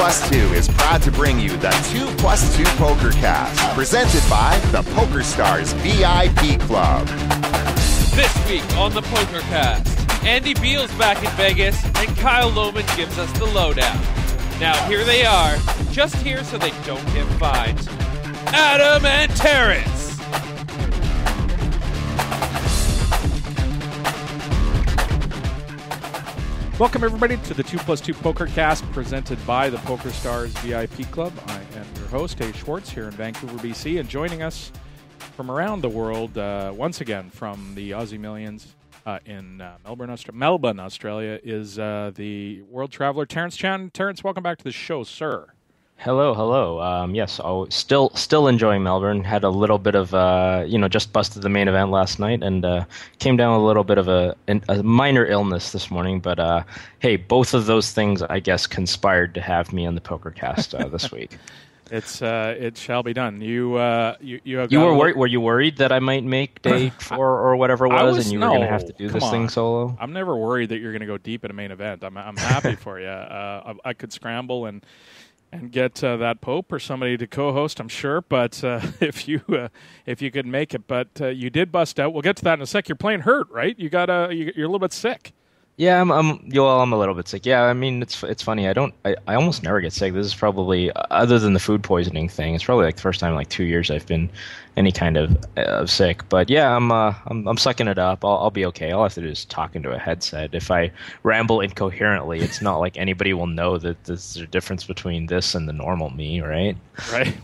2+2 is proud to bring you the 2+2 Pokercast, presented by the Pokerstars VIP Club. This week on the Pokercast, Andy Beal's back in Vegas, and Kyle Loman gives us the lowdown. Now here they are, just here so they don't get fined. Adam and Terrence. Welcome, everybody, to the 2+2 Pokercast presented by the Pokerstars VIP Club. I am your host, Dave Schwartz, here in Vancouver, BC, and joining us from around the world, once again from the Aussie Millions in Melbourne, Australia, is the world traveler, Terrence Chan. Terrence, welcome back to the show, sir. Hello. Yes, still enjoying Melbourne. Had a little bit of, just busted the main event last night and came down with a little bit of a minor illness this morning. But hey, both of those things, I guess, conspired to have me on the Pokercast this week. It shall be done. You were you worried that I might make day 4 or whatever it was, and you were going to have to do this thing solo? I'm never worried that you're going to go deep in a main event. I'm happy for you. I could scramble and get that Pope or somebody to co-host, I'm sure. But if you could make it, but you did bust out. We'll get to that in a sec. You're playing hurt, right? You're a little bit sick. Yeah, I'm a little bit sick. Yeah, I mean, it's funny. I almost never get sick. This is probably, other than the food poisoning thing, it's probably like the first time in like 2 years I've been any kind of sick. But yeah, I'm sucking it up. I'll be okay. All I have to do is talk into a headset. If I ramble incoherently, it's not like anybody will know that there's a difference between this and the normal me, right? Right.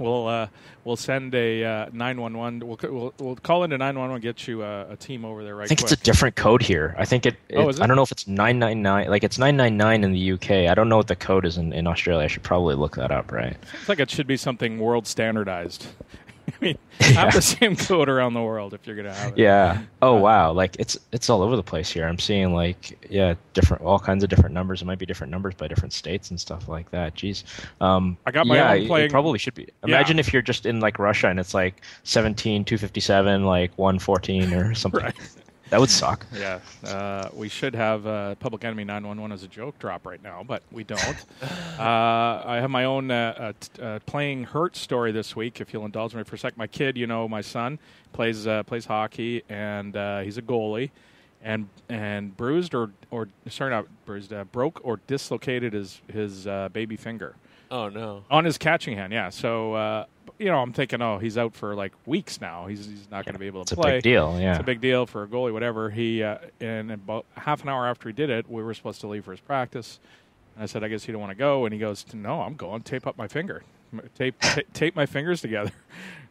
We'll send a 911. We'll call into 911. Get you a team over there. Right. I think quick. It's a different code here. I think it. Is it? I don't know if it's 999. Like it's 999 in the UK. I don't know what the code is in Australia. I should probably look that up. Right. Seems like it should be something world standardized. I mean, have the same code around the world if you're gonna have it. Yeah. Oh wow. Like it's all over the place here. I'm seeing all kinds of different numbers. It might be different numbers by different states and stuff like that. Jeez. I got my own playing. It probably should be. Imagine if you're just in like Russia and it's like 17,257, like 114 or something. Right. That would suck. Yeah. We should have Public Enemy 911 as a joke drop right now, but we don't. I have my own playing hurt story this week, if you'll indulge me for a sec. My kid, my son, plays hockey, and he's a goalie, and broke or dislocated his baby finger. Oh, no. On his catching hand, yeah. So, I'm thinking, he's out for like weeks now. He's not going to be able to play. It's a big deal, yeah. It's a big deal for a goalie, whatever. He, and about half an hour after he did it, we were supposed to leave for his practice. And I said, I guess you don't want to go. And he goes, no, I'm going. Tape up my finger. Tape my fingers together.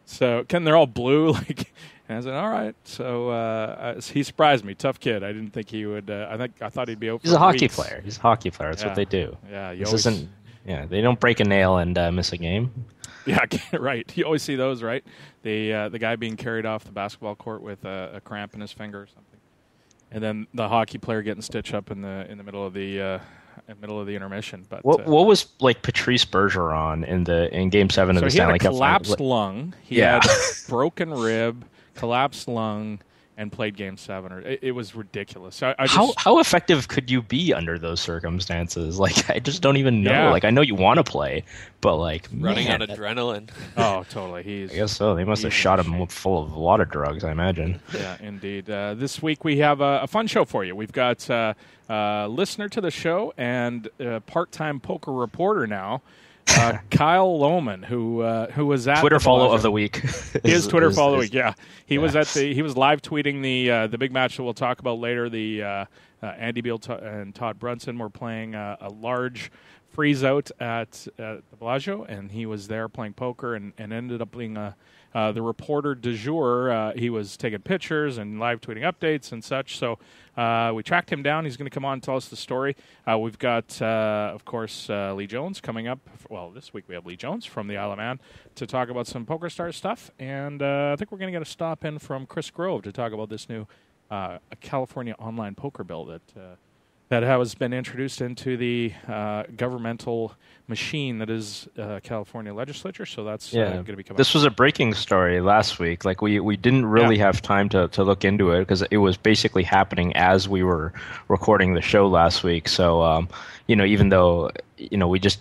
So, they're all blue. And I said, all right. So he surprised me. Tough kid. I didn't think he would. I thought he'd be over. He's a hockey player. He's a hockey player. That's what they do. Yeah. Yeah, they don't break a nail and miss a game. Yeah, right. You always see those, right? The guy being carried off the basketball court with a cramp in his finger or something, and then the hockey player getting stitched up in the middle of the intermission. But what was like Patrice Bergeron in Game 7 of the Stanley Cup? He had a collapsed lung. He had broken rib, collapsed lung, and played Game 7. It was ridiculous. How effective could you be under those circumstances? Like, I just don't even know. Yeah. Like, I know you want to play, but like running on adrenaline. Oh, totally. I guess so. They must have shot him full of a lot of drugs, I imagine. Yeah, indeed. This week we have a fun show for you. We've got listener to the show and part-time poker reporter now, Kyle Loman, who was at Twitter follow of the week. His Twitter follow of the week, yeah. He was live tweeting the big match that we'll talk about later. The Andy Beal and Todd Brunson were playing a large freeze out at the Bellagio, and he was there playing poker and ended up being the reporter du jour. He was taking pictures and live tweeting updates and such. So we tracked him down. He's going to come on and tell us the story. We've got, of course, Lee Jones coming up. Well, this week we have Lee Jones from the Isle of Man to talk about some Pokerstars stuff. And I think we're going to get a stop in from Chris Grove to talk about this new California online poker bill that has been introduced into the governmental machine that is California legislature. So that's going to be coming. This was a breaking story last week. Like we didn't really have time to look into it because it was basically happening as we were recording the show last week. So even though we just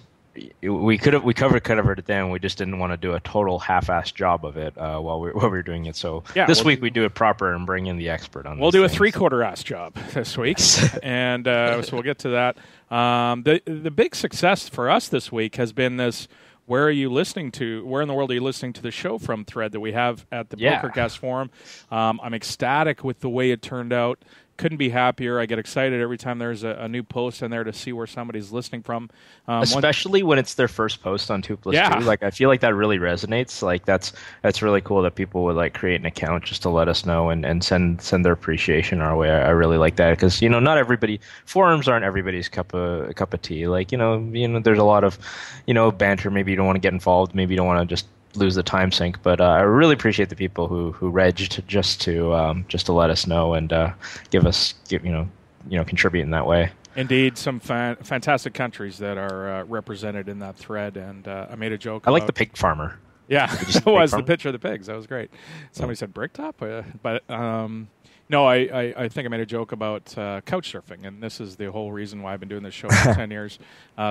we covered it then. We just didn't want to do a total half-assed job of it while we were doing it. So this week we do it proper and bring in the expert on. We'll do a 3/4-ass job this week, and so we'll get to that. The big success for us this week has been this. Where in the world are you listening to the show from thread that we have at the Pokercast forum? I'm ecstatic with the way it turned out. Couldn't be happier. I get excited every time there's a new post in there to see where somebody's listening from. Especially when it's their first post on 2+2. Like, I feel like that really resonates. Like, that's really cool that people would like create an account just to let us know and send their appreciation our way. I really like that because not everybody, forums aren't everybody's cup of tea. Like there's a lot of banter. Maybe you don't want to get involved. Maybe you don't want to just lose the time sync, but I really appreciate the people who regged just to let us know and contribute in that way. Indeed, some fantastic countries that are represented in that thread, and I made a joke. I like the pig farmer. Yeah, that was the picture of the pigs. That was great. Somebody said bricktop, but no, I think I made a joke about couch surfing, and this is the whole reason why I've been doing this show for 10 years,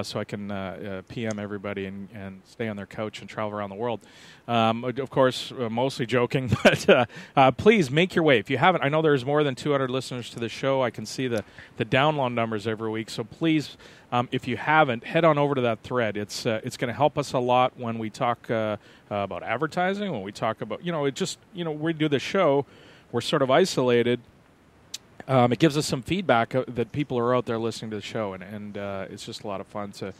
so I can PM everybody and stay on their couch and travel around the world. Of course, mostly joking, but please make your way. If you haven't, I know there's more than 200 listeners to the show. I can see the download numbers every week, so please, if you haven't, head on over to that thread. It's going to help us a lot when we talk about advertising, when we talk about, we do the show. We're sort of isolated. It gives us some feedback that people are out there listening to the show, and it's just a lot of fun to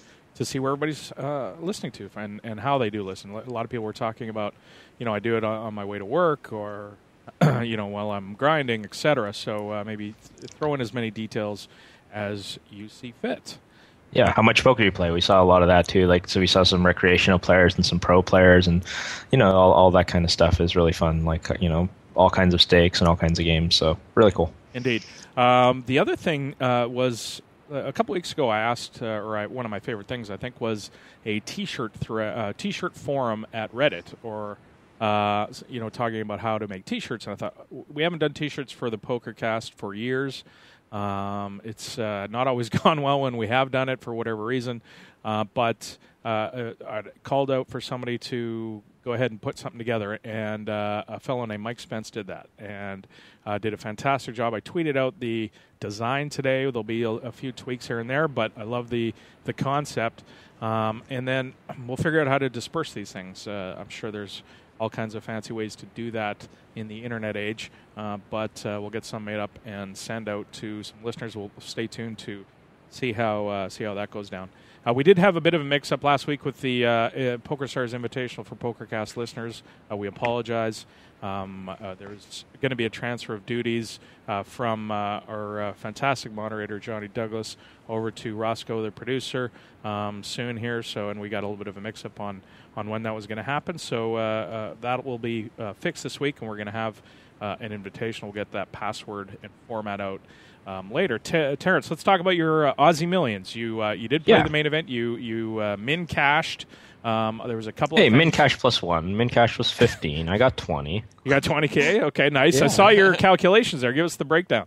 see where everybody's listening to and how they do listen. A lot of people were talking about, I do it on my way to work or, while I'm grinding, etc. So maybe throw in as many details as you see fit. Yeah, how much poker you play? We saw a lot of that too. So we saw some recreational players and some pro players, and all that kind of stuff is really fun. All kinds of stakes and all kinds of games. So really cool. Indeed. The other thing was a couple weeks ago I asked, one of my favorite things I think was a T-shirt forum at Reddit, or talking about how to make T-shirts. And I thought, we haven't done T-shirts for the Pokercast for years. It's not always gone well when we have done it for whatever reason. But I called out for somebody to go ahead and put something together, and a fellow named Mike Spence did that and did a fantastic job. I tweeted out the design today. There'll be a few tweaks here and there, but I love the concept. And then we'll figure out how to disperse these things. I'm sure there's all kinds of fancy ways to do that in the internet age, but we'll get some made up and send out to some listeners. We'll stay tuned to see how that goes down. We did have a bit of a mix-up last week with the Pokerstars Invitational for PokerCast listeners. We apologize. There's going to be a transfer of duties from our fantastic moderator, Johnny Douglas, over to Roscoe, the producer, soon here. And we got a little bit of a mix-up on when that was going to happen. So that will be fixed this week, and we're going to have an invitation. We'll get that password and format out later. Terrence, let's talk about your Aussie Millions. You did play the main event. You min cashed. There was a couple. Hey, min cash +1. Min cash was 15. I got 20. You got 20K. Okay, nice. Yeah. I saw your calculations there. Give us the breakdown.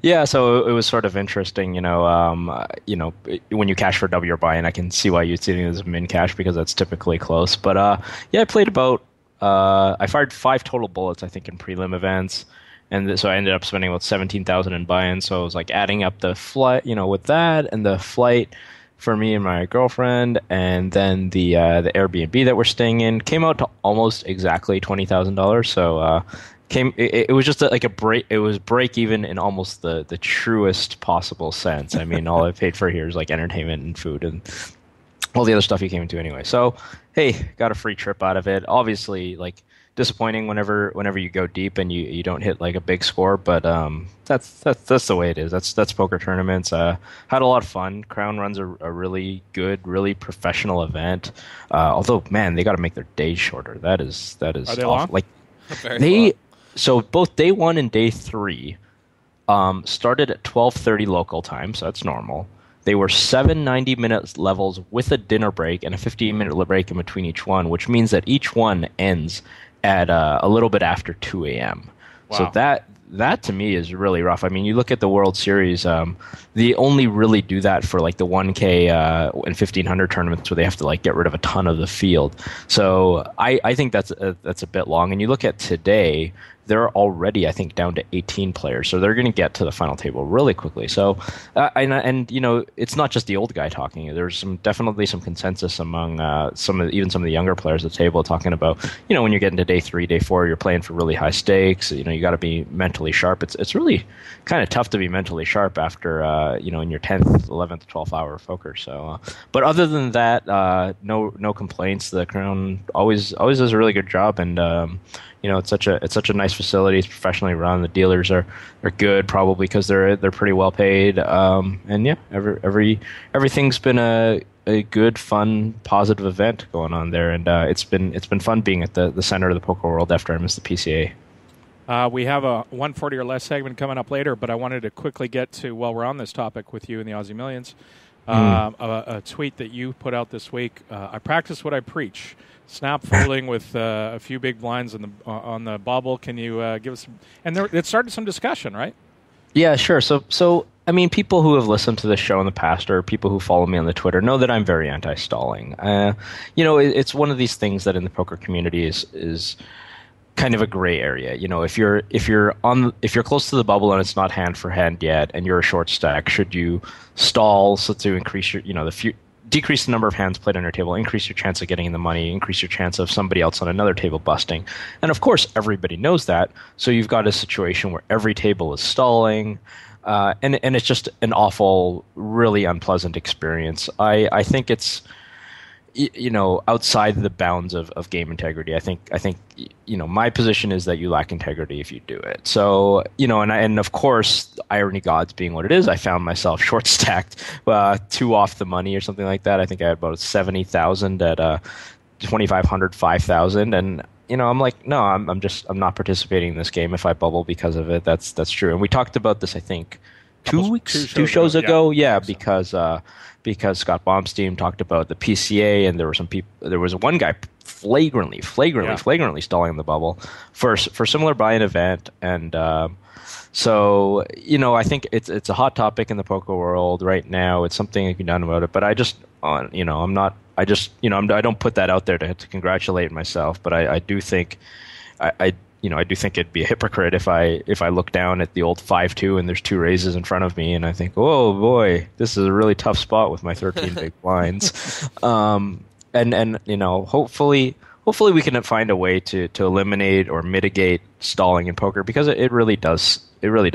Yeah, so it was sort of interesting, when you cash for W or buy-in, I can see why you'd see it as a min cash because that's typically close. But I played about. I fired 5 total bullets, I think, in prelim events. And so I ended up spending about $17,000 in buy-in. So I was like adding up the flight, with that and the flight for me and my girlfriend, and then the Airbnb that we're staying in came out to almost exactly $20,000. So it was just like a break. It was break even in almost the truest possible sense. I mean, all I paid for here is like entertainment and food and all the other stuff you came into anyway. So hey, got a free trip out of it. Obviously, disappointing whenever you go deep and you don't hit like a big score, but that's the way it is. That's poker tournaments. Had a lot of fun. Crown runs a really good, really professional event. Although, man, they got to make their days shorter. That is. Are they long? So both day 1 and day 3 started at 12:30 local time, so that's normal. They were 7 90-minute levels with a dinner break and a 15-minute break in between each one, which means that each one ends at a little bit after 2 a.m. Wow. So that to me is really rough. I mean, you look at the World Series, they only really do that for like the 1K and 1500 tournaments where they have to like get rid of a ton of the field. So I think that's a bit long. And you look at today, they're already, I think, down to 18 players. So they're going to get to the final table really quickly. So, and you know, it's not just the old guy talking. There's definitely some consensus among some of the younger players at the table talking about, you know, when you're getting to day 3, day 4, you're playing for really high stakes. You know, you got to be mentally sharp. It's really kind of tough to be mentally sharp after, you know, in your 10th, 11th, 12th hour of poker. So, but other than that, no complaints. The Crown always does a really good job, and you know, it's such a nice facility. It's professionally run. The dealers are good, probably because they're pretty well paid. And yeah, everything's been a good, fun, positive event going on there, and it's been fun being at the center of the poker world after I missed the PCA. We have a 140 or less segment coming up later, but I wanted to quickly get to, while we're on this topic with you and the Aussie Millions, a tweet that you put out this week. I practice what I preach. Snap folding with a few big blinds on the bubble. Can you give us some? And it started some discussion, right? Yeah, sure. So I mean, people who have listened to this show in the past or people who follow me on the Twitter know that I'm very anti-stalling. You know, it's one of these things that in the poker community is kind of a gray area. You know, if you're close to the bubble and it's not hand for hand yet, and you're a short stack, should you stall so to increase your, you know, decrease the number of hands played on your table, increase your chance of getting the money, increase your chance of somebody else on another table busting. And of course, everybody knows that. So you've got a situation where every table is stalling, and it's just an awful, really unpleasant experience. I think it's, you know, outside the bounds of game integrity. I think you know, my position is that you lack integrity if you do it. So, you know, and of course, irony gods being what it is, I found myself short stacked 2 off the money or something like that. I think I had about 70,000 at 2,500, 5,000, and you know, I'm like, no, I'm not participating in this game if I bubble because of it. That's true. And we talked about this, I think, two shows ago. Yeah, because Scott Baumstein talked about the PCA, and there were some people. There was one guy flagrantly stalling in the bubble for similar buy-in event, and so you know, I think it's a hot topic in the poker world right now. It's something that can be done about it, but I just you know, I'm not. I just, you know, I don't put that out there to congratulate myself, but I do think I do think it'd be a hypocrite if I look down at the old 5-2 and there's 2 raises in front of me and I think, oh boy, this is a really tough spot with my 13 big blinds. And you know, hopefully we can find a way to eliminate or mitigate stalling in poker, because it really does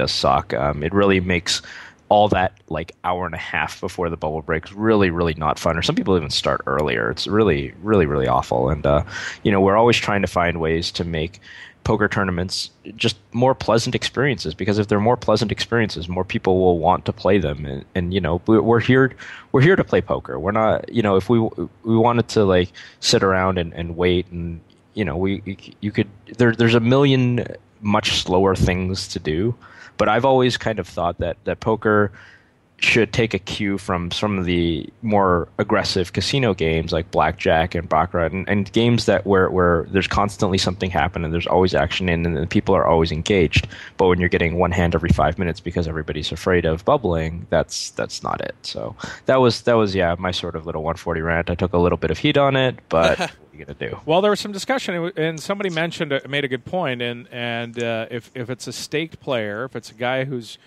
suck. It really makes all that like hour and a half before the bubble breaks really, really not fun. Or some people even start earlier. It's really, really, really awful. And you know, we're always trying to find ways to make poker tournaments just more pleasant experiences, because if they're more pleasant experiences, more people will want to play them. And you know, we're here to play poker. We're not, you know, if we wanted to like sit around and wait, and you know, you could there's a million much slower things to do. But I've always kind of thought that poker should take a cue from some of the more aggressive casino games like blackjack and baccarat, and games that where there's constantly something happening, there's always action in, and people are always engaged. But when you're getting one hand every 5 minutes because everybody's afraid of bubbling, that's not it. So that was yeah, my sort of little 140 rant. I took a little bit of heat on it, but what are you gonna do? Well, there was some discussion, and somebody made a good point, and if it's a staked player, if it's a guy who's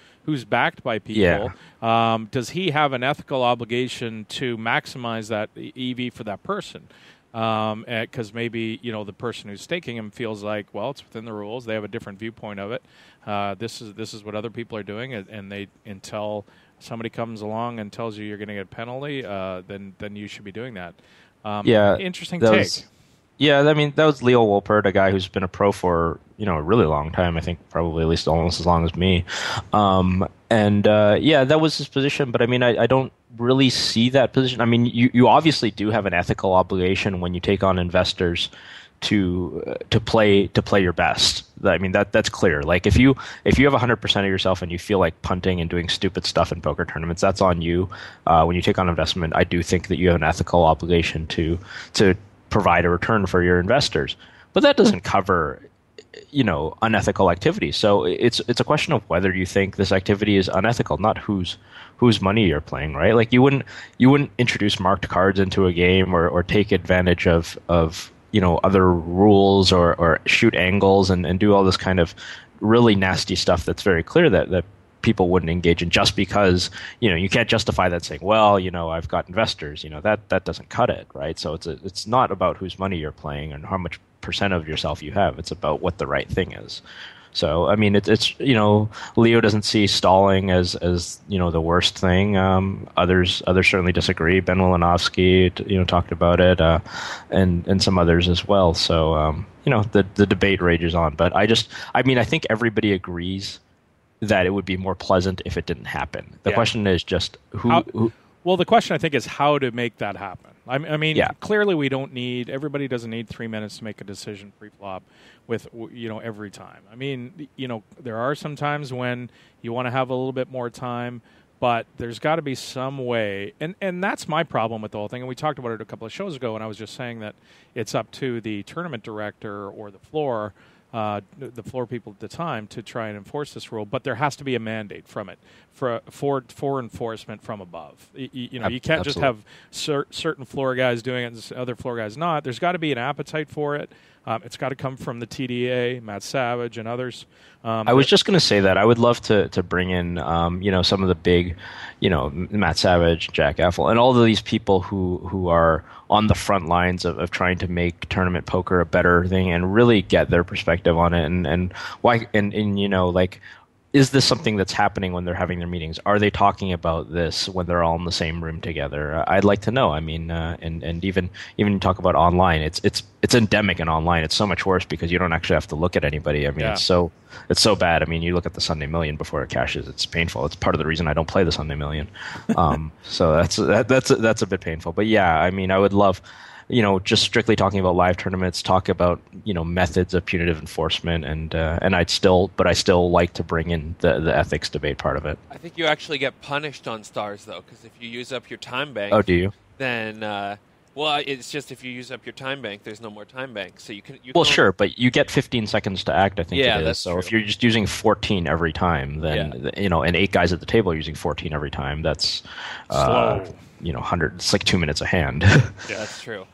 backed by people, does he have an ethical obligation to maximize that EV for that person? Because maybe, you know, the person who's staking him feels like, well, it's within the rules. They have a different viewpoint of it. This is what other people are doing, and until somebody comes along and tells you you're going to get a penalty, then you should be doing that. Interesting take. Yeah, I mean, that was Leo Wolpert, a guy who's been a pro for, you know, a really long time. I think probably at least almost as long as me. That was his position. But I mean, I don't really see that position. I mean, you obviously do have an ethical obligation when you take on investors to play your best. I mean, that's clear. Like if you have 100% of yourself and you feel like punting and doing stupid stuff in poker tournaments, that's on you. When you take on investment, I do think that you have an ethical obligation to provide a return for your investors. But that doesn't cover unethical activity. So it's a question of whether you think this activity is unethical, not whose money you're playing, right? Like you wouldn't introduce marked cards into a game or take advantage of other rules or shoot angles and do all this kind of really nasty stuff that's very clear that people wouldn't engage in just because, you can't justify that saying, well, I've got investors, that doesn't cut it, right? So it's not about whose money you're playing and how much percent of yourself you have. It's about what the right thing is. So, I mean, it's Leo doesn't see stalling as the worst thing. Others certainly disagree. Ben Wilanowski, talked about it, and some others as well. So, the debate rages on. But I think everybody agrees that it would be more pleasant if it didn't happen. The question is just who. Well, the question I think is how to make that happen. I mean, clearly everybody doesn't need 3 minutes to make a decision pre-flop with, every time. I mean, there are some times when you want to have a little bit more time, but there's got to be some way. And that's my problem with the whole thing. And we talked about it a couple of shows ago, and I was just saying that it's up to the tournament director or the floor people at the time to try and enforce this rule, but there has to be a mandate from it for enforcement from above. You can't just have certain floor guys doing it and other floor guys not. There's got to be an appetite for it. It's got to come from the TDA, Matt Savage, and others. I was just going to say that I would love to bring in some of the big, Matt Savage, Jack Effel, and all of these people who are on the front lines of trying to make tournament poker a better thing and really get their perspective on it and why is this something that's happening when they're having their meetings? Are they talking about this when they're all in the same room together? I'd like to know. I mean, and even talk about online. It's endemic in online. It's so much worse because you don't actually have to look at anybody. I mean, it's so bad. I mean, you look at the Sunday Million before it cashes. It's painful. It's part of the reason I don't play the Sunday Million. So that's a bit painful. But yeah, I mean, I would love. Just strictly talking about live tournaments, talk about, methods of punitive enforcement, and I still like to bring in the ethics debate part of it. I think you actually get punished on stars, though, because if you use up your time bank... Oh, do you? Then, it's just if you use up your time bank, there's no more time bank. So you can... Sure, but you get 15 seconds to act, I think it is. That's so true. if you're just using 14 every time, then, and 8 guys at the table are using 14 every time, that's... slow. 100... It's like 2 minutes a hand. Yeah, that's true.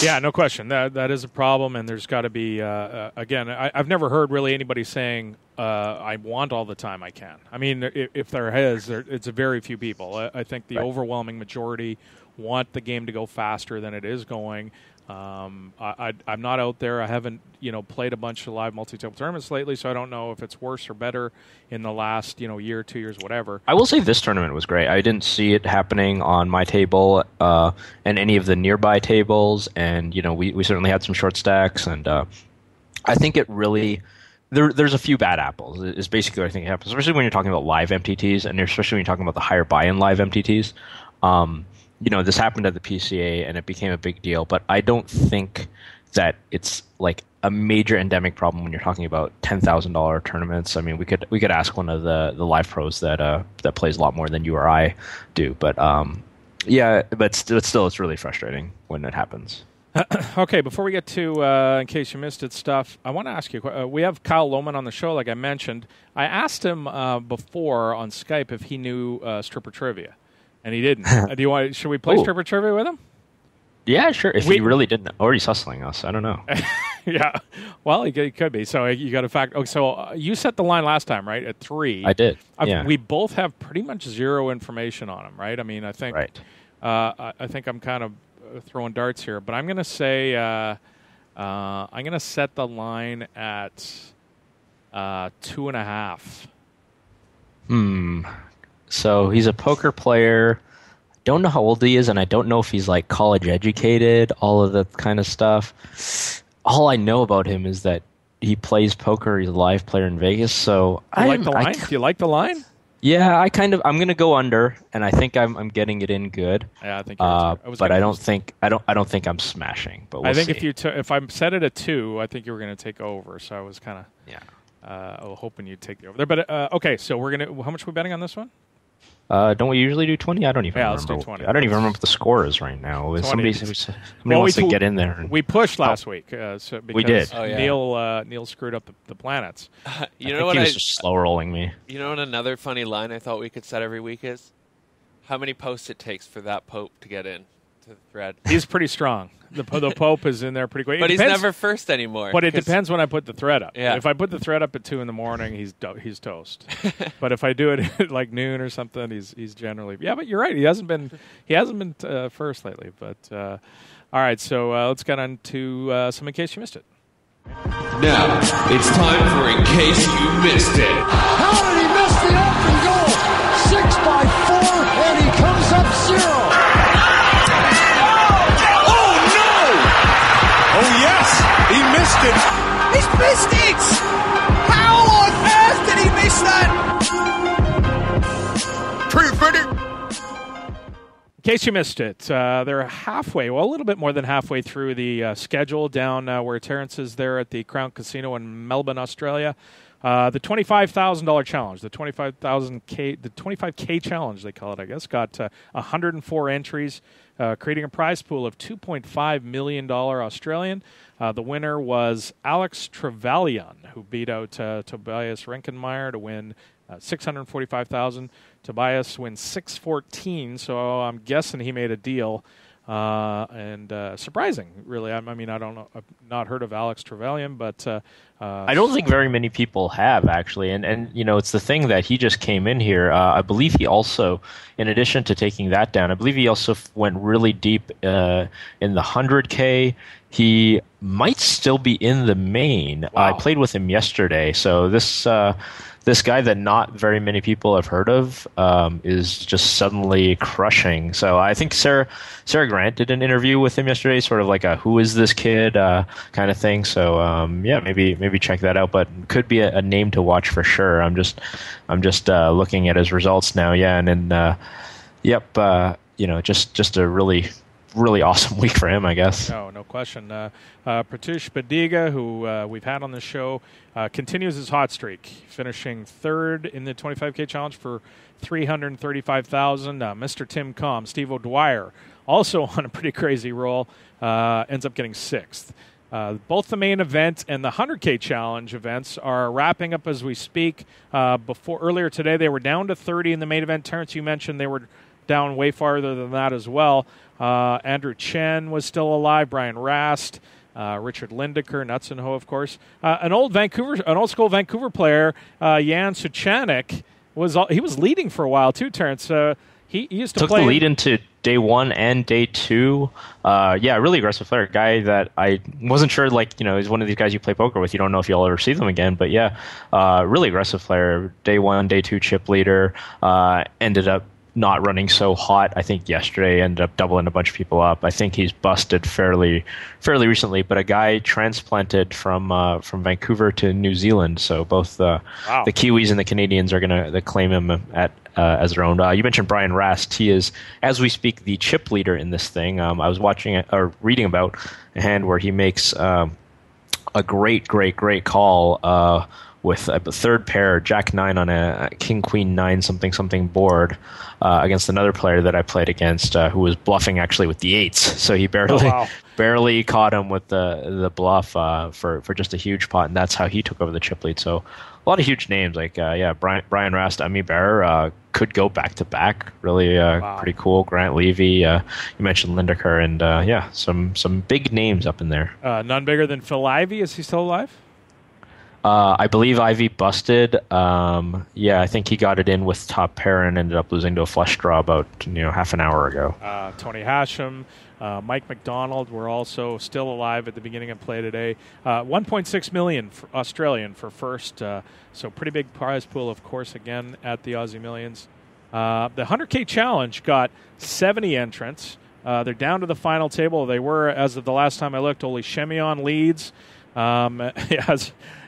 Yeah, no question. That is a problem, and there's got to be, again, I've never heard really anybody saying, I want all the time I can. I mean, if there is, it's a very few people. I think the overwhelming majority want the game to go faster than it is going. I'm not out there. I haven't, played a bunch of live multi-table tournaments lately, so I don't know if it's worse or better in the last, year, 2 years, whatever. I will say this tournament was great. I didn't see it happening on my table and any of the nearby tables, and, we certainly had some short stacks, and I think it really... There's a few bad apples, is basically what I think happens, especially when you're talking about live MTTs, and especially when you're talking about the higher buy-in live MTTs. This happened at the PCA, and it became a big deal, but I don't think that it's like a major endemic problem when you're talking about $10,000 tournaments. I mean, we could ask one of the live pros that plays a lot more than you or I do, but still, it's really frustrating when it happens. Okay, before we get to, in case you missed it, stuff, I want to ask you, we have Kyle Loman on the show, like I mentioned. I asked him before on Skype if he knew stripper trivia, and he didn't. Should we play stripper trivia with him? Yeah, sure. If he really didn't, or he's hustling us, I don't know. Yeah, well, he could be. So you got a fact. Oh, so you set the line last time, right? At 3. I did. Yeah. We both have pretty much zero information on him, right? I mean, I think. Right. I think I'm kind of throwing darts here, but I'm going to say I'm going to set the line at 2.5. So he's a poker player. Don't know how old he is, and I don't know if he's like college educated, all of that kind of stuff. All I know about him is that he plays poker. He's a live player in Vegas. So Do you like the line? Do you like the line? Yeah, I'm going to go under, and I think I'm getting it in good. Yeah, I think. But I don't think I'm smashing. But we'll see. If I set it at 2, I think you were going to take over. So I was kind of hoping you'd take the over there. But okay, so we're gonna. How much are we betting on this one? Don't we usually do 20? I don't even remember. Let's do 20. I don't even remember what the score is right now. 20. Somebody wants to get in there. We pushed last week. Because we did. Neil screwed up the planets. He was just slow rolling me. You know what another funny line I thought we could set every week is? How many posts it takes for that Pope to get in to the thread. He's pretty strong. The Pope is in there pretty quick. But he's never first anymore. But it depends when I put the thread up. Yeah. If I put the thread up at 2 a.m, he's toast. But if I do it at like noon or something, he's generally But you're right. He hasn't been first lately. But all right, so let's get on to some In Case You Missed It. Now it's time for In Case You Missed It. How did he miss the open goal? 6x4, and he comes up 0. Oh, yes! He missed it! He's missed it! How on earth did he miss that? In case you missed it, they're a little bit more than halfway through the schedule down where Terrence is there at the Crown Casino in Melbourne, Australia. The $25,000 challenge, the 25K challenge, they call it, I guess, got 104 entries, creating a prize pool of $2.5 million Australian. The winner was Alex Trevelyan, who beat out Tobias Renkenmeyer to win $645,000. Tobias wins $614, so I'm guessing he made a deal. And surprising, really. I mean, I don't know. I've not heard of Alex Trevelyan, but I don't think very many people have, actually. And you know, it's the thing that he just came in here. I believe he also, in addition to taking that down, I believe he also went really deep in the 100K. He might still be in the main. Wow. I played with him yesterday, so this guy that not very many people have heard of is just suddenly crushing. So I think Sarah Grant did an interview with him yesterday, sort of like a "Who is this kid?" kind of thing. So maybe check that out. But could be a name to watch for sure. I'm just looking at his results now. Yeah, and then just a really awesome week for him, I guess. No question. Pratush Badiga, who we've had on the show, continues his hot streak, finishing third in the 25K challenge for $335,000. Mr. Tim Com, Steve O'Dwyer, also on a pretty crazy roll, ends up getting sixth. Both the main event and the 100K challenge events are wrapping up as we speak. Earlier today, they were down to 30 in the main event. Terrence, you mentioned they were down way farther than that as well. Andrew Chen was still alive. Brian Rast, Richard Lindeker, Nutsenho, of course. An old school Vancouver player, Jan Suchanek, was leading for a while too. Terrence, he used to play. Took the lead into day 1 and day 2. Really aggressive player. Guy that I wasn't sure, he's one of these guys you play poker with. You don't know if you'll ever see them again, but really aggressive player. Day 1, day 2 chip leader. Ended up not running so hot. I think yesterday ended up doubling a bunch of people up. I think he's busted fairly recently, but a guy transplanted from Vancouver to New Zealand, so both the Kiwis and the Canadians are going to claim him as their own. You mentioned Brian Rast. He is, as we speak, the chip leader in this thing. I was reading about a hand where he makes a great call with a third pair, Jack 9 on a King Queen 9 something board against another player that I played against who was bluffing actually with the 8s. So he barely caught him with the bluff for just a huge pot, and that's how he took over the chip lead. So a lot of huge names like Brian Rast, Emmy Bear could go back to back. Really pretty cool. Grant Levy, you mentioned Lindeker, and some big names up in there. None bigger than Phil Ivey. Is he still alive? I believe Ivey busted. I think he got it in with top pair and ended up losing to a flush draw about half an hour ago. Tony Hashem, Mike McDonald were also still alive at the beginning of play today. 1.6 million for Australian for first, so pretty big prize pool, of course, again at the Aussie Millions. The 100K challenge got 70 entrants. They're down to the final table. They were, as of the last time I looked, only Shemion leads.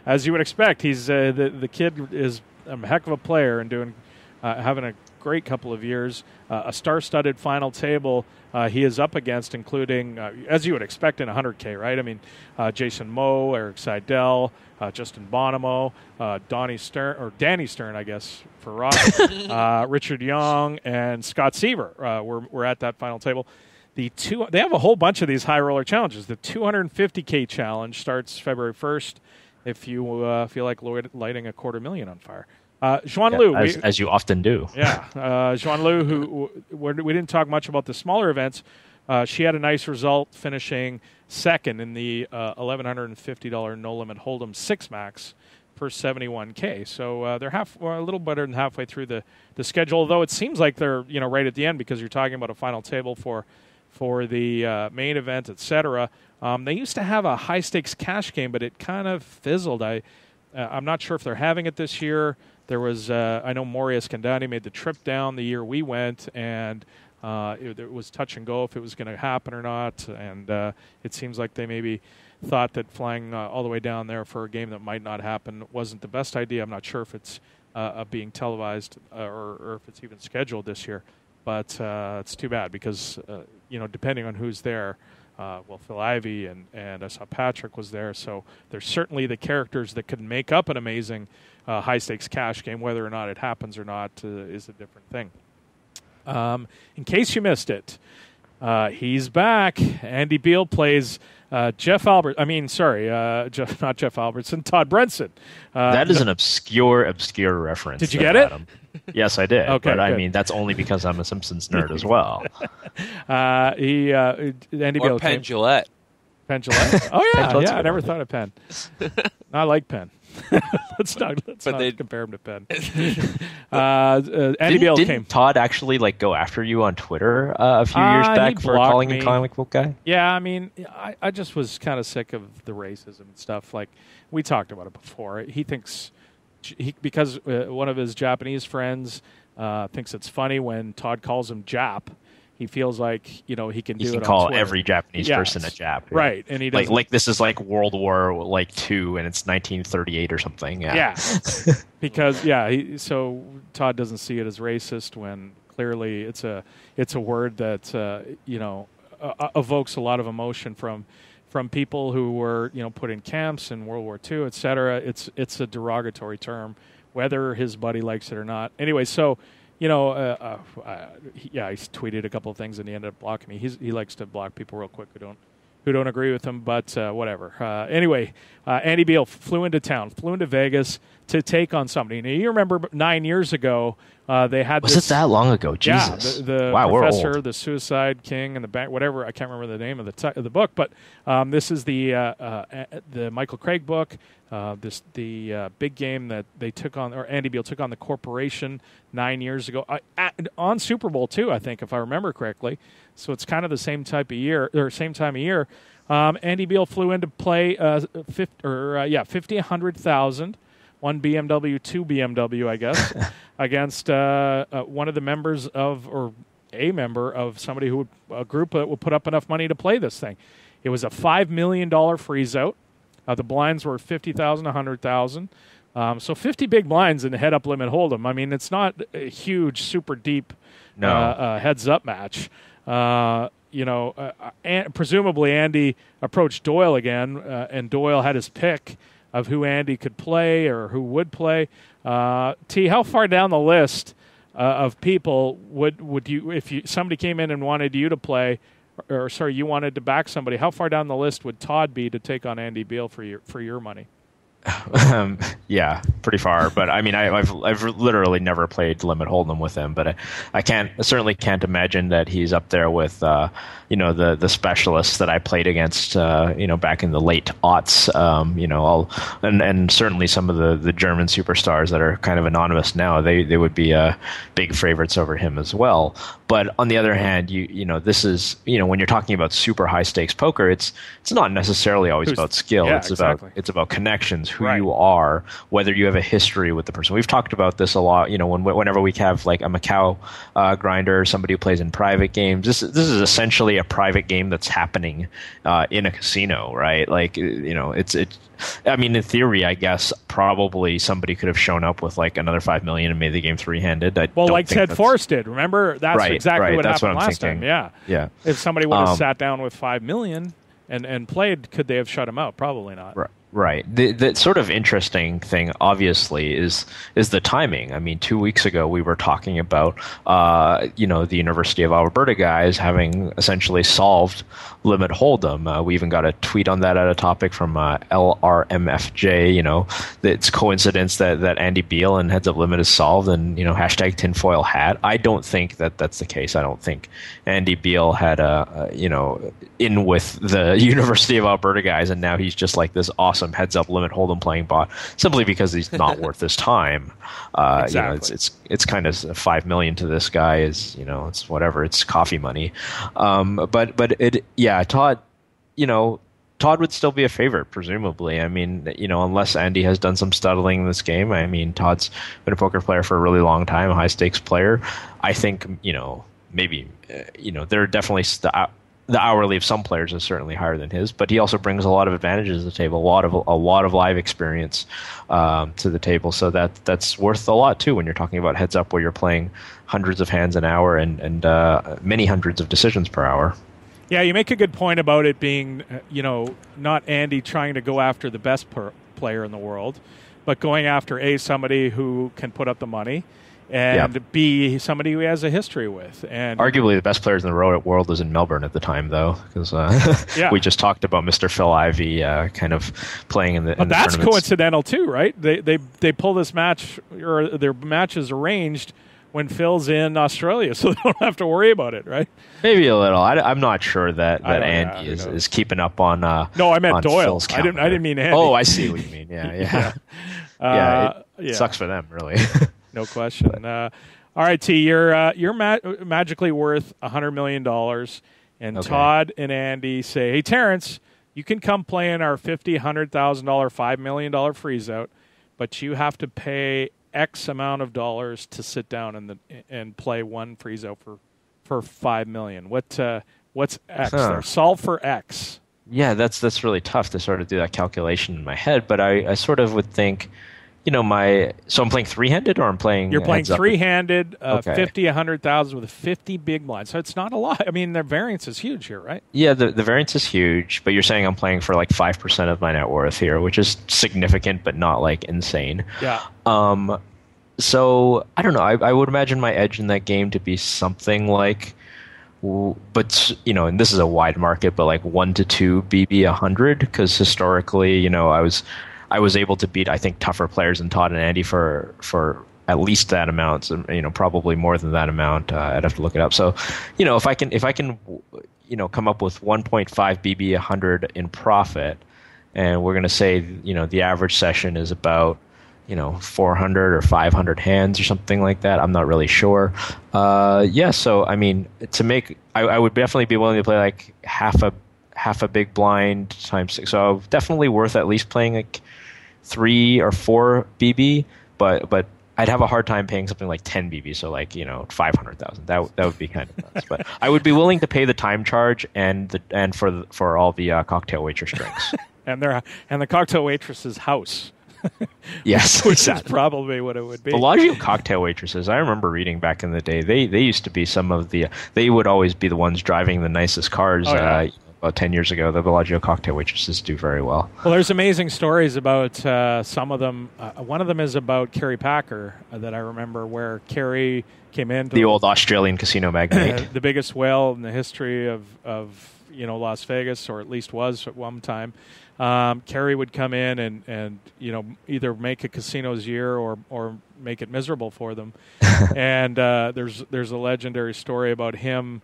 As you would expect, he's the kid is a heck of a player and having a great couple of years. A star-studded final table he is up against, including, as you would expect in 100K, right? I mean, Jason Moe, Eric Seidel, Justin Bonomo, Danny Stern, I guess, for Ross, Richard Young, and Scott Seaver were at that final table. They have a whole bunch of these high roller challenges. The 250K challenge starts February 1st. If you feel like lighting a $250,000 on fire. Juan Liu. As you often do. Yeah. Juan Liu, who we didn't talk much about the smaller events. She had a nice result, finishing second in the $1,150 No Limit Hold'em 6-max for $71K. So they're a little better than halfway through the schedule, although it seems like they're right at the end because you're talking about a final table for the main event, etc. They used to have a high-stakes cash game, but it kind of fizzled. I'm not sure if they're having it this year. There was, I know Maury Escandani made the trip down the year we went, and it was touch and go if it was going to happen or not. And it seems like they maybe thought that flying all the way down there for a game that might not happen wasn't the best idea. I'm not sure if it's being televised or if it's even scheduled this year. But it's too bad because, depending on who's there, Phil Ivey and I saw Patrick was there. So there's certainly the characters that could make up an amazing high-stakes cash game. Whether or not it happens or not is a different thing. In case you missed it, he's back. Andy Beal plays not Jeff Albertson, Todd Brunson. That is an obscure reference. Did you get it? Yes, I did. Okay, but good. I mean, that's only because I'm a Simpsons nerd as well. Andy Beal Penn Jillette. Penn Jillette? Oh, yeah. Penn, I never thought of Penn. I like Penn. let's not compare him to Penn. Andy Beal came. Todd actually go after you on Twitter a few years back for calling him comic book guy? Yeah, I mean, I just was kind of sick of the racism and stuff. Like, we talked about it before. He thinks... because one of his Japanese friends thinks it's funny when Todd calls him Jap. He feels like he can do it. He can call every Japanese person a Jap, right? And he doesn't like this is like World War II, and it's 1938 or something. Yeah, because so Todd doesn't see it as racist when clearly it's a word that evokes a lot of emotion from people who were put in camps in World War II, etc. It's a derogatory term, whether his buddy likes it or not. Anyway, so he tweeted a couple of things and he ended up blocking me. He likes to block people real quick who don't agree with him, but whatever. Anyway, Andy Beal flew into Vegas to take on somebody. Now, you remember 9 years ago, they had Was it that long ago? Jesus. Yeah, the wow, professor, the Suicide King, and the bank, whatever. I can't remember the name of the book, but this is the Michael Craig book. The big game that they took on, or Andy Beal took on the Corporation 9 years ago on Super Bowl II, I think, if I remember correctly. So it's kind of the same time of year. Andy Beal flew in to play 50, 100,000. One BMW, two BMW, I guess, against one of the members or a member of a group that would put up enough money to play this thing. It was a $5 million freeze out. The blinds were 50,000, 100,000. So 50 big blinds in the head-up limit hold'em. I mean, it's not a huge, super deep heads-up match. Presumably Andy approached Doyle again, and Doyle had his pick of who Andy could play or who would play. T, how far down the list of people would you, if somebody came in and wanted you to play, you wanted to back somebody, how far down the list would Todd be to take on Andy Beal for your money? Yeah, pretty far. But I mean, I've literally never played limit hold'em with him. But I certainly can't imagine that he's up there with the specialists that I played against back in the late aughts. And certainly some of the German superstars that are kind of anonymous now. They would be big favorites over him as well. But on the other hand, this is when you're talking about super high stakes poker, it's not necessarily always about skill. Yeah, it's exactly. about connections. who you are, whether you have a history with the person. We've talked about this a lot, whenever we have like a Macau grinder or somebody who plays in private games. This is essentially a private game that's happening in a casino, right? Like, I mean, in theory, I guess probably somebody could have shown up with like another $5 million and made the game three-handed. Like Ted Force did. Remember, that's exactly what happened last time. Yeah. If somebody would have sat down with $5 million and played, could they have shut him out? Probably not. Right. The sort of interesting thing, obviously, is the timing. I mean, 2 weeks ago, we were talking about, the University of Alberta guys having essentially solved limit hold'em. We even got a tweet on that at a topic from LRMFJ. It's coincidence that Andy Beal and Heads Up Limit is solved, and hashtag tinfoil hat. I don't think that that's the case. I don't think Andy Beal had in with the University of Alberta guys, and now he's just like this awesome heads up limit hold'em playing bot simply because he's not worth his time. Exactly. It's kind of $5 million to this guy is it's whatever, it's coffee money. Todd would still be a favorite, presumably. I mean, unless Andy has done some stuttling in this game. I mean, Todd's been a poker player for a really long time, a high stakes player. I think maybe there are definitely the hourly of some players is certainly higher than his, but he also brings a lot of advantages to the table, a lot of live experience to the table. So that's worth a lot too when you're talking about heads up, where you're playing hundreds of hands an hour and many hundreds of decisions per hour. Yeah, you make a good point about it being, not Andy trying to go after the best player in the world, but going after somebody who can put up the money. And B, somebody who he has a history with. And arguably the best players in the world was in Melbourne at the time, though, because we just talked about Mr. Phil Ivey kind of playing in the. But that's coincidental too, right? They pull this match, or their match is arranged when Phil's in Australia, so they don't have to worry about it, right? Maybe a little. I'm not sure that Andy is keeping up on. No, I meant Doyle. I didn't mean Andy. Oh, I see what you mean. Yeah. It sucks for them, really. No question. All right, T, you're magically worth $100 million, and okay. Todd and Andy say, "Hey, Terrence, you can come play in our $50,000, $100,000, $5 million freeze out, but you have to pay X amount of dollars to sit down and play one freeze out for $5 million." What's X there? Solve for X. Yeah, that's really tough to sort of do that calculation in my head, but I sort of would think. So I'm playing three-handed, or I'm playing. You're playing three-handed, okay. 50, 100,000 with 50 big blinds. So it's not a lot. I mean, the variance is huge here, right? Yeah, the variance is huge, but you're saying I'm playing for like 5% of my net worth here, which is significant, but not like insane. Yeah. So I don't know. I would imagine my edge in that game to be something like, but and this is a wide market, but like 1 to 2 BB 100, because historically, I was able to beat, I think, tougher players than Todd and Andy for at least that amount. So, probably more than that amount. I'd have to look it up. So, if I can, come up with 1.5 BB 100 in profit, and we're going to say, the average session is about, 400 or 500 hands or something like that. I'm not really sure. So I mean, I would definitely be willing to play like half a big blind times 6. So definitely worth at least playing like 3 or 4 BB, but I'd have a hard time paying something like 10 BB, so like 500,000. That would be kind of nuts. But I would be willing to pay the time charge and for all the cocktail waitress drinks and the cocktail waitress's house. Yes, which is probably what it would be. Bellagio cocktail waitresses, I remember reading back in the day, they used to be they would always be the ones driving the nicest cars. About 10 years ago, the Bellagio cocktail waitresses do very well. Well, there's amazing stories about some of them. One of them is about Kerry Packer that I remember, where Kerry came in. The old Australian casino magnate. The biggest whale in the history of Las Vegas, or at least was at one time. Kerry would come in and either make a casino's year or make it miserable for them. And there's a legendary story about him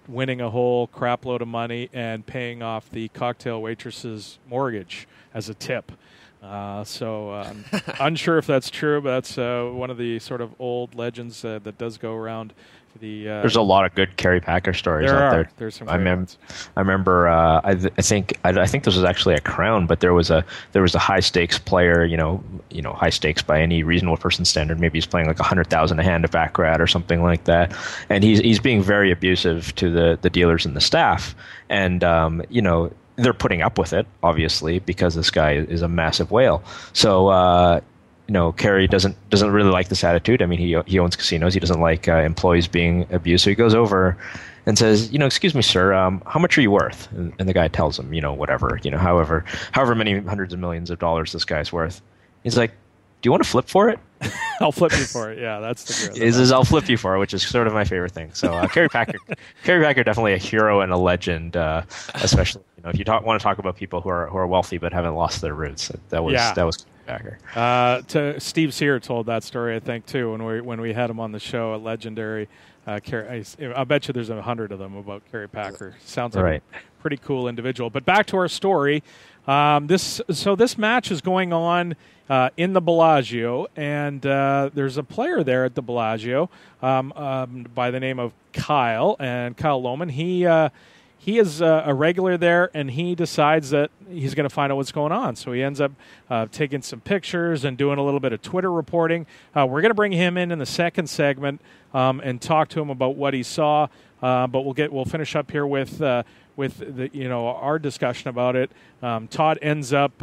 winning a whole crap load of money and paying off the cocktail waitress's mortgage as a tip. Unsure if that's true, but that's one of the sort of old legends that does go around. There's a lot of good Kerry Packer stories out there. There's some great ones. I remember. I think this was actually a crown, but there was a high stakes player. High stakes by any reasonable person's standard. Maybe he's playing like 100,000 a hand of baccarat or something like that, and he's being very abusive to the dealers and the staff, and they're putting up with it obviously because this guy is a massive whale. So. Kerry doesn't really like this attitude. I mean, he owns casinos. He doesn't like employees being abused. So he goes over and says, excuse me, sir, how much are you worth? And the guy tells him, whatever, however many hundreds of millions of dollars this guy's worth. He's like, do you want to flip for it? I'll flip you for it. Yeah, that's the good. I'll flip you for it, which is sort of my favorite thing. So Kerry Packer definitely a hero and a legend, especially if you want to talk about people who are wealthy but haven't lost their roots. That was. To Steve Sear told that story, I think, too, when we had him on the show. A legendary Kerry. I bet you there's 100 of them about Kerry Packer. Sounds like a pretty cool individual. But back to our story. This match is going on in the Bellagio, and there's a player there at the Bellagio by the name of Kyle Loman. He is a regular there, and he decides that he's going to find out what's going on. So he ends up taking some pictures and doing a little bit of Twitter reporting. We're going to bring him in the second segment and talk to him about what he saw. But we'll finish up here with our discussion about it. Todd ends up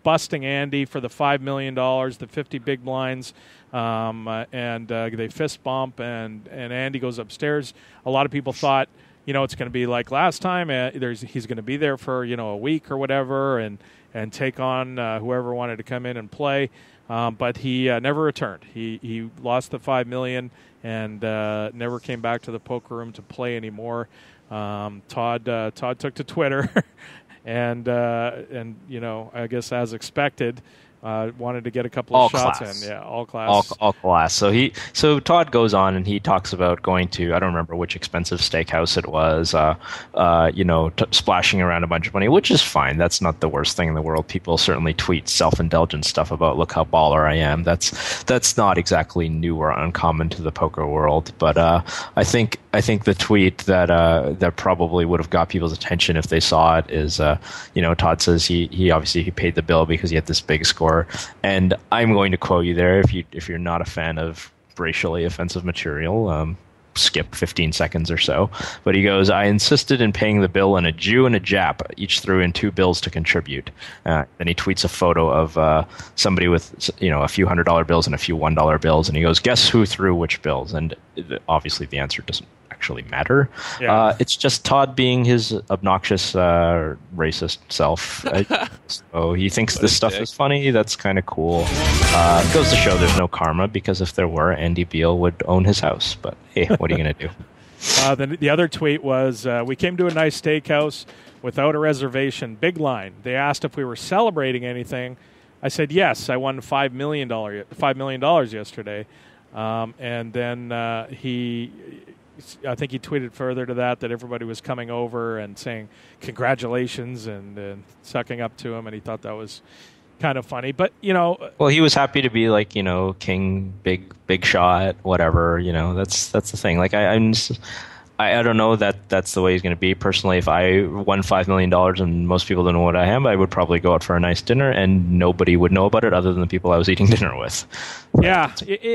busting Andy for the $5 million, the 50 big blinds, and they fist bump, and Andy goes upstairs. A lot of people thought, it's going to be like last time. He's going to be there for a week or whatever, and take on whoever wanted to come in and play. But he never returned. He lost the $5 million and never came back to the poker room to play anymore. Todd took to Twitter, and I guess as expected. Wanted to get a couple of shots in. Yeah, all class. All class. So Todd goes on and he talks about going to, I don't remember which expensive steakhouse it was, splashing around a bunch of money, which is fine. That's not the worst thing in the world. People certainly tweet self-indulgent stuff about, look how baller I am. That's not exactly new or uncommon to the poker world. But I think the tweet that probably would have got people's attention if they saw it is, Todd says he obviously paid the bill because he had this big score. And I'm going to quote you there. If you're not a fan of racially offensive material, skip 15 seconds or so. But he goes, I insisted in paying the bill, and a Jew and a Jap each threw in 2 bills to contribute. Then he tweets a photo of somebody with a few $100 bills and a few $1 bills, and he goes, guess who threw which bills? And obviously the answer doesn't actually matter. Yeah. It's just Todd being his obnoxious racist self. So he thinks this stuff is funny. That's kind of cool. It goes to show there's no karma, because if there were, Andy Beal would own his house. But hey, what are you going to do? The other tweet was, we came to a nice steakhouse without a reservation. Big line. They asked if we were celebrating anything. I said yes. I won $5 million yesterday. And then I think he tweeted further to that everybody was coming over and saying congratulations and sucking up to him, and he thought that was kind of funny. But well, he was happy to be like king, big shot, whatever. That's the thing. Like I don't know that that's the way he's going to be. Personally, if I won $5 million and most people don't know what I am, I would probably go out for a nice dinner and nobody would know about it other than the people I was eating dinner with. Yeah.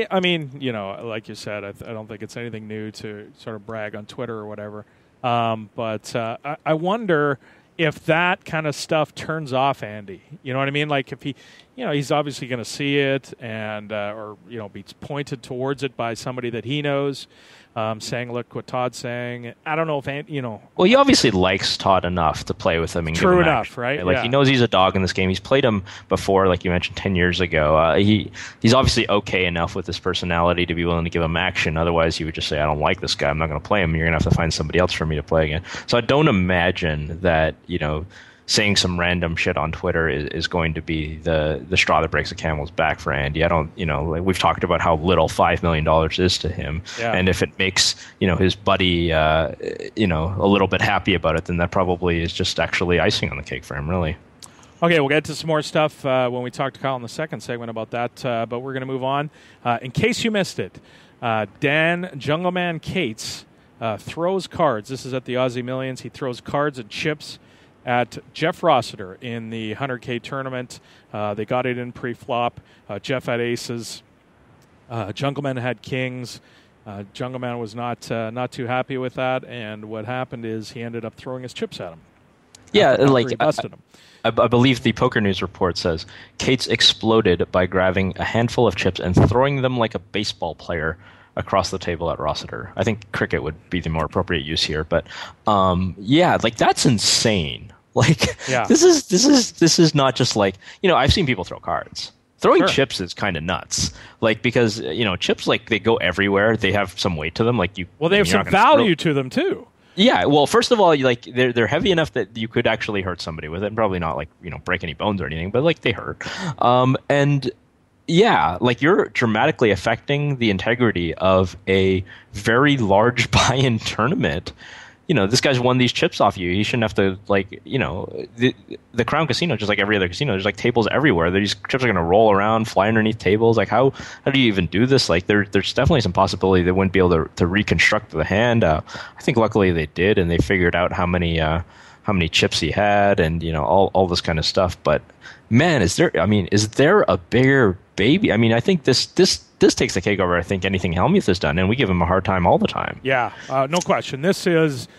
I mean, like you said, I don't think it's anything new to sort of brag on Twitter or whatever. But I wonder if that kind of stuff turns off Andy. You know what I mean? Like if he, he's obviously going to see it and, or be pointed towards it by somebody that he knows. Saying, look what Todd's saying. I don't know if, Well, he obviously likes Todd enough to play with him and True give him enough, action, right? Like, yeah. He knows he's a dog in this game. He's played him before, like you mentioned, 10 years ago. He's obviously okay enough with his personality to be willing to give him action. Otherwise, he would just say, I don't like this guy. I'm not going to play him. You're going to have to find somebody else for me to play again. So I don't imagine that, saying some random shit on Twitter is going to be the straw that breaks the camel's back for Andy. I don't, we've talked about how little $5 million is to him. Yeah. And if it makes, his buddy, a little bit happy about it, then that probably is just actually icing on the cake for him, really. Okay, we'll get to some more stuff when we talk to Kyle in the second segment about that, but we're going to move on. In case you missed it, Dan Jungleman Cates throws cards. This is at the Aussie Millions. He throws cards and chips at Jeff Rossiter in the 100K tournament. They got it in pre-flop. Jeff had aces. Jungleman had kings. Jungleman was not too happy with that, and what happened is he ended up throwing his chips at him. Yeah, He busted him. I believe the PokerNews report says Cates exploded by grabbing a handful of chips and throwing them like a baseball player across the table at Rossiter. I think cricket would be the more appropriate use here, but that's insane. This is not just like, I've seen people throw cards. Throwing chips is kind of nuts, because chips they go everywhere. They have some weight to them. They have some value to them too. Yeah, well, first of all, they're heavy enough that you could actually hurt somebody with it. Probably not break any bones or anything, but they hurt. And yeah, you're dramatically affecting the integrity of a very large buy-in tournament. This guy's won these chips off you. He shouldn't have to, the Crown Casino, just like every other casino, there's tables everywhere. These chips are going to roll around, fly underneath tables. How do you even do this? There's definitely some possibility they wouldn't be able to reconstruct the hand. I think luckily they did, and they figured out how many chips he had, and all this kind of stuff. But man, is there a bigger baby? I think this takes the cake over, I think, anything Helmuth has done, and we give him a hard time all the time. Yeah, no question. This is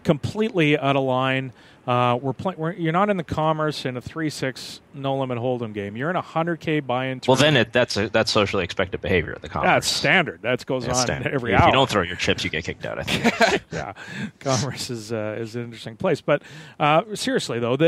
completely out of line. You're not in the commerce in a 3-6 no-limit hold'em game. You're in a 100K buy-in tournament. Well, then that's socially expected behavior at the commerce. That's standard. That goes on every hour. If you don't throw your chips, you get kicked out, I think. Yeah, commerce is an interesting place. But seriously, though,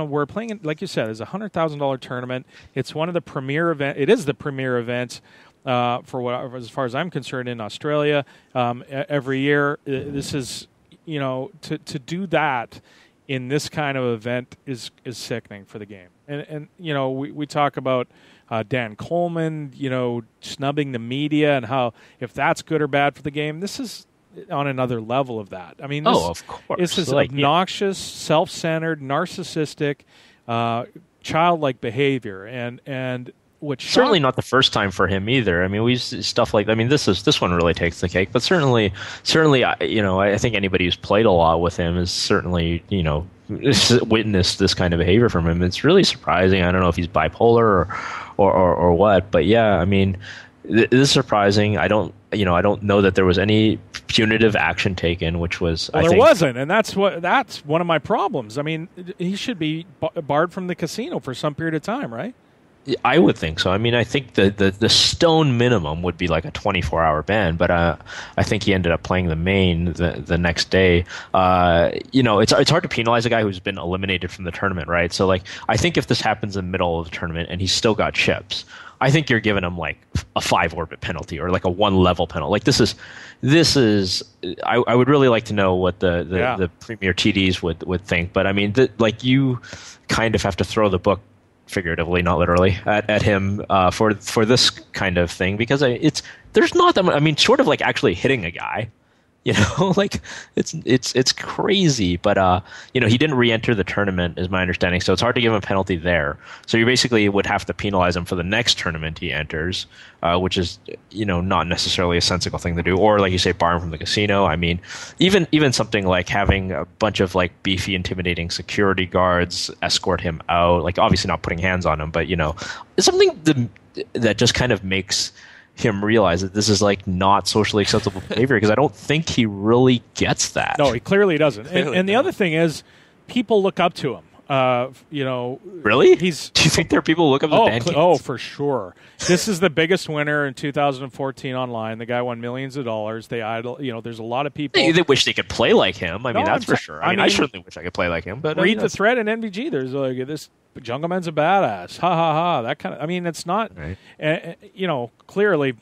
we're playing, like you said, it's a $100,000 tournament. It's one of the premier events. It is the premier event. As far as I'm concerned, in Australia, every year, this is to do that in this kind of event is sickening for the game. And we talk about Dan Coleman, snubbing the media and how if that's good or bad for the game. This is on another level of that. Of course, this is obnoxious, self-centered, narcissistic, childlike behavior, and which certainly not the first time for him either. We stuff this one really takes the cake, but certainly, I think anybody who's played a lot with him has certainly, witnessed this kind of behavior from him. It's really surprising. I don't know if he's bipolar or what, but yeah, this is surprising. I don't know that there was any punitive action taken, which was there wasn't, and that's one of my problems. He should be barred from the casino for some period of time, right? I would think so. I think the stone minimum would be like a 24-hour ban, but I think he ended up playing the main the next day. It's hard to penalize a guy who's been eliminated from the tournament, right? So I think if this happens in the middle of the tournament and he's still got chips, I think you're giving him a 5-orbit penalty or a 1-level penalty. This is. I would really like to know what the premier TDs would think, but you kind of have to throw the book, figuratively, not literally, at him for this kind of thing, because there's not that much, short of actually hitting a guy, it's crazy, but he didn't re-enter the tournament is my understanding, so it's hard to give him a penalty there. So you basically would have to penalize him for the next tournament he enters, which is not necessarily a sensible thing to do, or like you say, bar him from the casino. Even something like having a bunch of beefy, intimidating security guards escort him out, obviously not putting hands on him, but it's something that just kind of makes him realize that this is not socially acceptable behavior, because I don't think he really gets that. No, he clearly doesn't. And the other thing is, people look up to him. Really? Do you think there are people who look up to Dan Cates? Oh, for sure. This is the biggest winner in 2014 online. The guy won millions of dollars. They idol. There's a lot of people. They wish they could play like him. That's for sure. I certainly wish I could play like him. But read the thread in NVG. There's this Jungleman's a badass. Ha ha ha. That kind of. It's not. Right. Clearly,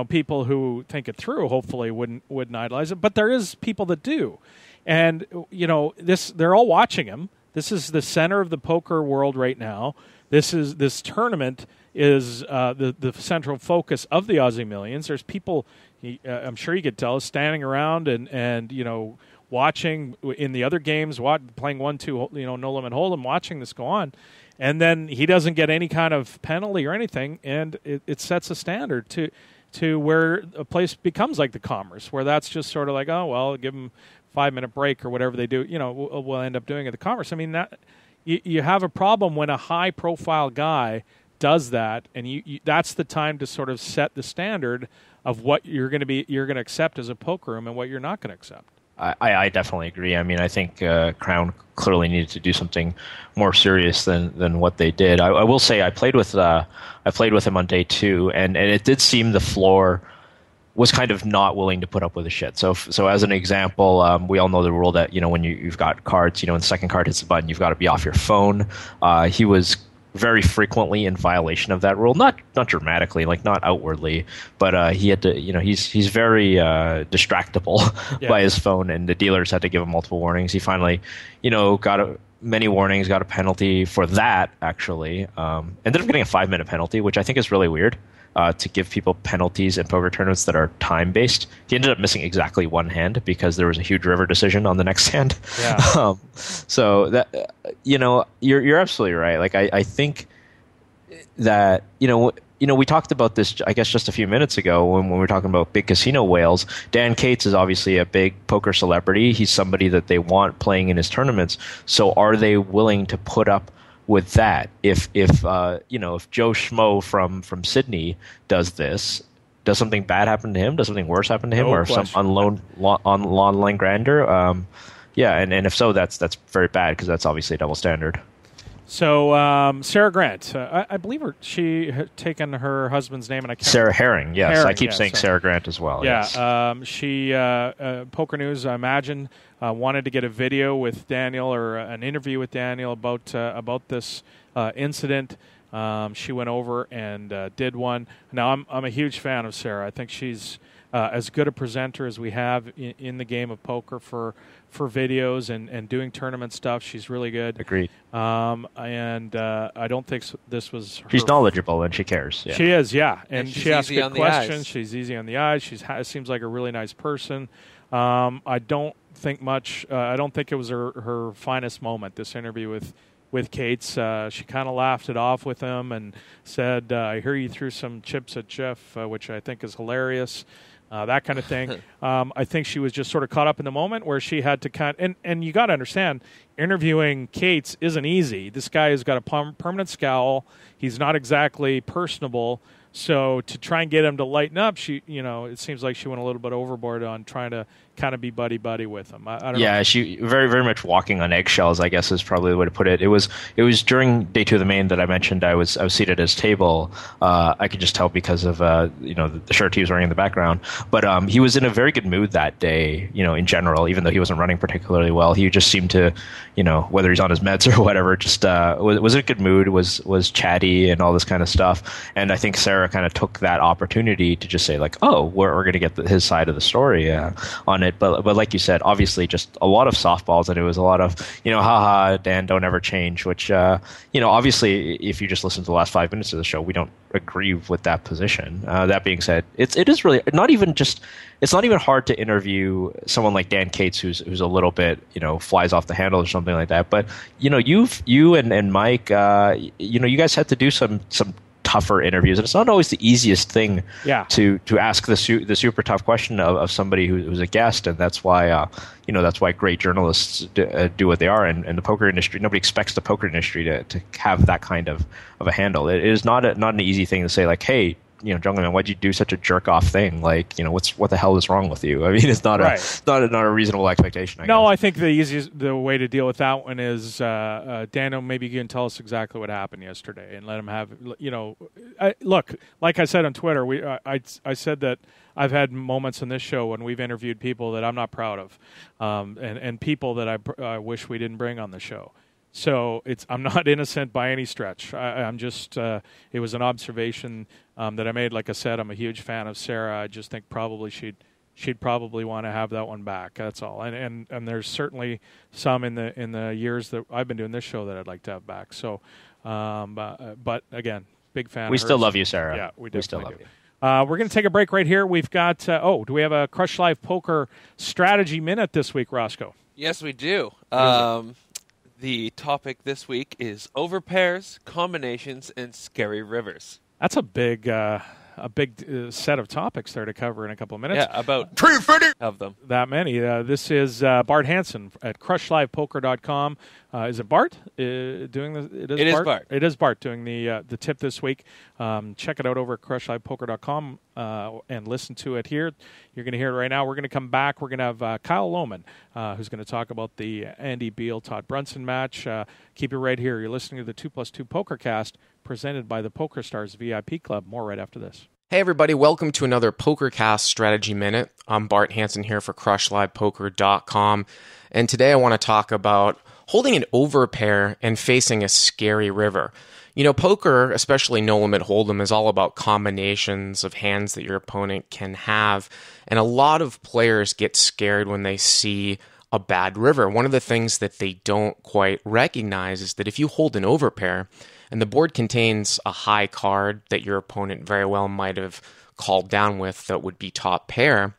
people who think it through hopefully wouldn't idolize it. But there is people that do, and they're all watching him. This is the center of the poker world right now. This tournament is the central focus of the Aussie Millions. There's people, I'm sure you could tell, standing around and watching in the other games, playing 1-2, no limit hold'em, watching this go on, and then he doesn't get any kind of penalty or anything, and it sets a standard to where a place becomes like the Commerce, where that's just sort of like, oh well, give them 5-minute break or whatever they do. We'll end up doing at the Commerce. I mean, that you have a problem when a high profile guy does that, and you that's the time to sort of set the standard of what you're going to accept as a poker room and what you're not going to accept. I definitely agree. I mean, I think Crown clearly needed to do something more serious than what they did. I will say I played with him on day 2, and it did seem the floor was kind of not willing to put up with the shit. So as an example, we all know the rule that when you've got cards, when the second card hits the button, you've got to be off your phone. He was very frequently in violation of that rule, not dramatically, like not outwardly, but he had to, he's very distractible by his phone, and the dealers had to give him multiple warnings. He finally, got many warnings, got a penalty for that, actually. Ended up getting a 5-minute penalty, which I think is really weird. To give people penalties in poker tournaments that are time-based. He ended up missing exactly one hand because there was a huge river decision on the next hand. Yeah. So that you're absolutely right. Like I think that we talked about this, I guess, just a few minutes ago when we were talking about big casino whales. Dan Cates is obviously a big poker celebrity. He's somebody that they want playing in his tournaments. So are they willing to put up with that? If Joe Schmo from Sydney does this, does something bad happen to him? Does something worse happen to him, or some online grander? And if so, that's very bad, because that's obviously a double standard. So Sarah Grant, I believe she had taken her husband's name, and I can't. Sarah Herring, yes, Herring, I keep saying Sarah Grant as well. Yeah, yes. She PokerNews, I imagine, wanted to get a video with Daniel, or an interview with Daniel about this incident. She went over and did one. Now I'm a huge fan of Sarah. I think she's as good a presenter as we have in the game of poker for videos and doing tournament stuff. She's really good. Agreed. And I don't think this was her. She's knowledgeable and she cares. Yeah. She is, yeah. And she asks good questions. Eyes. She's easy on the eyes. Seems like a really nice person. I don't think much. I don't think it was her finest moment, this interview with Cates. She kind of laughed it off with him and said, I hear you threw some chips at Jeff, which I think is hilarious. That kind of thing. I think she was just sort of caught up in the moment where she had to and you got to understand, interviewing Cates isn't easy. This guy has got a permanent scowl. He's not exactly personable. So to try and get him to lighten up, it seems like she went a little bit overboard on trying to kind of be buddy-buddy with him. I don't know. Yeah, she very, very much walking on eggshells, I guess, is probably the way to put it. It was during day 2 of the main that I mentioned I was seated at his table. I could just tell because of the shirt he was wearing in the background. But he was in a very good mood that day, in general, even though he wasn't running particularly well. He just seemed to, whether he's on his meds or whatever, just was in a good mood, was chatty and all this kind of stuff. And I think Sarah kind of took that opportunity to just say, like, oh, we're going to get his side of the story on it. But like you said, obviously just a lot of softballs, and it was a lot of, haha, Dan, don't ever change, which, obviously if you just listen to the last 5 minutes of the show, we don't agree with that position. That being said, it is really it's not even hard to interview someone like Dan Cates, who's a little bit, flies off the handle or something like that. But, you and Mike, you guys had to do some tougher interviews, and it's not always the easiest thing to ask the super tough question of somebody who's a guest, and that's why that's why great journalists do what they are, and the poker industry, nobody expects the poker industry to have that kind of a handle. It is not an easy thing to say, like, hey, Jungleman, why'd you do such a jerk off thing? Like, what the hell is wrong with you? I mean, it's not a reasonable expectation. I guess. I think the way to deal with that one is, Daniel, maybe you can tell us exactly what happened yesterday and let him have, look, like I said on Twitter, I said that I've had moments in this show when we've interviewed people that I'm not proud of, and people that I wish we didn't bring on the show. So I'm not innocent by any stretch. I'm just it was an observation that I made. Like I said, I'm a huge fan of Sarah. I just think probably she'd probably want to have that one back. That's all. And there's certainly some in the years that I've been doing this show that I'd like to have back. So, but again, big fan. We still love you, Sarah. Yeah, we still love you. We're going to take a break right here. We've got do we have a Crush Live Poker Strategy Minute this week, Roscoe? Yes, we do. The topic this week is overpairs, combinations, and scary rivers. That's a big set of topics there to cover in a couple of minutes. Yeah, about 350 of them. That many. This is Bart Hansen at crushlivepoker.com. Is it Bart doing the? It is Bart. It is Bart doing the tip this week. Check it out over at crushlivepoker.com and listen to it here. You're going to hear it right now. We're going to come back. We're going to have Kyle Loman, who's going to talk about the Andy Beal Todd Brunson match. Keep it right here. You're listening to the 2+2 Pokercast, presented by the PokerStars VIP Club. More right after this. Hey everybody, welcome to another PokerCast Strategy Minute. I'm Bart Hansen here for crushlivepoker.com, and today I want to talk about holding an overpair and facing a scary river. You know, poker, especially no limit hold'em, is all about combinations of hands that your opponent can have, and a lot of players get scared when they see a bad river. One of the things that they don't quite recognize is that if you hold an overpair, and the board contains a high card that your opponent very well might have called down with that would be top pair,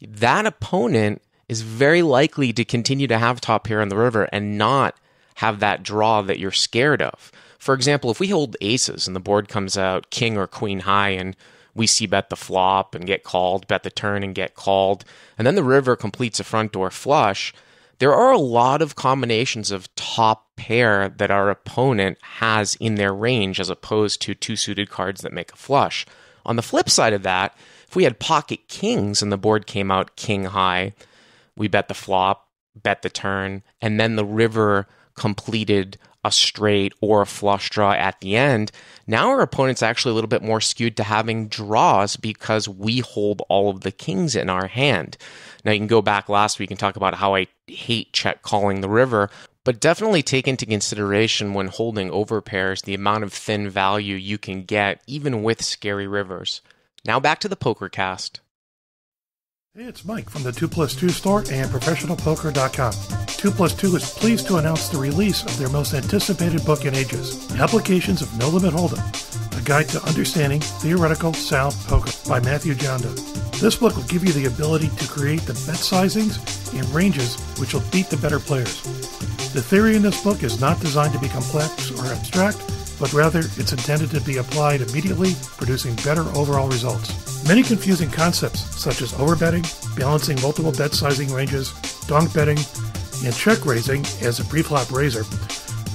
that opponent is very likely to continue to have top pair on the river and not have that draw that you're scared of. For example, if we hold aces and the board comes out king or queen high and we see bet the flop and get called, bet the turn and get called, and then the river completes a front door flush, there are a lot of combinations of top pair that our opponent has in their range as opposed to two suited cards that make a flush. On the flip side of that, if we had pocket kings and the board came out king high, we bet the flop, bet the turn, and then the river completed a straight or a flush draw at the end. Now our opponent's actually a little bit more skewed to having draws because we hold all of the kings in our hand. Now you can go back last week and talk about how I hate check calling the river, but definitely take into consideration when holding overpairs the amount of thin value you can get even with scary rivers. Now back to the PokerCast. Hey, it's Mike from the 2+2 store and professionalpoker.com. 2+2 is pleased to announce the release of their most anticipated book in ages, Applications of No Limit Hold'em, a guide to understanding theoretical sound poker by Matthew Jonda. This book will give you the ability to create the bet sizings and ranges which will beat the better players. The theory in this book is not designed to be complex or abstract, but rather it's intended to be applied immediately, producing better overall results. Many confusing concepts, such as overbetting, balancing multiple bet sizing ranges, donk betting, and check raising as a pre-flop raiser,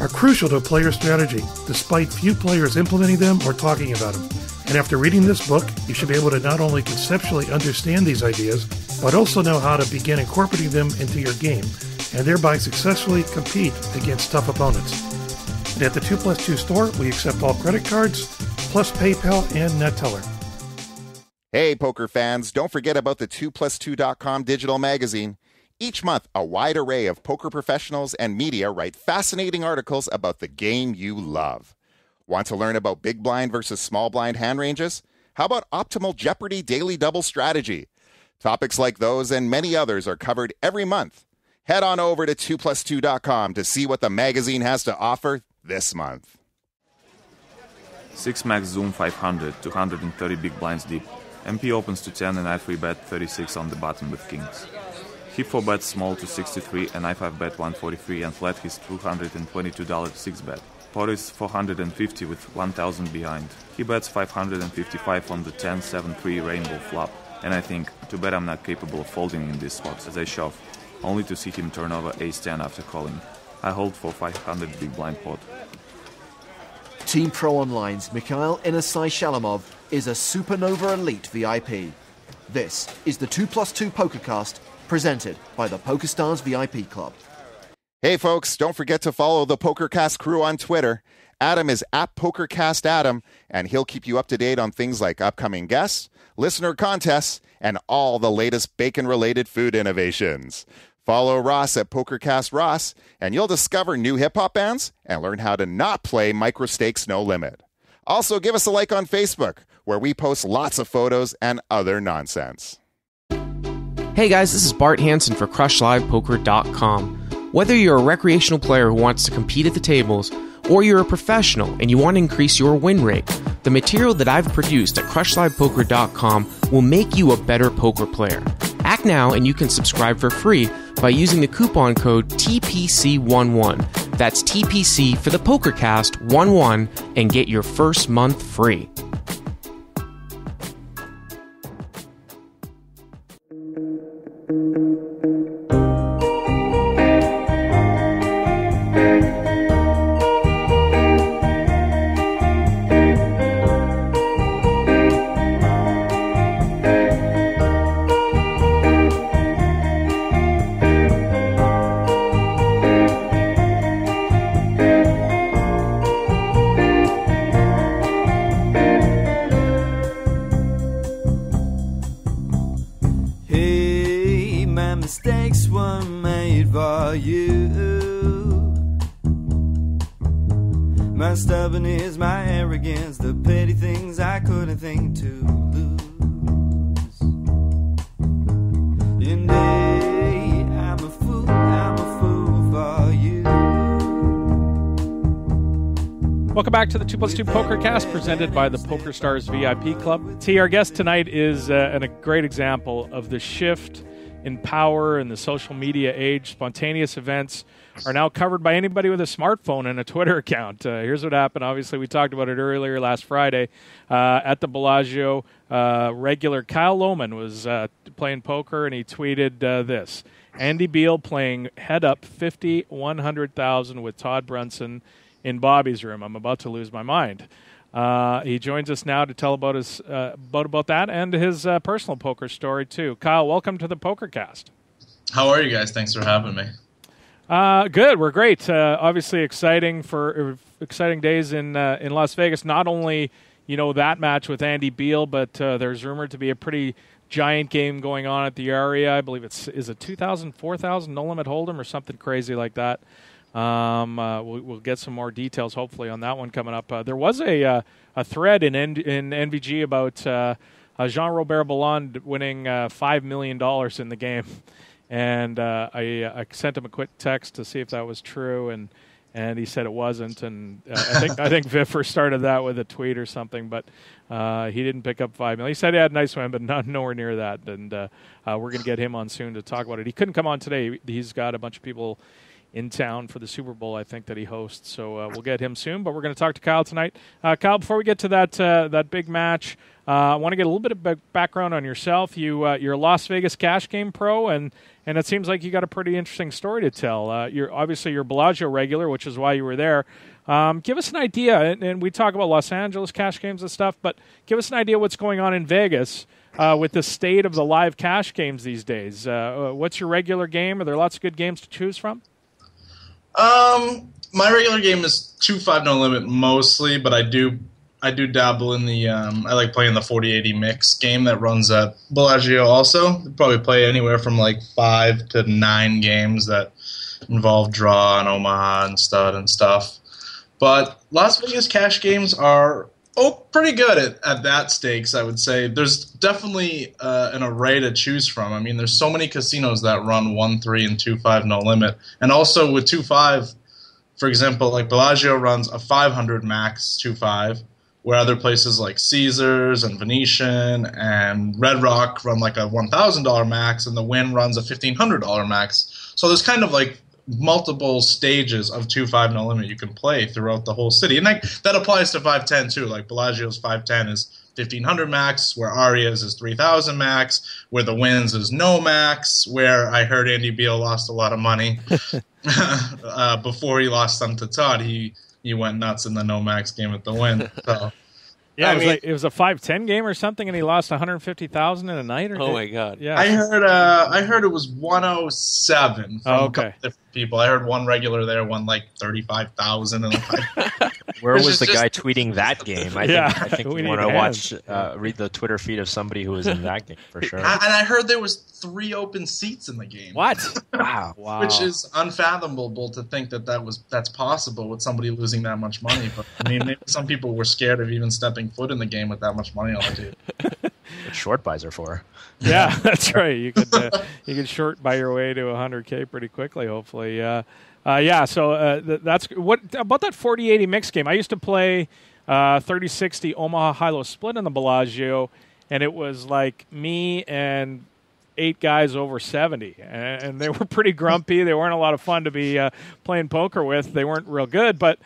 are crucial to a player's strategy, despite few players implementing them or talking about them. And after reading this book, you should be able to not only conceptually understand these ideas, but also know how to begin incorporating them into your game, and thereby successfully compete against tough opponents. And at the 2+2 store, we accept all credit cards, plus PayPal and NetTeller. Hey, poker fans, don't forget about the 2+2.com digital magazine. Each month, a wide array of poker professionals and media write fascinating articles about the game you love. Want to learn about big blind versus small blind hand ranges? How about optimal Jeopardy daily double strategy? Topics like those and many others are covered every month. Head on over to 2+2.com to see what the magazine has to offer this month. 6 max zoom 500, 230 big blinds deep. MP opens to 10 and I3 bet 36 on the button with kings. He 4 bets small to 63 and I5 bet 143 and flat his $222 6 bet. Pot is 450 with 1,000 behind. He bets 555 on the 10-7-3 rainbow flop, and I think, too bad I'm not capable of folding in these spots as I shove, only to see him turn over ace-10 after calling. I hold for 500 big blind pot. Team Pro Online's Mikhail Inasai-Shalamov is a Supernova Elite VIP. This is the 2+2 Pokercast, presented by the PokerStars VIP Club. Hey folks, don't forget to follow the PokerCast crew on Twitter. Adam is at PokerCastAdam, and he'll keep you up to date on things like upcoming guests, listener contests, and all the latest bacon-related food innovations. Follow Ross at PokerCastRoss, and you'll discover new hip-hop bands and learn how to not play micro-stakes no limit. Also, give us a like on Facebook, where we post lots of photos and other nonsense. Hey guys, this is Bart Hansen for CrushLivePoker.com. Whether you're a recreational player who wants to compete at the tables, or you're a professional and you want to increase your win rate, the material that I've produced at CrushLivePoker.com will make you a better poker player. Act now and you can subscribe for free by using the coupon code TPC11. That's TPC for the PokerCast 11 and get your first month free. Mistakes were made for you. My stubbornness, my arrogance, the petty things I couldn't think to lose. Indeed, I'm a fool for you. Welcome back to the 2+2 PokerCast, presented by the PokerStars VIP Club. T, our guest tonight is a great example of the shift in power in the social media age. Spontaneous events are now covered by anybody with a smartphone and a Twitter account. Here's what happened. Obviously, we talked about it earlier last Friday at the Bellagio. Regular Kyle Loman was playing poker, and he tweeted this. Andy Beal playing head-up 50, 100,000 with Todd Brunson in Bobby's room. I'm about to lose my mind. He joins us now to tell about his about that and his personal poker story too. Kyle, welcome to the PokerCast. How are you guys? Thanks for having me. Good, we're great. Obviously, exciting days in Las Vegas. Not only that match with Andy Beal, but there's rumored to be a pretty giant game going on at the Aria. I believe is it 2,000, 4,000 no limit hold'em or something crazy like that. We'll get some more details, hopefully, on that one coming up. There was a thread in NVG about Jean-Robert Bellande winning $5 million in the game, and I sent him a quick text to see if that was true, and he said it wasn't. And I think Viffer started that with a tweet or something, but he didn't pick up $5 million. He said he had a nice win, but nowhere near that. And we're going to get him on soon to talk about it. He couldn't come on today. He's got a bunch of people in town for the Super Bowl, I think, that he hosts. So we'll get him soon, but we're going to talk to Kyle tonight. Kyle, before we get to that big match, I want to get a little bit of background on yourself. You're a Las Vegas cash game pro, and it seems like you got a pretty interesting story to tell. You're Bellagio regular, which is why you were there. Give us an idea, and we talk about Los Angeles cash games and stuff, but give us an idea what's going on in Vegas with the state of the live cash games these days. What's your regular game? Are there lots of good games to choose from? My regular game is 2-5 no limit mostly, but I do dabble in the I like playing the 40-80 mix game that runs at Bellagio also. Probably play anywhere from like 5 to 9 games that involve draw and Omaha and stud and stuff. But Las Vegas cash games are pretty good at that stakes, I would say. There's definitely an array to choose from. I mean, there's so many casinos that run 1-3 and 2-5 no limit. And also with 2-5, for example, like Bellagio runs a 500 max 2-5, where other places like Caesars and Venetian and Red Rock run like a $1,000 max, and the Wynn runs a $1,500 max. So there's kind of like multiple stages of 2-5 no limit you can play throughout the whole city, and that applies to 510 too. Like Bellagio's 510 is 1,500 max, where Aria's is 3,000 max, where the Wynn's is no max, where I heard Andy Beal lost a lot of money before he lost some to Todd. He went nuts in the no max game at the Wynn. So. Yeah, it was a 5-10 game or something, and he lost $150,000 in a night. Oh my god! Yeah, I heard it was 107 from a couple different people. I heard one regular there won like 35,000. Where was the guy tweeting that game? I think we you want to read the Twitter feed of somebody who was in that game for sure. And I heard there was 3 open seats in the game. What? Wow! Which is unfathomable to think that's possible with somebody losing that much money. But I mean, maybe some people were scared of even stepping foot in the game with that much money on the table. What short buys are for. Yeah, that's right. You could short buy your way to $100K pretty quickly, hopefully. So that's what about that 40-80 mix game. I used to play 30-60 Omaha high-low split in the Bellagio, and it was like me and 8 guys over 70, and they were pretty grumpy. They weren't a lot of fun to be playing poker with. They weren't real good, but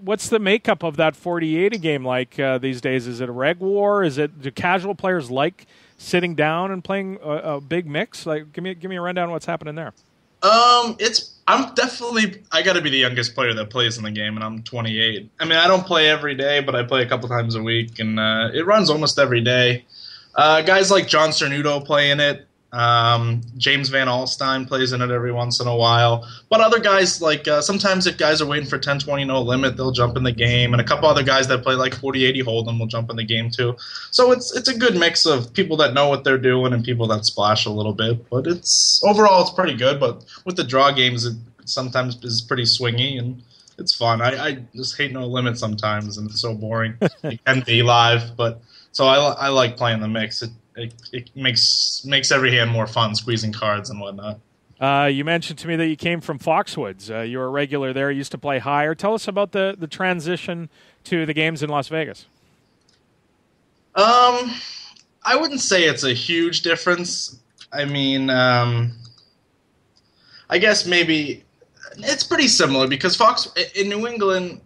what's the makeup of that 40-80 game like these days? Is it a reg war? Do casual players like sitting down and playing a big mix? Like, give me a rundown of what's happening there. I got to be the youngest player that plays in the game, and I'm 28. I mean, I don't play every day, but I play a couple times a week, and it runs almost every day. Guys like John Cernuto play in it. James Van Alstyne plays in it every once in a while. But other guys, like sometimes if guys are waiting for 10-20 no limit, they'll jump in the game. And a couple other guys that play like 40-80 Hold'em will jump in the game too. So it's a good mix of people that know what they're doing and people that splash a little bit. But overall it's pretty good. But with the draw games, it sometimes is pretty swingy and it's fun. I just hate no limit sometimes, and it's so boring. It can be live, but so I like playing the mix. It makes every hand more fun, squeezing cards and whatnot. You mentioned to me that you came from Foxwoods. You were a regular there. You used to play higher. Tell us about the transition to the games in Las Vegas. I wouldn't say it's a huge difference. I mean, I guess maybe it's pretty similar because in New England,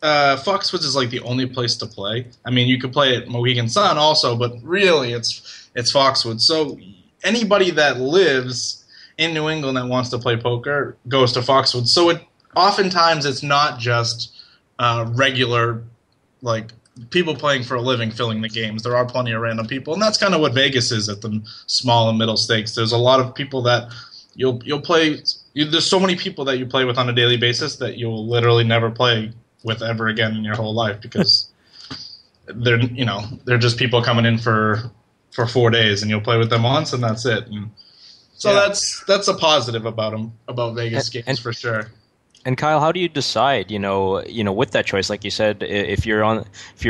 Foxwoods is like the only place to play. I mean, you could play at Mohegan Sun also, but really it's Foxwoods. So anybody that lives in New England that wants to play poker goes to Foxwoods. So oftentimes it's not just regular, like, people playing for a living filling the games. There are plenty of random people, and that's kind of what Vegas is at the small and middle stakes. There's a lot of people that you'll play. There's so many people that you play with on a daily basis that you'll literally never play with ever again in your whole life because they're just people coming in for 4 days, and you'll play with them once and that's it. And so that's a positive about Vegas games for sure. And Kyle, how do you decide? With that choice, like you said, if you're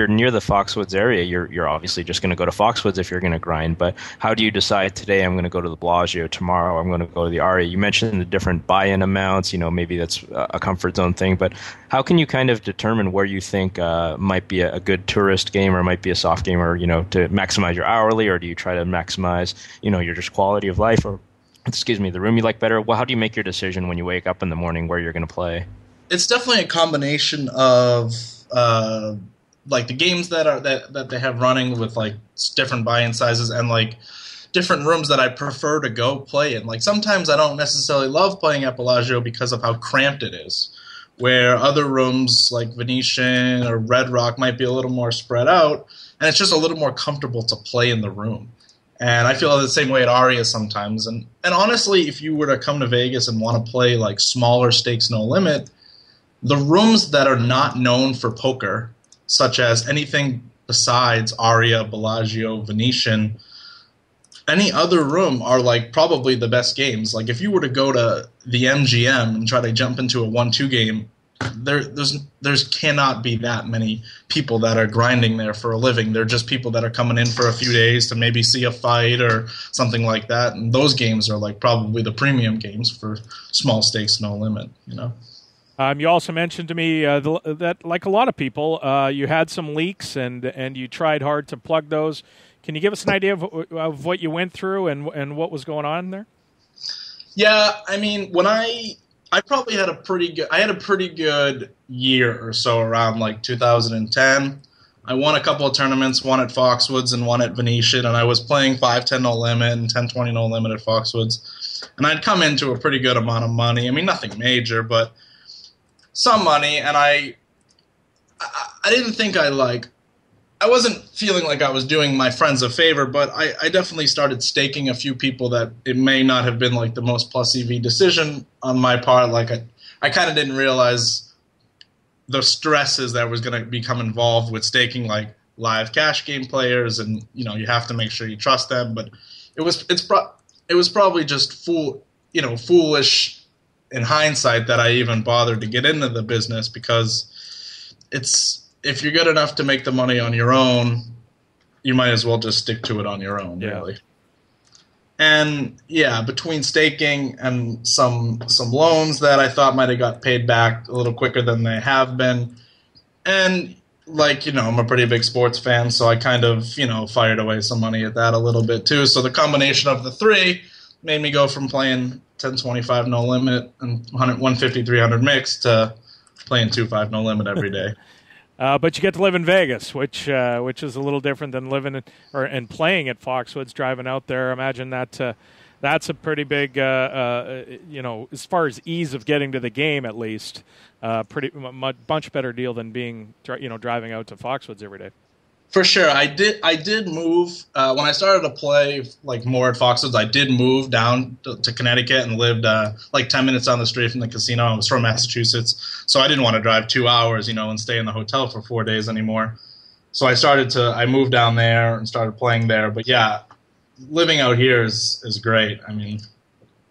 near the Foxwoods area, you're obviously just going to go to Foxwoods if you're going to grind. But how do you decide today? I'm going to go to the Bellagio. Tomorrow, I'm going to go to the Aria. You mentioned the different buy-in amounts. Maybe that's a comfort zone thing. But how can you kind of determine where you think might be a good tourist game or might be a soft game, or to maximize your hourly, or do you try to maximize your just quality of life, or the room you like better? Well, how do you make your decision when you wake up in the morning where you're going to play? It's definitely a combination of like the games that they have running with like different buy-in sizes and like different rooms that I prefer to go play in. Like sometimes I don't necessarily love playing at Bellagio because of how cramped it is, where other rooms like Venetian or Red Rock might be a little more spread out, and it's just a little more comfortable to play in the room. And I feel the same way at Aria sometimes. And honestly, if you were to come to Vegas and want to play like smaller stakes no limit, the rooms that are not known for poker, such as anything besides Aria, Bellagio, Venetian, any other room are like probably the best games. Like if you were to go to the MGM and try to jump into a 1-2 game, there's cannot be that many people that are grinding there for a living. They're just people that are coming in for a few days to maybe see a fight or something like that. And those games are like probably the premium games for small stakes, no limit. You also mentioned to me that, like a lot of people, you had some leaks and you tried hard to plug those. Can you give us an idea of what you went through and what was going on there? Yeah, I mean, when I probably had a pretty good year or so around like 2010. I won a couple of tournaments, one at Foxwoods and one at Venetian, and I was playing 5-10 no limit and 10-20 no limit at Foxwoods. And I'd come into a pretty good amount of money. I mean, nothing major, but some money, and I didn't think I wasn't feeling like I was doing my friends a favor, but I definitely started staking a few people that it may not have been like the most plus EV decision on my part. Like I kind of didn't realize the stresses that was going to become involved with staking like live cash game players, and you have to make sure you trust them. But it was probably just foolish in hindsight that I even bothered to get into the business, because if you're good enough to make the money on your own, you might as well just stick to it on your own, really. And yeah, between staking and some loans that I thought might have got paid back a little quicker than they have been, and like, I'm a pretty big sports fan, so I kind of, fired away some money at that a little bit too. So the combination of the three made me go from playing 10-25 no limit and 150-300 mix to playing 2-5 no limit every day. But you get to live in Vegas, which is a little different than living and playing at Foxwoods, driving out there. Imagine that that's a pretty big, as far as ease of getting to the game, at least, much better deal than being, driving out to Foxwoods every day. For sure, I did move when I started to play like more at Foxwoods. I did move down to Connecticut and lived like 10 minutes down the street from the casino. I was from Massachusetts, so I didn't want to drive 2 hours, and stay in the hotel for 4 days anymore. So I moved down there and started playing there. But yeah, living out here is great. I mean,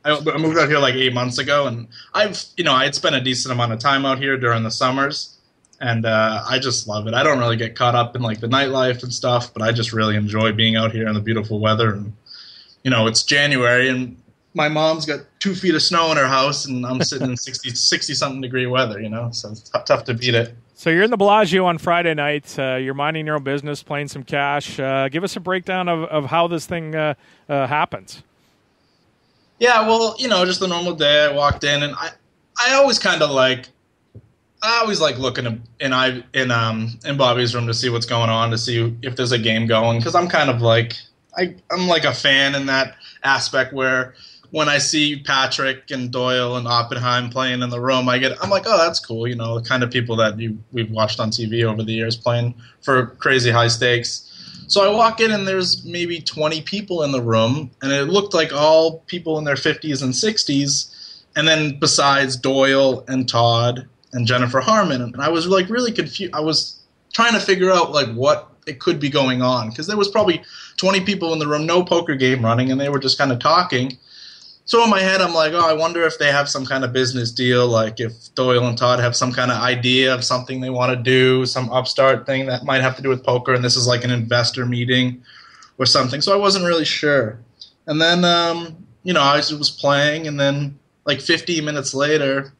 I moved out here like 8 months ago, and I had spent a decent amount of time out here during the summers. And I just love it. I don't really get caught up in like the nightlife and stuff, but I just really enjoy being out here in the beautiful weather. And it's January, and my mom's got 2 feet of snow in her house, and I'm sitting in 60 something degree weather. So it's tough to beat it. So you're in the Bellagio on Friday night. You're minding your own business, playing some cash. Give us a breakdown of how this thing happens. Yeah, well, just the normal day. I walked in, and I always kind of like. I always like looking in Bobby's room to see what's going on, to see if there's a game going, because I'm kind of like I'm like a fan in that aspect where when I see Patrick and Doyle and Oppenheim playing in the room, I'm like, oh, that's cool, the kind of people that we've watched on TV over the years playing for crazy high stakes. So I walk in and there's maybe 20 people in the room, and it looked like all people in their 50s and 60s, and then besides Doyle and Todd and Jennifer Harmon, and I was like really confused. I was trying to figure out like what it could be going on, because there was probably 20 people in the room, no poker game running, and they were just kind of talking. So in my head, I'm like, oh, I wonder if they have some kind of business deal, like if Doyle and Todd have some kind of idea of something they want to do, some upstart thing that might have to do with poker, and this is like an investor meeting or something. So I wasn't really sure. And then, I was playing, and then like 15 minutes later,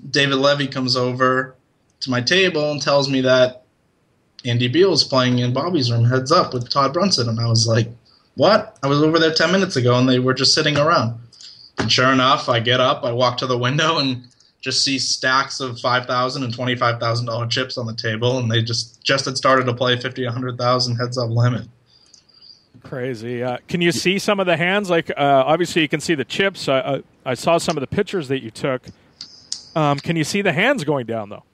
David Levy comes over to my table and tells me that Andy Beal is playing in Bobby's room, heads up, with Todd Brunson. And I was like, what? I was over there 10 minutes ago, and they were just sitting around. And sure enough, I get up, I walk to the window, and just see stacks of $5,000 and $25,000 chips on the table, and they just had started to play 50, 100,000 heads up limit. Crazy. Can you see some of the hands? Like, obviously, you can see the chips. I saw some of the pictures that you took. Can you see the hands going down, though?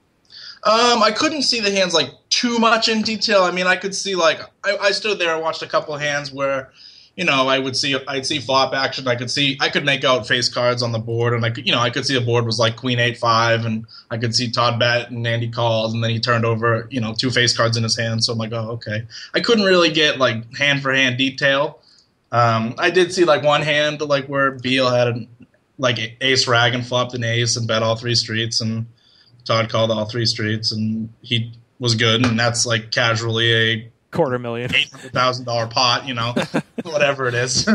I couldn't see the hands like too much in detail. I mean, I could see like I stood there and watched a couple of hands where, I'd see flop action. I could make out face cards on the board, and I could see the board was like Queen 8-5, and I could see Todd bet and Andy called, and then he turned over 2 face cards in his hand. So I'm like, oh, okay. I couldn't really get like hand for hand detail. I did see like one hand like where Beal had like ace rag and flopped an ace and bet all 3 streets, and Todd called all 3 streets, and he was good, and that's like casually a $250,000 $800,000 pot, whatever it is.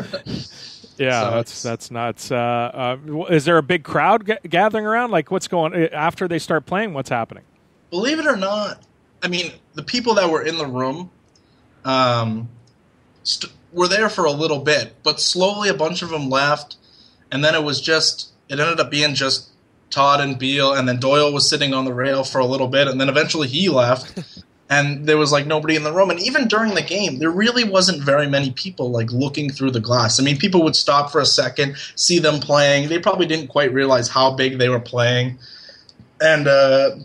Yeah, so that's nuts. Is there a big crowd gathering around? Like, what's going after they start playing? What's happening? Believe it or not, I mean, the people that were in the room were there for a little bit, but slowly a bunch of them left. And then it ended up being just Todd and Beal, and then Doyle was sitting on the rail for a little bit, and then eventually he left, and there was like nobody in the room. And even during the game, there really wasn't very many people like looking through the glass. I mean, people would stop for a second, see them playing. They probably didn't quite realize how big they were playing. And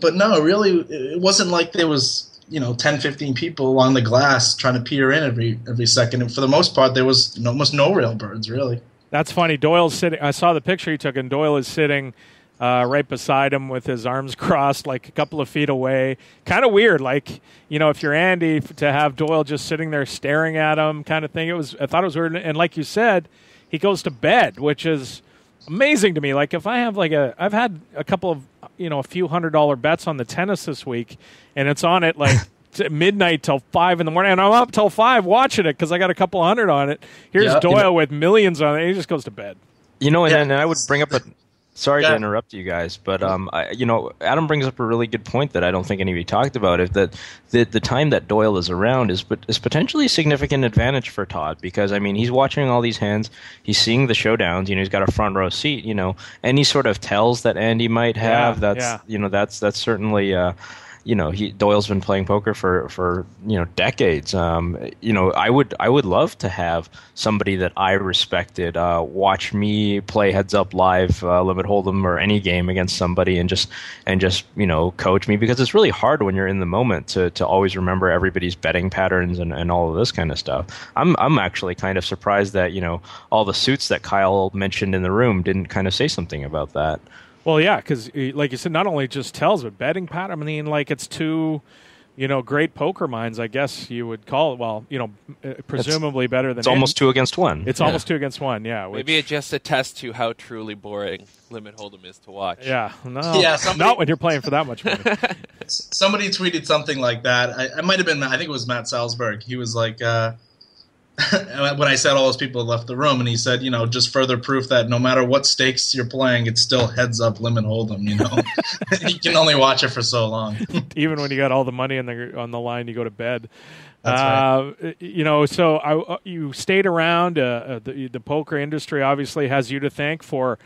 but no, really, it wasn't like there was 10, 15 people along the glass trying to peer in every second. And for the most part, there was almost no rail birds, really. That's funny. Doyle's sitting. I saw the picture you took, and Doyle is sitting right beside him with his arms crossed, like a couple of feet away. Kind of weird, like if you're Andy, to have Doyle just sitting there staring at him, kind of thing. I thought it was weird, and like you said, he goes to bed, which is amazing to me. Like if I have I've had a couple of a few $100 bets on the tennis this week, and it's on at like midnight till 5 in the morning, and I'm up till 5 watching it because I got a couple $100 on it. Here's Doyle with millions on it, and he just goes to bed. And then I would bring up Sorry to interrupt you guys, but Adam brings up a really good point that I don't think anybody talked about. Is that the time that Doyle is around is potentially a significant advantage for Todd, because I mean he's watching all these hands, he's seeing the showdowns. He's got a front row seat. Any sort of tells that Andy might have. That's certainly. Doyle's been playing poker for decades. I would love to have somebody that I respected watch me play heads up live, limit hold'em or any game against somebody and just coach me, because it's really hard when you're in the moment to always remember everybody's betting patterns and all of this kind of stuff. I'm actually kind of surprised that all the suits that Kyle mentioned in the room didn't kind of say something about that. Well, yeah, because like you said, not only just tells, but betting pattern. I mean, like it's two, great poker minds, I guess you would call it. Well, presumably better than. It's almost 2 against 1. It's almost 2 against 1. Yeah. Maybe it just attests to how truly boring limit hold'em is to watch. Yeah. No. Yeah. Not when you're playing for that much money. Somebody tweeted something like that. I might have been. I think it was Matt Salzberg. He was like. When I said all those people had left the room, and he said, just further proof that no matter what stakes you're playing, it's still heads up limit hold'em. You can only watch it for so long. Even when you got all the money on the line, you go to bed. That's right. So you stayed around. The poker industry obviously has you to thank for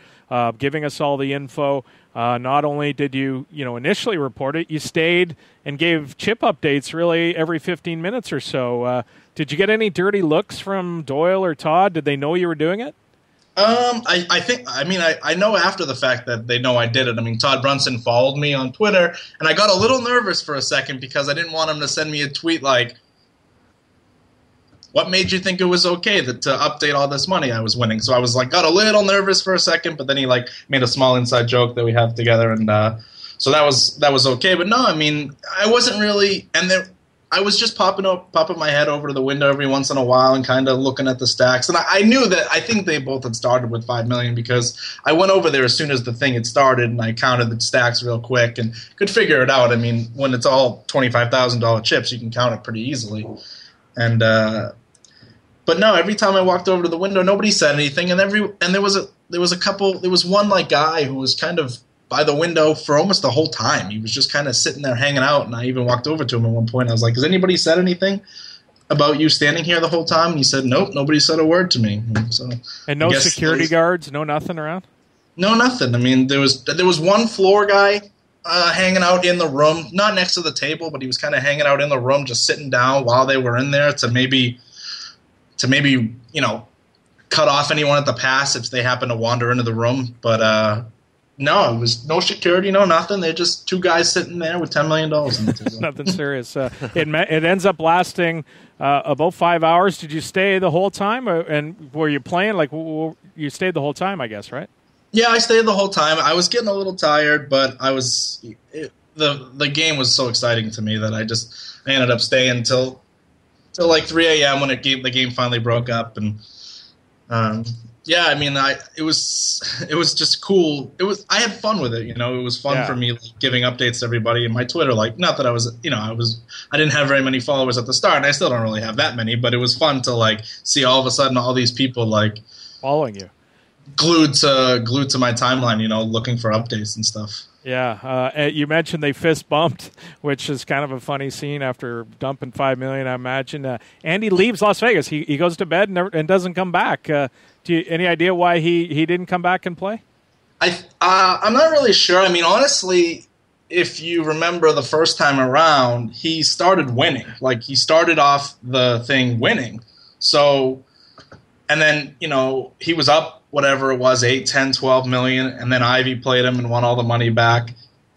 giving us all the info. Not only did you initially report it, you stayed and gave chip updates really every 15 minutes or so. Did you get any dirty looks from Doyle or Todd? Did they know you were doing it? I know after the fact that they know I did it. I mean, Todd Brunson followed me on Twitter, and I got a little nervous for a second because I didn't want him to send me a tweet like, what made you think it was okay to update all this money I was winning? So I was like, got a little nervous for a second, but then he made a small inside joke that we have together, and so that was okay. But no, I mean, I wasn't really, I was just popping my head over to the window every once in a while and kind of looking at the stacks. And I knew that I think they both had started with 5 million because I went over there as soon as the thing had started and I counted the stacks real quick and could figure it out. I mean, when it's all $25,000 chips, you can count it pretty easily. And but no, every time I walked over to the window, nobody said anything. And there was one guy who was kind of by the window for almost the whole time. He was just kind of sitting there hanging out, and I even walked over to him at one point. I was like, has anybody said anything about you standing here the whole time? And he said, nope, nobody said a word to me. And no security guards, no nothing around? No, nothing. I mean, there was one floor guy hanging out in the room, not next to the table, but he was kind of hanging out in the room, just sitting down while they were in there to maybe cut off anyone at the pass if they happen to wander into the room. But no, it was no security, no nothing. They're just two guys sitting there with $10 million in the table. Nothing serious. It ends up lasting about 5 hours. Did you stay the whole time, and were you playing? You stayed the whole time, I guess, right? Yeah, I stayed the whole time. I was getting a little tired, but the game was so exciting to me that I ended up staying till 3 a.m. when the game finally broke up, and yeah, I mean, it was just cool. I had fun with it, It was fun for me giving updates to everybody in my Twitter. Not that I was, I didn't have very many followers at the start, and I still don't really have that many. But it was fun to see all of a sudden all these people following you, glued to my timeline, looking for updates and stuff. Yeah, you mentioned they fist bumped, which is kind of a funny scene after dumping $5 million. I imagine Andy leaves Las Vegas. He goes to bed and doesn't come back. Any idea why he didn't come back and play? I'm not really sure. I mean, honestly, if you remember the first time around, he started winning. He started off the thing winning. So, and then he was up. Whatever it was, 8, 10, 12 million, and then Ivey played him and won all the money back.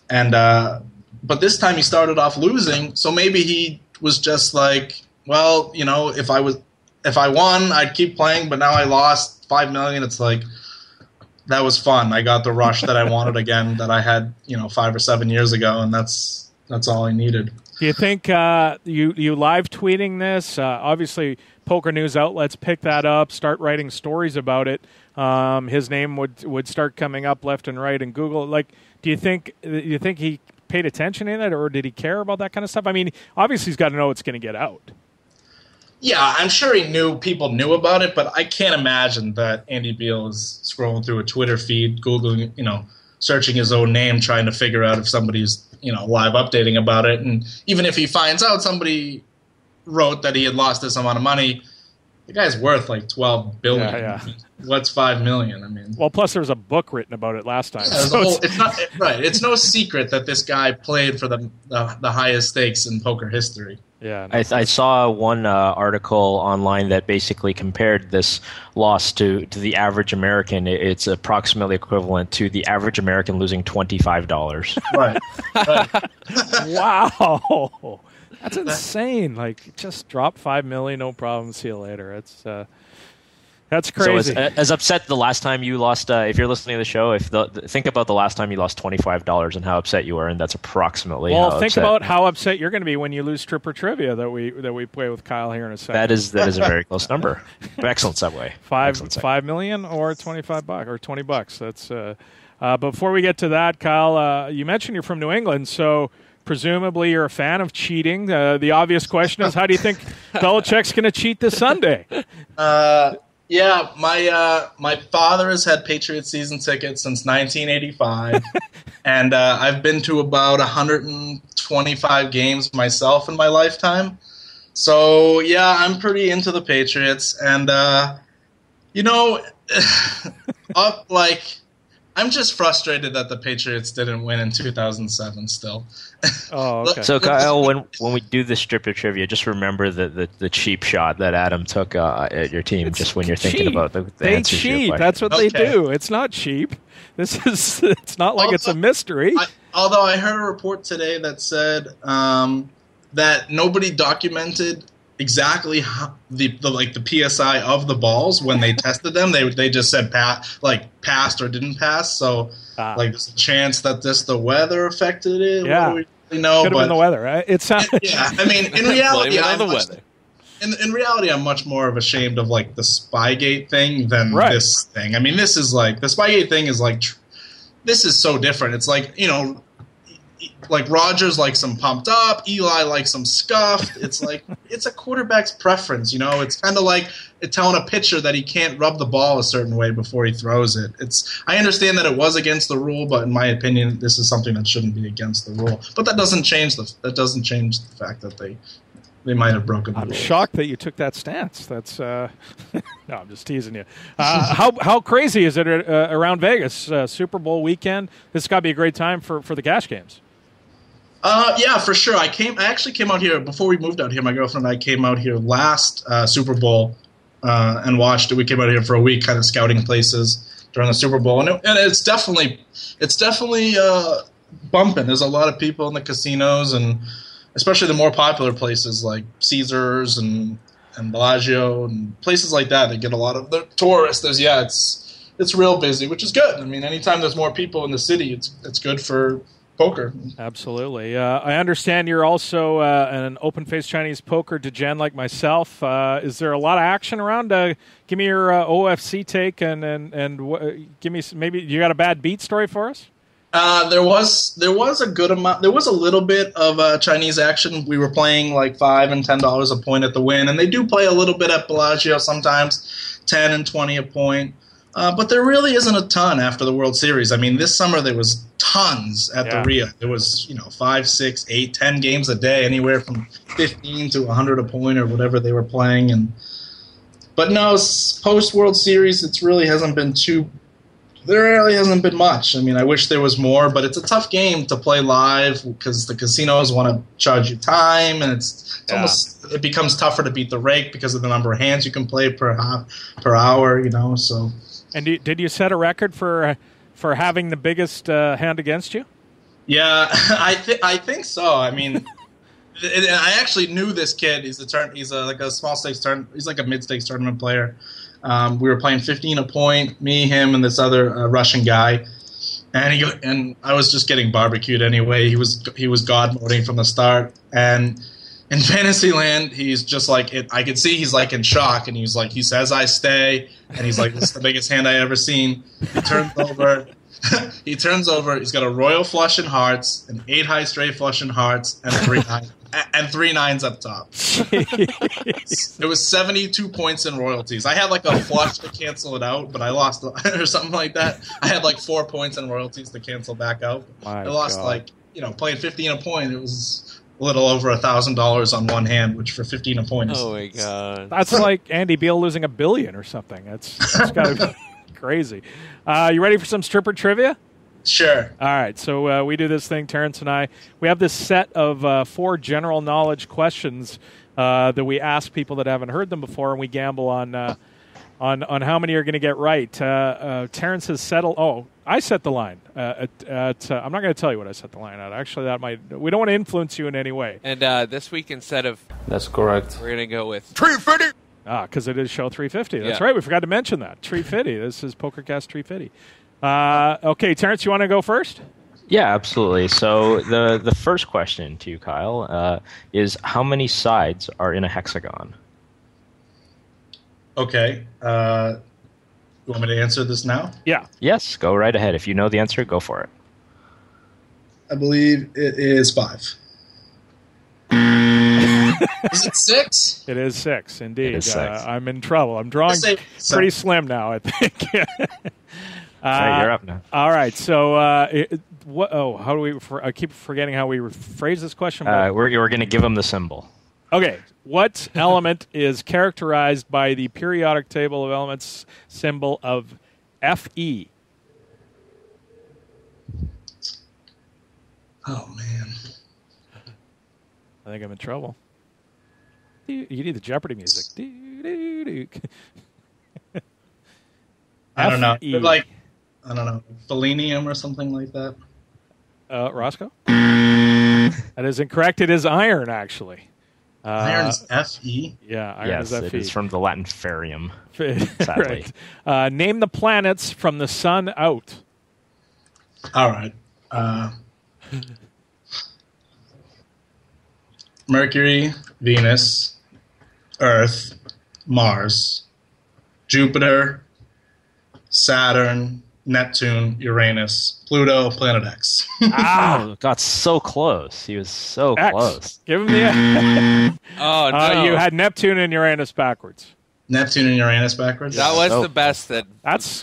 And but this time he started off losing, so maybe he was just well, if I won, I'd keep playing, but now I lost 5 million. It's that was fun. I got the rush that I wanted again that I had 5 or 7 years ago, and that's all I needed. Do you think you live tweeting this? Obviously, Poker News outlets pick that up, start writing stories about it. His name would start coming up left and right in Google. Do you think he paid attention in it, or did he care about that kind of stuff? I mean, obviously he's got to know it's going to get out. Yeah, I'm sure people knew about it, but I can't imagine that Andy Beal is scrolling through a Twitter feed, Googling, searching his own name, trying to figure out if somebody's, live updating about it. And even if he finds out somebody wrote that he had lost this amount of money, the guy's worth like $12 billion. Yeah. What's $5 million? I mean, well, plus there was a book written about it last time. It's not right. It's no secret that this guy played for the highest stakes in poker history. Yeah, I saw one article online that basically compared this loss to the average American. It's approximately equivalent to the average American losing $25. Right. Wow. That's insane. Like, just drop $5 million, no problem. See you later. That's crazy. So as upset the last time you lost, if you're listening to the show, think about the last time you lost $25 and how upset you were, and that's approximately. Well, think about how upset you're going to be when you lose Stripper Trivia that we play with Kyle here in a second. That is a very close number. Excellent segue. $5 million or $25 or $20. That's. Before we get to that, Kyle, you mentioned you're from New England, so. Presumably you're a fan of cheating. The obvious question is, how do you think Belichick's going to cheat this Sunday? Yeah, my father has had Patriots season tickets since 1985, and I've been to about 125 games myself in my lifetime. So, yeah, I'm pretty into the Patriots, and, I'm just frustrated that the Patriots didn't win in 2007 still. Oh, okay. So, Kyle, when we do the Stripper Trivia, just remember the cheap shot that Adam took at your team just when you're thinking about the answers to your question. That's what they do. It's not cheap. It's not like it's a mystery. Although I heard a report today that said that nobody documented exactly how the PSI of the balls when they tested them. They just said passed or didn't pass. So there's a chance that the weather affected it. Yeah, what do we really know? Could have been the weather, right? Yeah, I mean, in reality, the weather. In reality, I'm much more of ashamed of the Spygate thing than this thing. I mean, this is the Spygate thing is this is so different. It's Rodgers likes them pumped up, Eli likes them scuffed. It's it's a quarterback's preference, It's kind of like telling a pitcher that he can't rub the ball a certain way before he throws it. I understand that it was against the rule, but in my opinion, this is something that shouldn't be against the rule. But that doesn't change the fact that they might have broken the rule. I'm shocked that you took that stance. That's no, I'm just teasing you. How crazy is it around Vegas? Super Bowl weekend. This has got to be a great time for the cash games. Yeah, for sure. I actually came out here before we moved out here. My girlfriend and I came out here last Super Bowl and watched it. We came out here for a week, kind of scouting places during the Super Bowl, and it's definitely bumping. There's a lot of people in the casinos, and especially the more popular places like Caesars and Bellagio and places like that. They get a lot of the tourists. It's real busy, which is good. I mean, anytime there's more people in the city, it's good for poker. Absolutely. I understand you're also an open-faced Chinese poker degen like myself. Is there a lot of action around? Give me your OFC take and give me maybe you got a bad beat story for us? There was a good amount. There was a little bit of Chinese action. We were playing $5 and $10 a point at the win, and they do play a little bit at Bellagio sometimes, 10 and 20 a point. But there really isn't a ton after the World Series. I mean, this summer there was tons at the Rio. There was 5, 6, 8, 10 games a day, anywhere from 15 to 100 a point or whatever they were playing. But no, post World Series, there really hasn't been much. I mean, I wish there was more, but it's a tough game to play live because the casinos want to charge you time, and it becomes tougher to beat the rake because of the number of hands you can play per hour. So. And did you set a record for having the biggest hand against you? Yeah, I think so. I mean, I actually knew this kid. He's a small stakes tournament. He's like a mid stakes tournament player. We were playing 15 a point, me, him, and this other Russian guy. And I was just getting barbecued anyway. He was god moding from the start. And in Fantasyland, he's just I could see he's in shock, and he says I stay, and he's like, this is the biggest hand I ever seen. He turns over, he's got a royal flush in hearts, an 8 high straight flush in hearts, and a 3 high and 3 9s up top. It was 72 points in royalties. I had like a flush to cancel it out, but I lost or something like that. I had like 4 points in royalties to cancel back out. I lost playing 15 a point. It was a little over $1,000 on one hand, which for 15 a point is. Oh my god, that's like Andy Beal losing $1 billion or something. That's got to be crazy. You ready for some stripper trivia? Sure. All right, so we do this thing, Terrence and I. We have this set of 4 general knowledge questions that we ask people that haven't heard them before, and we gamble on how many are going to get right. Terrence has settled. Oh, I set the line. I'm not going to tell you what I set the line at. Actually, we don't want to influence you in any way. And this week, instead of that's correct, we're going to go with 350. Because it is show 350. That's right. We forgot to mention that 350. This is PokerCast 350. Okay, Terrence, you want to go first? Yeah, absolutely. So the first question to you, Kyle, is how many sides are in a hexagon? Okay. You want me to answer this now? Yeah. Yes, go right ahead. If you know the answer, go for it. I believe it is 5. Is it 6? It is 6, indeed. It is 6. I'm in trouble. I'm drawing pretty slim now, I think. Right, you're up now. All right. So, how do we? I keep forgetting how we phrase this question. We're going to give him the symbol. Okay. What element is characterized by the periodic table of elements symbol of Fe? Oh man. I think I'm in trouble. You need the Jeopardy music. I don't know. Like, I don't know, selenium or something like that. Roscoe? That is incorrect. It is iron, actually. Iron is Fe? Yeah, iron is Fe. Yes, it is from the Latin ferium, sadly. Right. Name the planets from the sun out. All right. Mercury, Venus, Earth, Mars, Jupiter, Saturn, Neptune, Uranus, Pluto, Planet X. Got so close. He was so close. Give him the Oh, no. You had Neptune and Uranus backwards. Neptune and Uranus backwards? That was the best that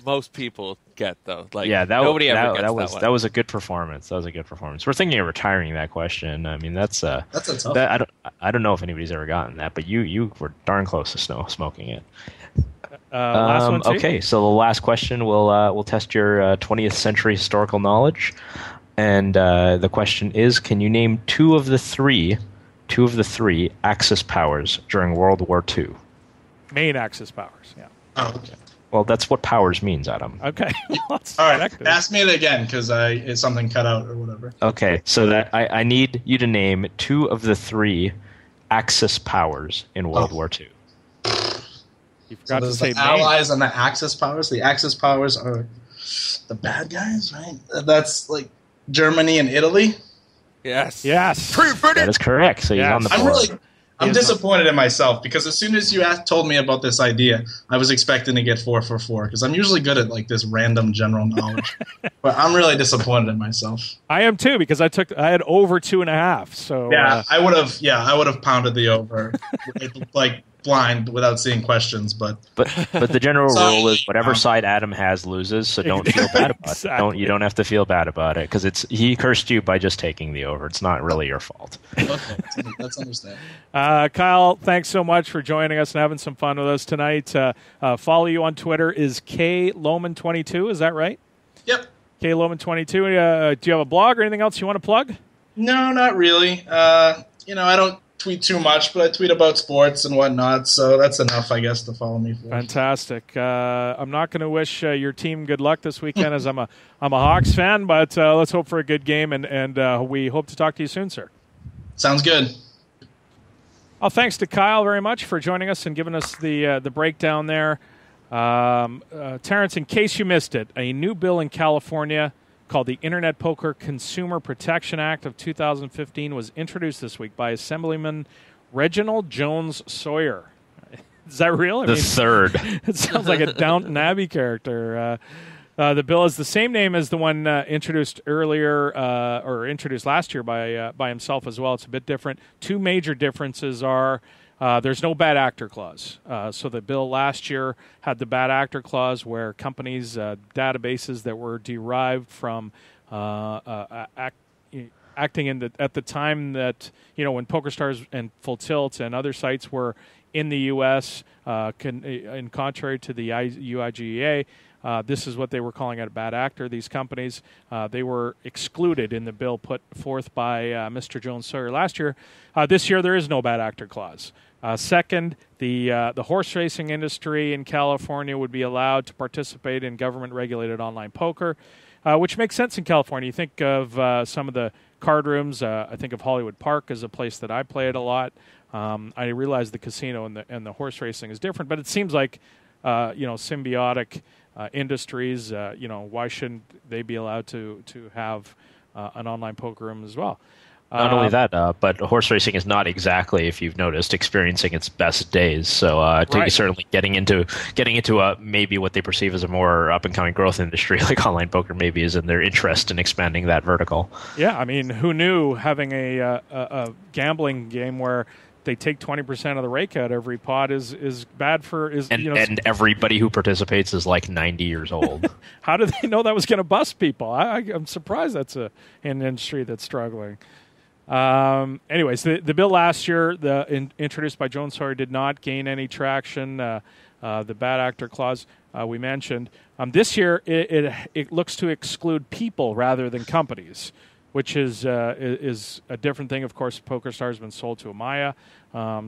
most people get, though. Like, nobody ever gets that one. That was a good performance. We're thinking of retiring that question. I mean, that's a tough. I don't know if anybody's ever gotten that, but you were darn close to smoking it. Last one, okay, so the last question will test your 20th century historical knowledge, and the question is: can you name two of the three Axis powers during World War II? Main Axis powers. Yeah. Oh, okay. Well, that's what powers means, Adam. Okay. All right. Ask me it again because something cut out or whatever. Okay, so that I need you to name two of the three Axis powers in World War II. You forgot to say the Allies and the Axis powers. The Axis powers are the bad guys, right? That's like Germany and Italy. Yes. That is correct. So he's on the board. I'm disappointed in myself because as soon as you told me about this idea, I was expecting to get 4 for 4 because I'm usually good at like this random general knowledge. But I'm really disappointed in myself. I am too because I had over 2.5. So I would have pounded the over like blind without seeing questions. But the general rule is whatever side Adam has loses, so don't feel bad about it. You don't have to feel bad about it because he cursed you by just taking the over. It's not really your fault. Okay, that's understandable. Kyle, thanks so much for joining us and having some fun with us tonight. Follow you on Twitter is KLoman22. Is that right? Yep. KLoman22. Do you have a blog or anything else you want to plug? No, not really. I don't tweet too much, but I tweet about sports and whatnot, so that's enough, I guess, to follow me for. Fantastic. I'm not going to wish your team good luck this weekend as I'm a Hawks fan, but let's hope for a good game, and we hope to talk to you soon, sir. Sounds good. Well, thanks to Kyle very much for joining us and giving us the breakdown there. Terrence, in case you missed it, a new bill in California called the Internet Poker Consumer Protection Act of 2015 was introduced this week by Assemblyman Reginald Jones Sawyer. Is that real? Third. It sounds like a Downton Abbey character. The bill is the same name as the one introduced earlier, or introduced last year by himself as well. It's a bit different. Two major differences are there's no bad actor clause. So the bill last year had the bad actor clause where companies' databases that were derived from acting at the time that, when PokerStars and Full Tilt and other sites were in the U.S., in contrary to the UIGEA, this is what they were calling a bad actor. These companies, they were excluded in the bill put forth by Mr. Jones Sawyer last year. This year, there is no bad actor clause. Second, the horse racing industry in California would be allowed to participate in government-regulated online poker, which makes sense in California. You think of some of the card rooms. I think of Hollywood Park as a place that I play it a lot. I realize the casino and the horse racing is different, but it seems like symbiotic industries. Why shouldn't they be allowed to have an online poker room as well? Not only that, but horse racing is not exactly, if you've noticed, experiencing its best days. So right. Certainly getting into maybe what they perceive as a more up and coming growth industry like online poker maybe is in their interest in expanding that vertical. Yeah, I mean, who knew having a gambling game where they take 20% of the rake out every pot is bad for and everybody who participates is like 90 years old. How do they know that was going to bust people? I'm surprised that's an industry that's struggling. Anyways, the bill last year, introduced by Jones Sawyer, did not gain any traction. The bad actor clause we mentioned. This year, it looks to exclude people rather than companies, which is a different thing. Of course, PokerStars has been sold to Amaya,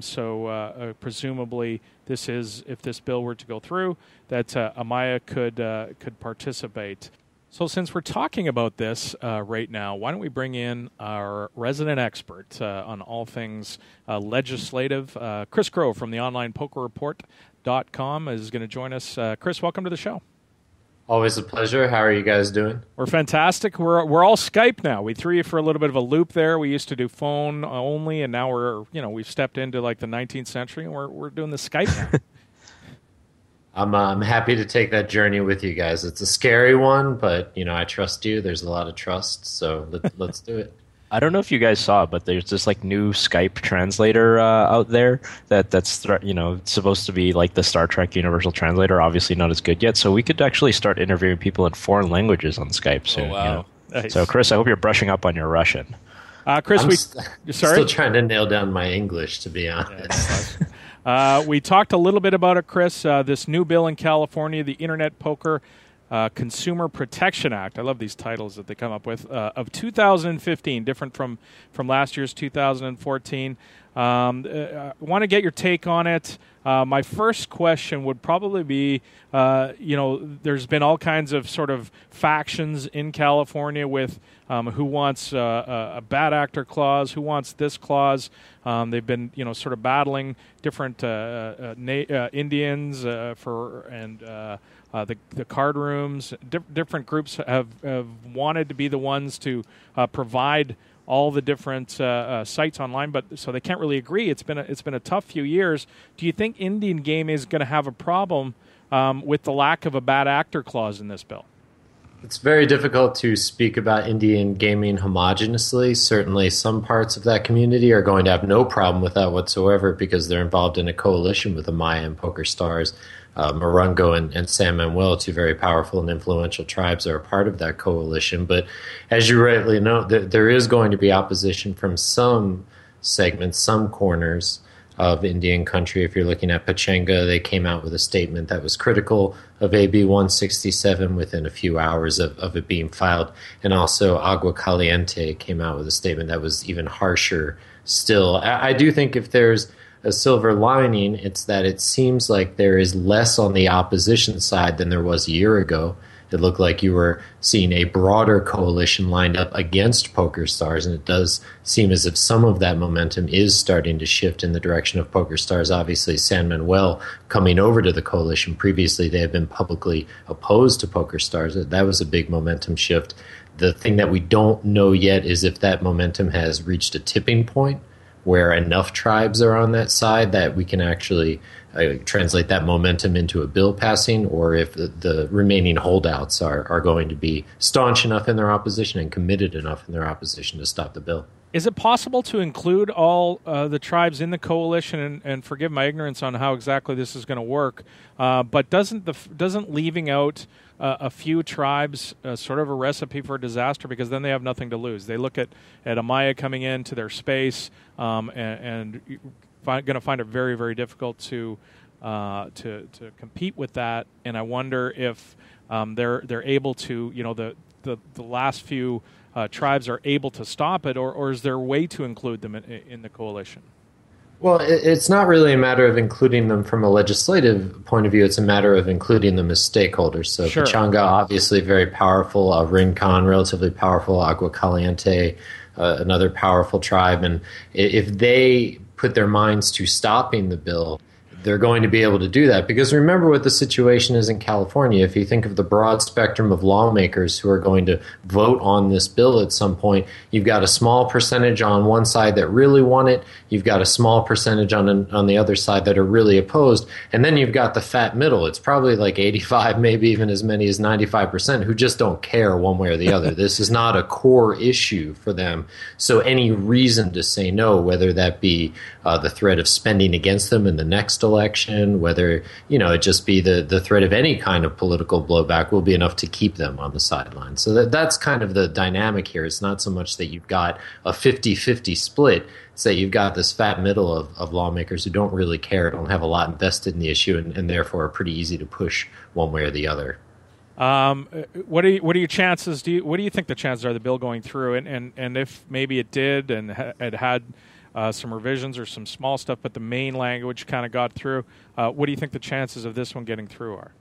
so presumably this is, if this bill were to go through, that Amaya could participate. So since we're talking about this right now, why don't we bring in our resident expert on all things legislative, Chris Crow from the OnlinePokerReport.com is going to join us. Chris, welcome to the show. Always a pleasure. How are you guys doing? We're fantastic. We're all Skype now. We threw you for a little bit of a loop there. We used to do phone only, and now we've stepped into like the 19th century, and we're doing the Skype now. I'm happy to take that journey with you guys. It's a scary one, but I trust you. There's a lot of trust, so let's do it. I don't know if you guys saw, but there's this like new Skype translator out there that's supposed to be like the Star Trek Universal Translator. Obviously not as good yet, so we could actually start interviewing people in foreign languages on Skype soon. Oh, wow. Nice. So Chris, I hope you're brushing up on your Russian. Chris, I'm still trying to nail down my English, to be honest. We talked a little bit about it, Chris. This new bill in California, the Internet Poker Consumer Protection Act. I love these titles that they come up with, of 2015, different from last year's 2014. I want to get your take on it. My first question would probably be, there's been all kinds of sort of factions in California with who wants a bad actor clause, who wants this clause. They've been, sort of battling different Indians the card rooms. Different groups have wanted to be the ones to provide all the different sites online, but so they can't really agree. It's been a tough few years. Do you think Indian gaming is going to have a problem with the lack of a bad actor clause in this bill? It's very difficult to speak about Indian gaming homogenously. Certainly some parts of that community are going to have no problem with that whatsoever because they're involved in a coalition with Amaya and PokerStars. Morongo and San Manuel, two very powerful and influential tribes, are a part of that coalition. But as you rightly note, there is going to be opposition from some segments, some corners of Indian country. If you're looking at Pachanga, they came out with a statement that was critical of AB 167 within a few hours of it being filed. And also Agua Caliente came out with a statement that was even harsher still. I do think if there's a silver lining, it's that it seems like there is less on the opposition side than there was a year ago. It looked like you were seeing a broader coalition lined up against PokerStars, and it does seem as if some of that momentum is starting to shift in the direction of PokerStars. Obviously, San Manuel coming over to the coalition. Previously, they had been publicly opposed to PokerStars. That was a big momentum shift. The thing that we don't know yet is if that momentum has reached a tipping point where enough tribes are on that side that we can actually translate that momentum into a bill passing, or if the remaining holdouts are going to be staunch enough in their opposition and committed enough in their opposition to stop the bill. Is it possible to include all the tribes in the coalition? And forgive my ignorance on how exactly this is going to work, but doesn't leaving out a few tribes sort of a recipe for disaster, because then they have nothing to lose? They look at Amaya coming into their space and going to find it very, very difficult to compete with that. And I wonder if they're able to, the last few tribes are able to stop it, or is there a way to include them in the coalition? Well, it's not really a matter of including them from a legislative point of view. It's a matter of including them as stakeholders. So sure. Pechanga, obviously very powerful. Rincon, relatively powerful. Agua Caliente, another powerful tribe. And if they put their minds to stopping the bill, they're going to be able to do that. Because remember what the situation is in California. If you think of the broad spectrum of lawmakers who are going to vote on this bill at some point, you've got a small percentage on one side that really want it. You've got a small percentage on the other side that are really opposed. And then you've got the fat middle. It's probably like 85, maybe even as many as 95% who just don't care one way or the other. This is not a core issue for them. So any reason to say no, whether that be the threat of spending against them in the next election, whether it just be the threat of any kind of political blowback, will be enough to keep them on the sidelines. So that's kind of the dynamic here. It's not so much that you've got a 50-50 split. It's that you've got this fat middle of lawmakers who don't really care, don't have a lot invested in the issue, and therefore are pretty easy to push one way or the other. What are your chances? What do you think the chances are of the bill going through? And if maybe it did and it had some revisions or some small stuff, but the main language kind of got through, what do you think the chances of this one getting through are?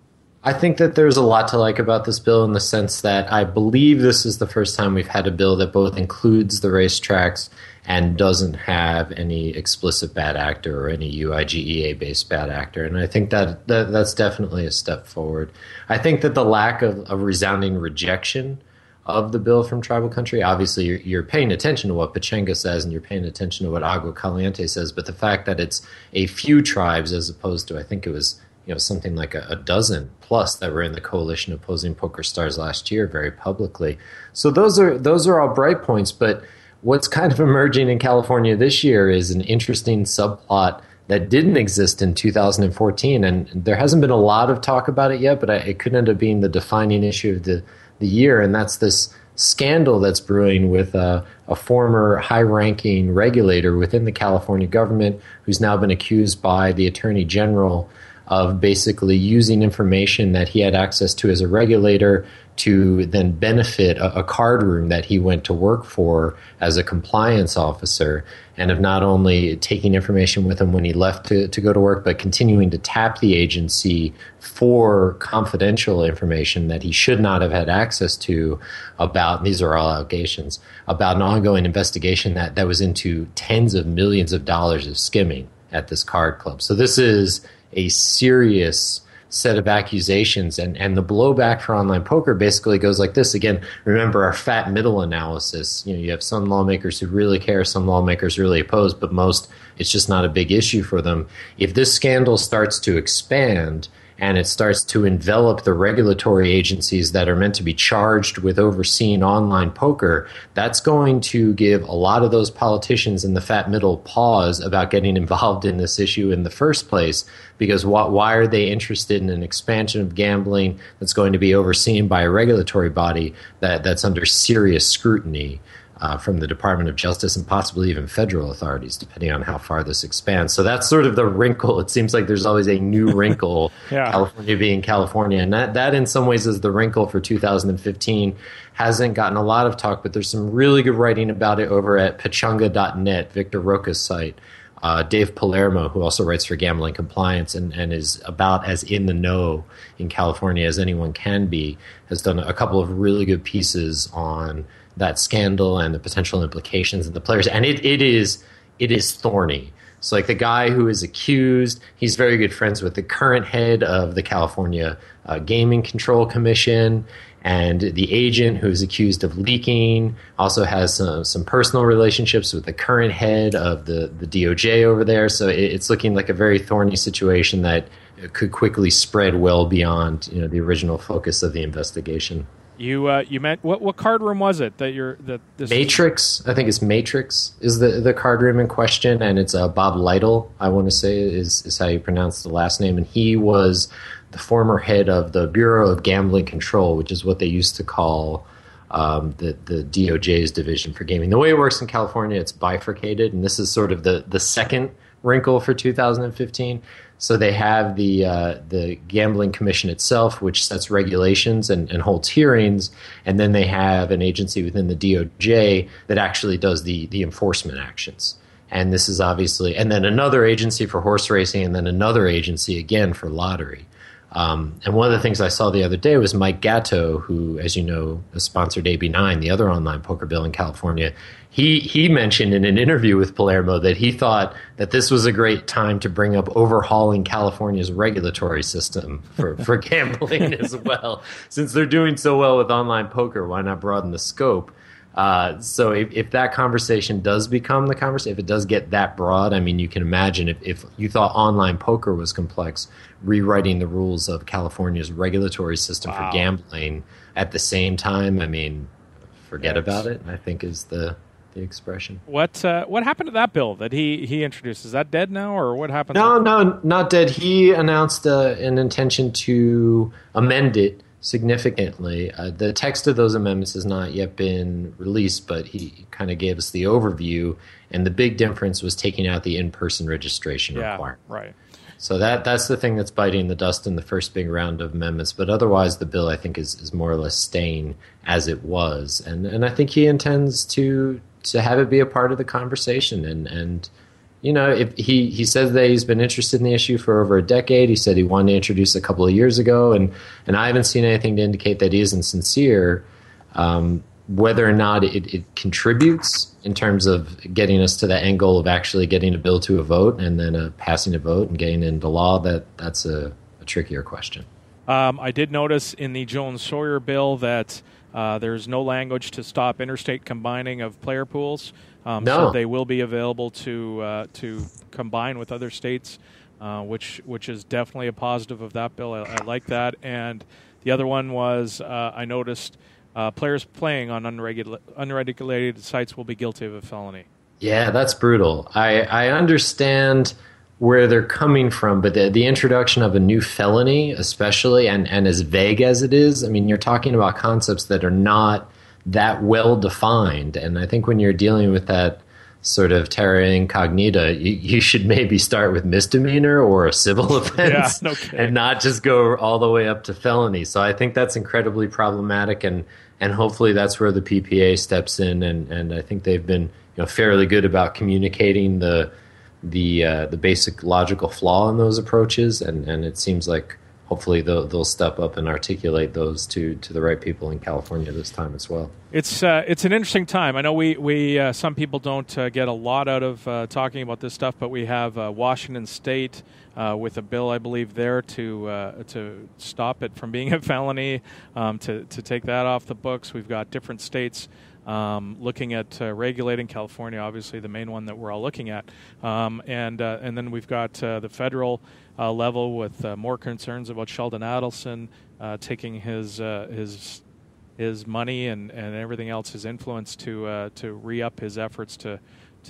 I think that there's a lot to like about this bill, in the sense that I believe this is the first time we've had a bill that both includes the racetracks and doesn't have any explicit bad actor or any UIGEA-based bad actor. And I think that's definitely a step forward. I think that the lack of resounding rejection of the bill from tribal country, obviously you're paying attention to what Pechanga says and you're paying attention to what Agua Caliente says, but the fact that it's a few tribes as opposed to, I think it was something like a dozen plus that were in the coalition opposing Pokerstars last year very publicly. So those are all bright points, but what's kind of emerging in California this year is an interesting subplot that didn't exist in 2014, and there hasn't been a lot of talk about it yet, but it could end up being the defining issue of the year, and that's this scandal that's brewing with a former high-ranking regulator within the California government who's now been accused by the Attorney General of basically using information that he had access to as a regulator to then benefit a card room that he went to work for as a compliance officer, and of not only taking information with him when he left to go to work, but continuing to tap the agency for confidential information that he should not have had access to about, these are all allegations, about an ongoing investigation that was into tens of millions of dollars of skimming at this card club. So this is a serious set of accusations, and the blowback for online poker basically goes like this. Again, remember our fat middle analysis. You have some lawmakers who really care, some lawmakers really oppose, but most, it's just not a big issue for them. If this scandal starts to expand and it starts to envelop the regulatory agencies that are meant to be charged with overseeing online poker, that's going to give a lot of those politicians in the fat middle pause about getting involved in this issue in the first place, because why are they interested in an expansion of gambling that's going to be overseen by a regulatory body that's under serious scrutiny from the Department of Justice and possibly even federal authorities, depending on how far this expands. So that's sort of the wrinkle. It seems like there's always a new wrinkle, yeah. California being California. And that in some ways is the wrinkle for 2015. Hasn't gotten a lot of talk, but there's some really good writing about it over at pechanga.net, Victor Roca's site. Dave Palermo, who also writes for Gambling Compliance and is about as in the know in California as anyone can be, has done a couple of really good pieces on that scandal and the potential implications of the players. And it is thorny. So like the guy who is accused, he's very good friends with the current head of the California Gaming Control Commission, and the agent who is accused of leaking also has some personal relationships with the current head of the DOJ over there. So it's looking like a very thorny situation that could quickly spread well beyond the original focus of the investigation. You meant what card room was it that this Matrix? I think it's Matrix is the card room in question, and it's Bob Lytle, I want to say is how you pronounce the last name, and he was the former head of the Bureau of Gambling Control, which is what they used to call the DOJ's division for gaming. The way it works in California, it's bifurcated, and this is sort of the second wrinkle for 2015. So they have the Gambling Commission itself, which sets regulations and holds hearings, and then they have an agency within the DOJ that actually does the enforcement actions. And this is obviously, and then another agency for horse racing, and then another agency again for lottery. And one of the things I saw the other day was Mike Gatto, who, as you know, has sponsored AB9, the other online poker bill in California. He mentioned in an interview with Palermo that he thought that this was a great time to bring up overhauling California's regulatory system for gambling as well. Since they're doing so well with online poker, why not broaden the scope? So if that conversation does become the conversation, if it does get that broad, I mean, you can imagine if you thought online poker was complex, rewriting the rules of California's regulatory system for gambling at the same time, I mean, forget about it, I think is the expression. What happened to that bill that he introduced? Is that dead now, or what happened? No, not dead. He announced an intention to amend it significantly. The text of those amendments has not yet been released, but he kind of gave us the overview, and the big difference was taking out the in-person registration requirement. Right. So that's the thing that's biting the dust in the first big round of amendments. But otherwise, the bill, I think, is more or less staying as it was. And I think he intends to have it be a part of the conversation. And if he says that he's been interested in the issue for over a decade. He said he wanted to introduce it a couple of years ago. And I haven't seen anything to indicate that he isn't sincere. Whether or not it contributes in terms of getting us to that end goal of actually getting a bill to a vote and then passing a vote and getting it into law, that's a trickier question. I did notice in the Jones-Sawyer bill that there's no language to stop interstate combining of player pools. No. So they will be available to combine with other states, which is definitely a positive of that bill. I like that. And the other one was I noticed players playing on unregulated sites will be guilty of a felony. Yeah, that's brutal. I understand where they're coming from, but the introduction of a new felony, especially, and as vague as it is, I mean, you're talking about concepts that are not that well defined. And I think when you're dealing with that sort of terra incognita, you should maybe start with misdemeanor or a civil offense and not just go all the way up to felony. So I think that's incredibly problematic, and hopefully that's where the PPA steps in, and I think they've been fairly good about communicating the basic logical flaw in those approaches, and it seems like hopefully they'll step up and articulate those to the right people in California this time as well. It's an interesting time. I know we some people don't get a lot out of talking about this stuff, but we have Washington State with a bill, I believe, there to stop it from being a felony, to take that off the books. We've got different states looking at regulating. California, obviously, the main one that we're all looking at, and then we've got the federal level with more concerns about Sheldon Adelson taking his money and everything else, his influence to re-up his efforts to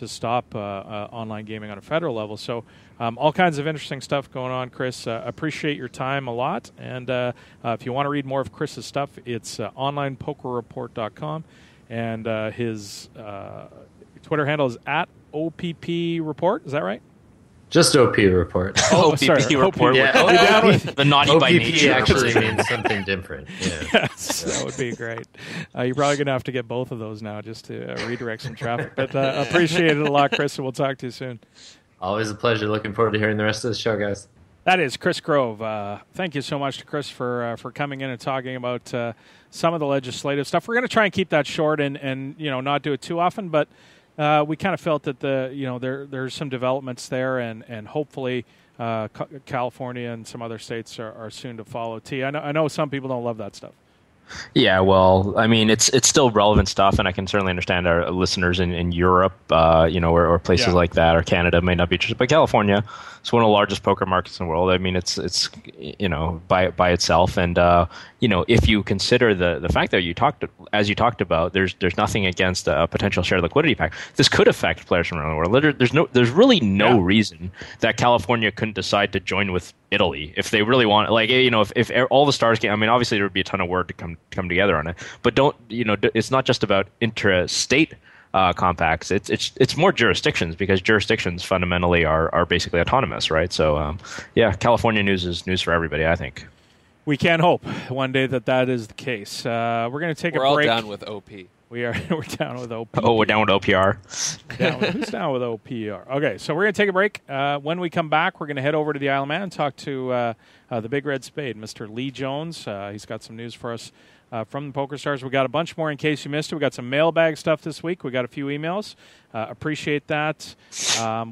stop online gaming on a federal level. So all kinds of interesting stuff going on, Chris. Appreciate your time a lot. And if you want to read more of Chris's stuff, it's onlinepokerreport.com. And his Twitter handle is @OPP Report. Is that right? Just OP Report. OPP Report. Yeah. The naughty by nature. OPP actually means something different. Yeah. Yes, that would be great. You're probably going to have to get both of those now just to redirect some traffic. But appreciate it a lot, Chris, and we'll talk to you soon. Always a pleasure. Looking forward to hearing the rest of the show, guys. That is Chris Grove. Thank you so much to Chris for coming in and talking about some of the legislative stuff. We're going to try and keep that short and not do it too often, but we kind of felt that there's some developments there, and hopefully California and some other states are soon to follow. I know some people don't love that stuff. Yeah, well, I mean, it's still relevant stuff, and I can certainly understand our listeners in Europe, or places like that, or Canada may not be interested. But California is one of the largest poker markets in the world. I mean, it's by itself, and if you consider the fact that you talked about, there's nothing against a potential shared liquidity pact. This could affect players from around the world. There's really no reason that California couldn't decide to join with Italy if they really want. If all the stars came, I mean, obviously there would be a ton of work to come together on it. But it's not just about intrastate compacts. It's more jurisdictions, because jurisdictions fundamentally are basically autonomous, right? So California news is news for everybody, I think. We can hope one day that is the case. We're going to take a break. We're all down with OP. We're down with OP. Oh, we're down with OPR. Who's down with OPR? Okay, so we're going to take a break. When we come back, we're going to head over to the Isle of Man and talk to the Big Red Spade, Mr. Lee Jones. He's got some news for us from the PokerStars. We got a bunch more in case you missed it. We got some mailbag stuff this week. We got a few emails. Appreciate that.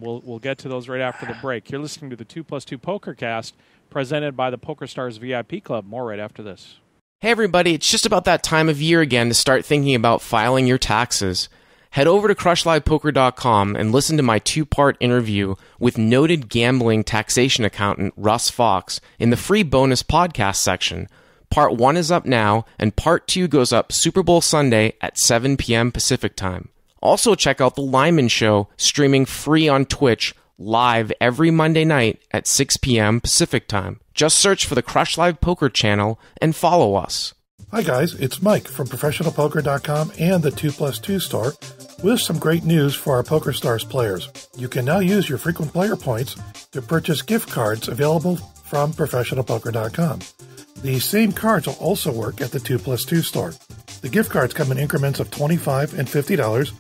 We'll get to those right after the break. You're listening to the 2+2 PokerCast, presented by the PokerStars VIP Club. More right after this. Hey everybody, it's just about that time of year again to start thinking about filing your taxes. Head over to crushlivepoker.com and listen to my 2-part interview with noted gambling taxation accountant Russ Fox in the free bonus podcast section. Part 1 is up now, and Part 2 goes up Super Bowl Sunday at 7 p.m. Pacific Time. Also check out The Lyman Show, streaming free on Twitch, live every Monday night at 6 p.m. Pacific Time. Just search for the Crush Live Poker channel and follow us. Hi guys, it's Mike from ProfessionalPoker.com and the 2+2 store with some great news for our PokerStars players. You can now use your frequent player points to purchase gift cards available from ProfessionalPoker.com. These same cards will also work at the 2+2 store. The gift cards come in increments of $25 and $50,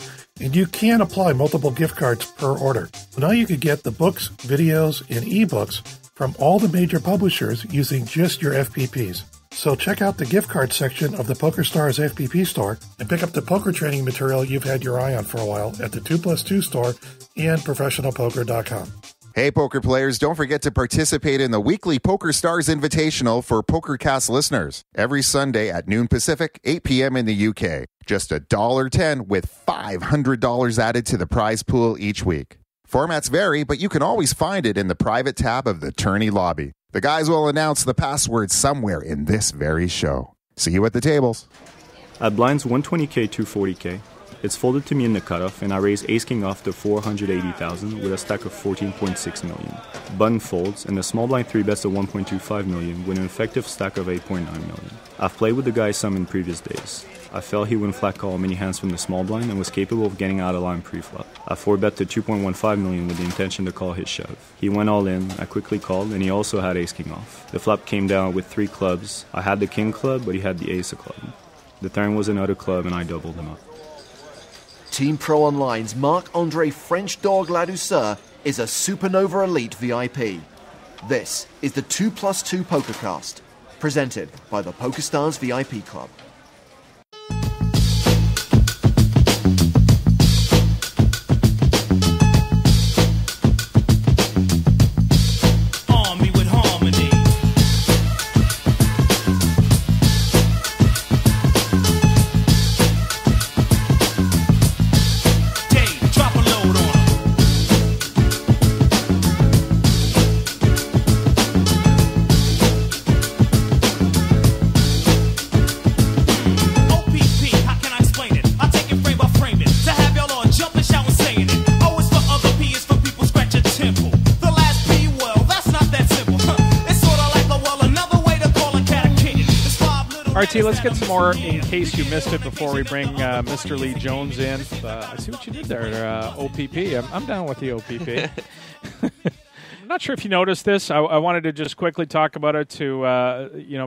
and you can apply multiple gift cards per order. Now you could get the books, videos, and ebooks from all the major publishers using just your FPPs. So check out the gift card section of the PokerStars FPP store and pick up the poker training material you've had your eye on for a while at the 2+2 store and ProfessionalPoker.com. Hey, poker players, don't forget to participate in the weekly PokerStars Invitational for PokerCast listeners every Sunday at noon Pacific, 8 p.m. in the UK. Just $1.10 with $500 added to the prize pool each week. Formats vary, but you can always find it in the private tab of the tourney lobby. The guys will announce the password somewhere in this very show. See you at the tables. At blinds 120K, 240K, it's folded to me in the cutoff, and I raise ace-king off to 480,000 with a stack of 14.6 million. Button folds, and the small blind 3-bets to 1.25 million with an effective stack of 8.9 million. I've played with the guy some in previous days. I felt he wouldn't flat call many hands from the small blind and was capable of getting out of line pre-flop. I 4-bet to 2.15 million with the intention to call his shove. He went all in, I quickly called, and he also had ace-king off. The flop came down with 3 clubs. I had the king club, but he had the ace of club. The turn was another club, and I doubled him up. Team Pro Online's Marc-Andre French Dog Ladouceur is a Supernova Elite VIP. This is the 2+2 PokerCast, presented by the PokerStars VIP Club. RT, let's get some more in case you missed it before we bring Mr. Lee Jones in. I see what you did there, OPP. I'm down with the OPP. I'm not sure if you noticed this. I wanted to just quickly talk about it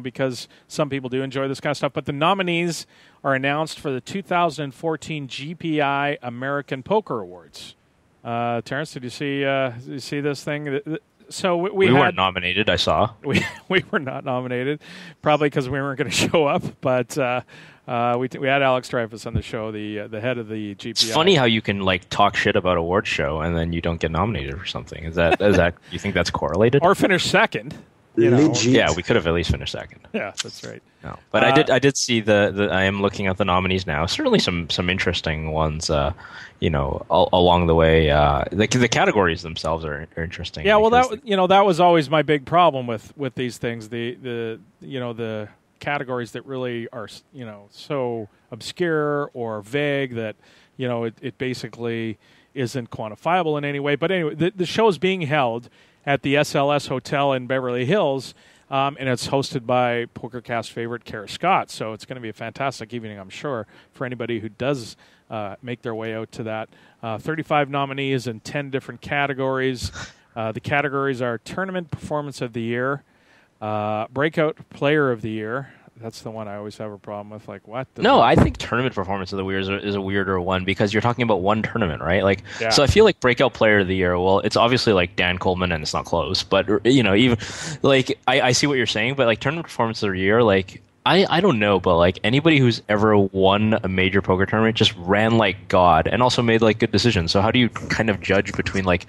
because some people do enjoy this kind of stuff. But the nominees are announced for the 2014 GPI American Poker Awards. Terrence, did you see this thing? So we weren't nominated. I saw we were not nominated, probably because we weren't going to show up. But we had Alex Dreyfus on the show, the head of the GPI. It's funny how you can like talk shit about award show and then you don't get nominated for something. Is that you think that's correlated? Or finish second? Yeah, we could have at least finished second. Yeah, that's right. No, but I did see the I am looking at the nominees now. Certainly some interesting ones. Along the way, the categories themselves are interesting. Yeah, well, that was always my big problem with these things. The categories that really are so obscure or vague that it basically isn't quantifiable in any way. But anyway, the show is being held at the SLS Hotel in Beverly Hills, and it's hosted by PokerCast favorite Kara Scott. So it's going to be a fantastic evening, I'm sure, for anybody who does make their way out to that. 35 nominees in 10 different categories. The categories are Tournament Performance of the Year, Breakout Player of the Year. That's the one I always have a problem with. Like, what? No, I think Tournament Performance of the Year is a weirder one because you're talking about one tournament, right? Like, yeah. So I feel like Breakout Player of the Year, well, it's obviously like Dan Coleman and it's not close, but even like I see what you're saying, but like Tournament Performance of the Year, like I don't know, but like anybody who's ever won a major poker tournament just ran like God and also made like good decisions. So how do you kind of judge between like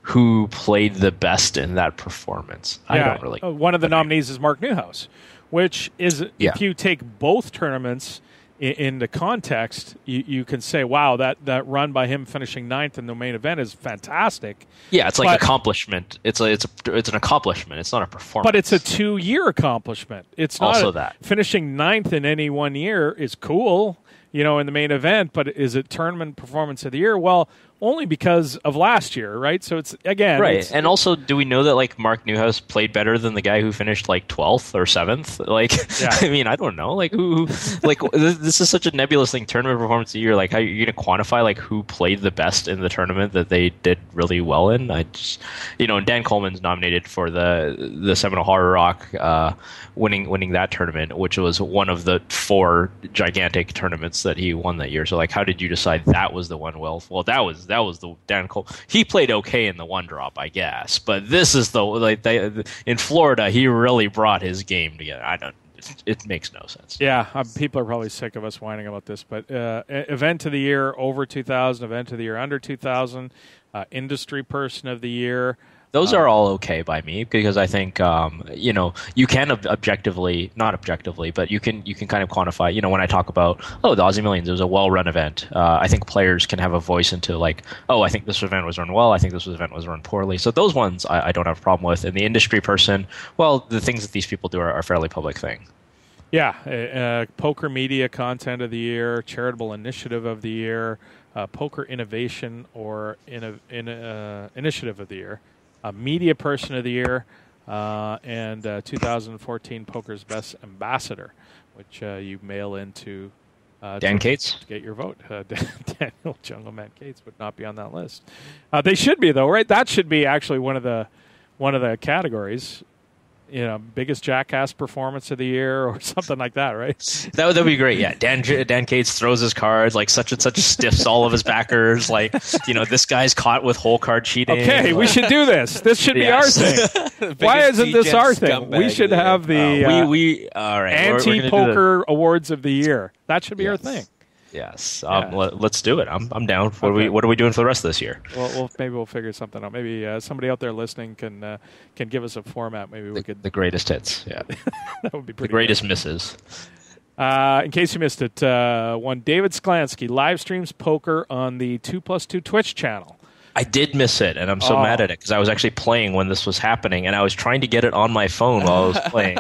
who played the best in that performance? Yeah. I don't really. One of the nominees is Mark Newhouse, which is, if you take both tournaments into context, you can say, wow, that run by him finishing 9th in the main event is fantastic. Yeah, it's like accomplishment. It's an accomplishment. It's not a performance. But it's a 2-year accomplishment. It's not also that. Finishing 9th in any 1 year is cool, in the main event, but is it Tournament Performance of the Year? Well, only because of last year, right? So it's, again... Right, and also, do we know that, like, Mark Newhouse played better than the guy who finished, like, 12th or 7th? Like, yeah. I mean, I don't know. Like, who like, this is such a nebulous thing, Tournament Performance of the Year. Like, how are you going to quantify, like, who played the best in the tournament that they did really well in? I just... and Dan Coleman's nominated for the Seminole Horror Rock, winning that tournament, which was one of the 4 gigantic tournaments that he won that year. So, like, how did you decide that was the one? Well, that was the Dan Cole. He played okay in the one drop, I guess, but this is in Florida, he really brought his game together. It makes no sense. Yeah, people are probably sick of us whining about this, but event of the year over 2,000, event of the year under 2,000, industry person of the year. Those are all okay by me because I think you can not objectively, but you can kind of quantify. When I talk about the Aussie Millions, it was a well-run event. I think players can have a voice into like, I think this event was run well. I think this event was run poorly. So those ones I don't have a problem with. And the industry person, well, the things that these people do are a fairly public thing. Yeah, poker media content of the year, charitable initiative of the year, poker innovation or initiative of the year. Media Person of the Year, and 2014 Poker's Best Ambassador, which you mail into Dan Cates to get your vote. Daniel Jungleman Cates would not be on that list. They should be though, right? That should be actually one of the categories. Biggest jackass performance of the year or something like that, right? That would be great. Yeah, Dan Cates throws his cards like such and such stiffs all of his backers. Like, this guy's caught with whole card cheating. Okay, we should do this. This should be our thing. Why isn't this our thing? We should have the all right, anti-poker awards of the year. That should be our thing. Yes, let's do it. I'm down. What are we doing for the rest of this year? Well, maybe we'll figure something out. Maybe somebody out there listening can give us a format. Maybe we could the greatest hits. Yeah, that would be pretty. The greatest misses. In case you missed it, one David Sklansky live streams poker on the 2+2 Twitch channel. I did miss it, and I'm so mad at it because I was actually playing when this was happening, and I was trying to get it on my phone while I was playing,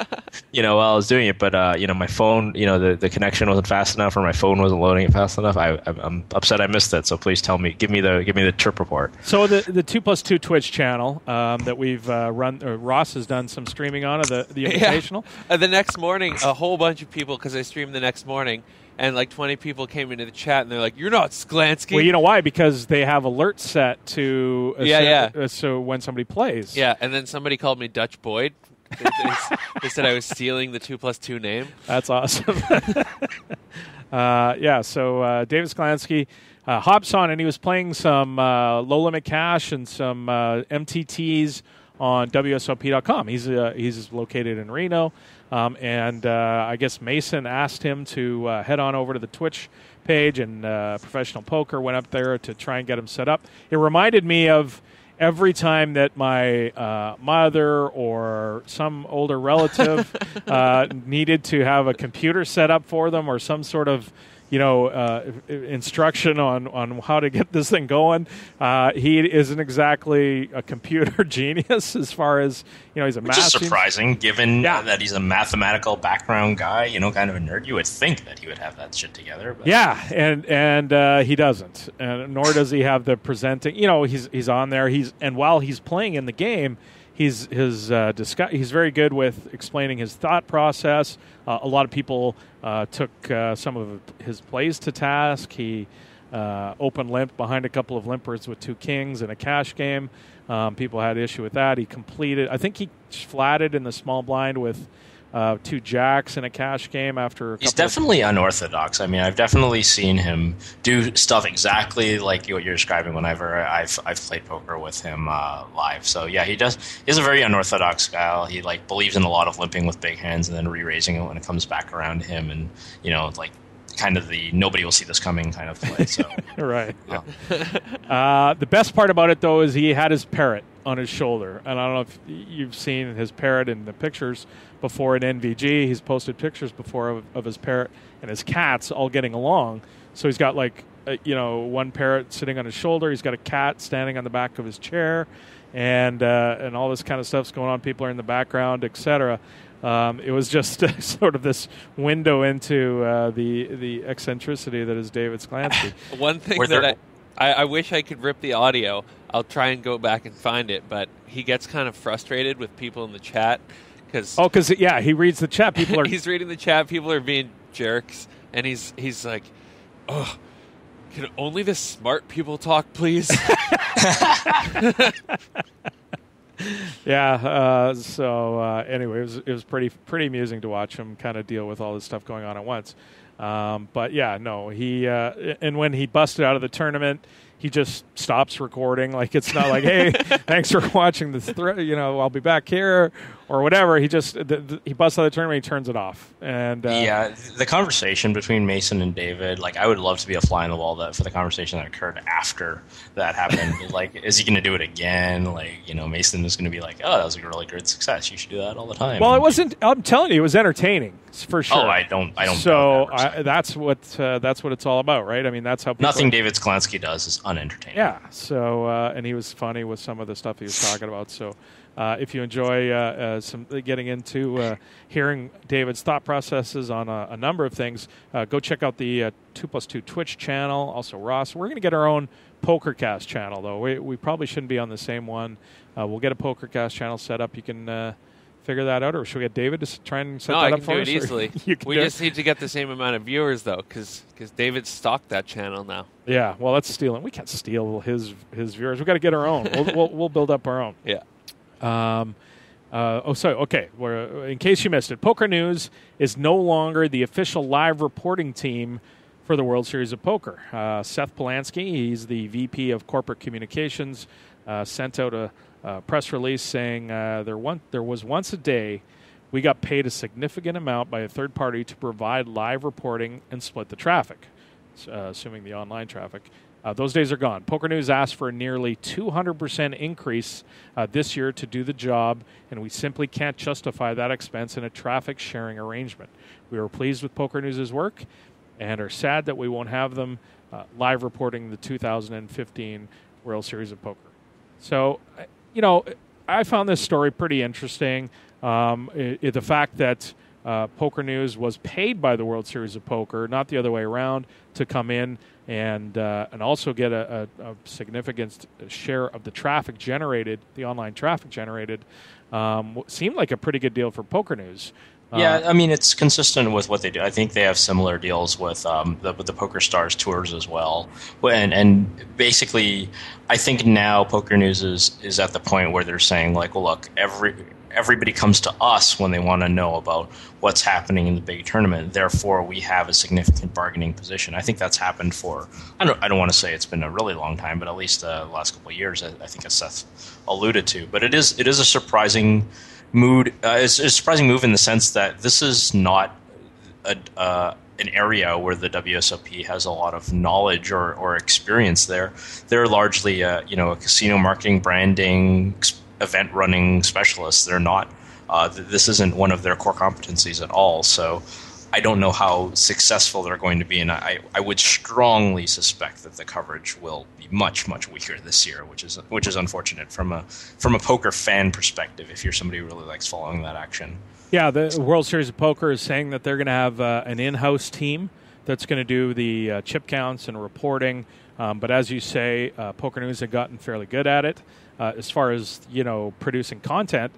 while I was doing it. But my phone, the connection wasn't fast enough, or my phone wasn't loading it fast enough. I'm upset I missed it. So please tell me, give me the trip report. So the 2+2 Twitch channel that we've run, Ross has done some streaming on the Invitational. Yeah. The next morning, a whole bunch of people, because I streamed the next morning. And like 20 people came into the chat, and they're like, "You're not Sklansky." Well, you know why? Because they have alerts set to so when somebody plays. Yeah, and then somebody called me Dutch Boyd. They said I was stealing the 2+2 name. That's awesome. So David Sklansky hops on, and he was playing some low limit cash and some MTTs on WSOP.com. He's located in Reno, and I guess Mason asked him to head on over to the Twitch page, and Professional Poker went up there to try and get him set up. It reminded me of every time that my mother or some older relative needed to have a computer set up for them or some sort of instruction on how to get this thing going. He isn't exactly a computer genius as far as, he's a math. Which is surprising given that he's a mathematical background guy, kind of a nerd. You would think that he would have that shit together. But. Yeah, and he doesn't. And nor does he have the presenting. He's on there. And while he's playing in the game, he's very good with explaining his thought process. A lot of people took some of his plays to task. He open limp behind a couple of limpers with 2 kings in a cash game. People had issue with that. He completed. I think he flatted in the small blind with 2 jacks in a cash game after. He's definitely unorthodox. I mean, I've definitely seen him do stuff exactly like what you're describing whenever I've played poker with him live. So yeah, he does. He's a very unorthodox style. He believes in a lot of limping with big hands and then re-raising it when it comes back around to him, and kind of the nobody will see this coming kind of play. So right. Yeah. The best part about it though is he had his parrot on his shoulder, and I don't know if you've seen his parrot in the pictures before in NVG. He's posted pictures before of his parrot and his cats all getting along. So he's got one parrot sitting on his shoulder. He's got a cat standing on the back of his chair, and all this kind of stuff's going on. People are in the background, etc. It was just sort of this window into the eccentricity that is David Sklansky. One thing that I wish I could rip the audio. I'll try and go back and find it, but he gets kind of frustrated with people in the chat. Because he reads the chat. People are he's reading the chat. People are being jerks, and he's like, "Oh, can only the smart people talk, please?" Yeah. Anyway, it was pretty amusing to watch him kind of deal with all this stuff going on at once. But yeah, no, he and when he busted out of the tournament, he just stops recording. It's not like, hey, thanks for watching this. I'll be back here or whatever. He just he busts out of the tournament. He turns it off. And the conversation between Mason and David, I would love to be a fly on the wall for the conversation that occurred after that happened. Is he going to do it again? Mason is going to be like, oh, that was a really great success. You should do that all the time. Well, it wasn't. I'm telling you, it was entertaining for sure. Oh, I don't. So that's what it's all about, right? I mean, that's how nothing David Sklansky does is unentertaining. Yeah. So and he was funny with some of the stuff he was talking about. So if you enjoy some getting into hearing David's thought processes on a number of things, go check out the 2+2 Twitch channel. Also, Ross. We're going to get our own Pokercast channel, though. We probably shouldn't be on the same one. We'll get a Pokercast channel set up. You can figure that out, or should we get David to try and set that up for us? No, I can do it easily. We just need to get the same amount of viewers, though, because David stocked that channel now. Yeah, well, that's stealing. We can't steal his viewers. We've got to get our own. We'll build up our own. Yeah. Okay. In case you missed it, PokerNews is no longer the official live reporting team for the World Series of Poker. Seth Polanski, he's the VP of Corporate Communications, sent out a press release saying there was once a day we got paid a significant amount by a third party to provide live reporting and split the traffic, assuming the online traffic. Those days are gone. PokerNews asked for a nearly 200% increase this year to do the job, and we simply can't justify that expense in a traffic sharing arrangement. We are pleased with PokerNews' work and are sad that we won't have them live reporting the 2015 World Series of Poker. So, I found this story pretty interesting. The fact that PokerNews was paid by the World Series of Poker, not the other way around, to come in and also get a significant share of the traffic generated, the online traffic generated, seemed like a pretty good deal for PokerNews. Yeah, I mean, it's consistent with what they do. I think they have similar deals with the Pokerstars tours as well. And basically, I think now PokerNews is at the point where they're saying, like, well, look, everybody comes to us when they want to know about what's happening in the big tournament. Therefore, we have a significant bargaining position. I think that's happened for, I don't want to say it's been a really long time, but at least the last couple of years, I think, as Seth alluded to. But it is a surprising mood. It's a surprising move in the sense that this is not an area where the WSOP has a lot of knowledge or experience there. They're largely a casino marketing, branding, event running specialists. They're not. This isn't one of their core competencies at all. So I don't know how successful they're going to be, and I would strongly suspect that the coverage will be much, much weaker this year, which is unfortunate from a poker fan perspective. If you're somebody who really likes following that action. Yeah, the World Series of Poker is saying that they're going to have an in-house team that's going to do the chip counts and reporting. But as you say, PokerNews have gotten fairly good at it. As far as producing content,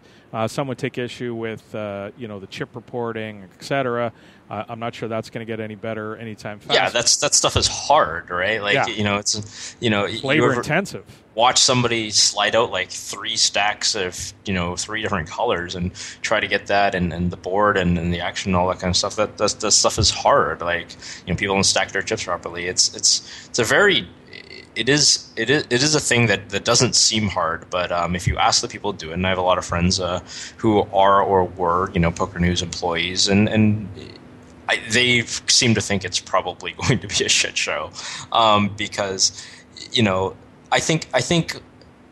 some would take issue with the chip reporting, etc. I'm not sure that's going to get any better anytime fast. Yeah, that stuff is hard, right? Like it's labor intensive. Watch somebody slide out like 3 stacks of 3 different colors and try to get that and the board and the action and all that kind of stuff. That stuff is hard. Like people don't stack their chips properly. It's a very It is a thing that doesn't seem hard, but if you ask the people who do it, and I have a lot of friends who are or were PokerNews employees, and they seem to think it's probably going to be a shit show, because I think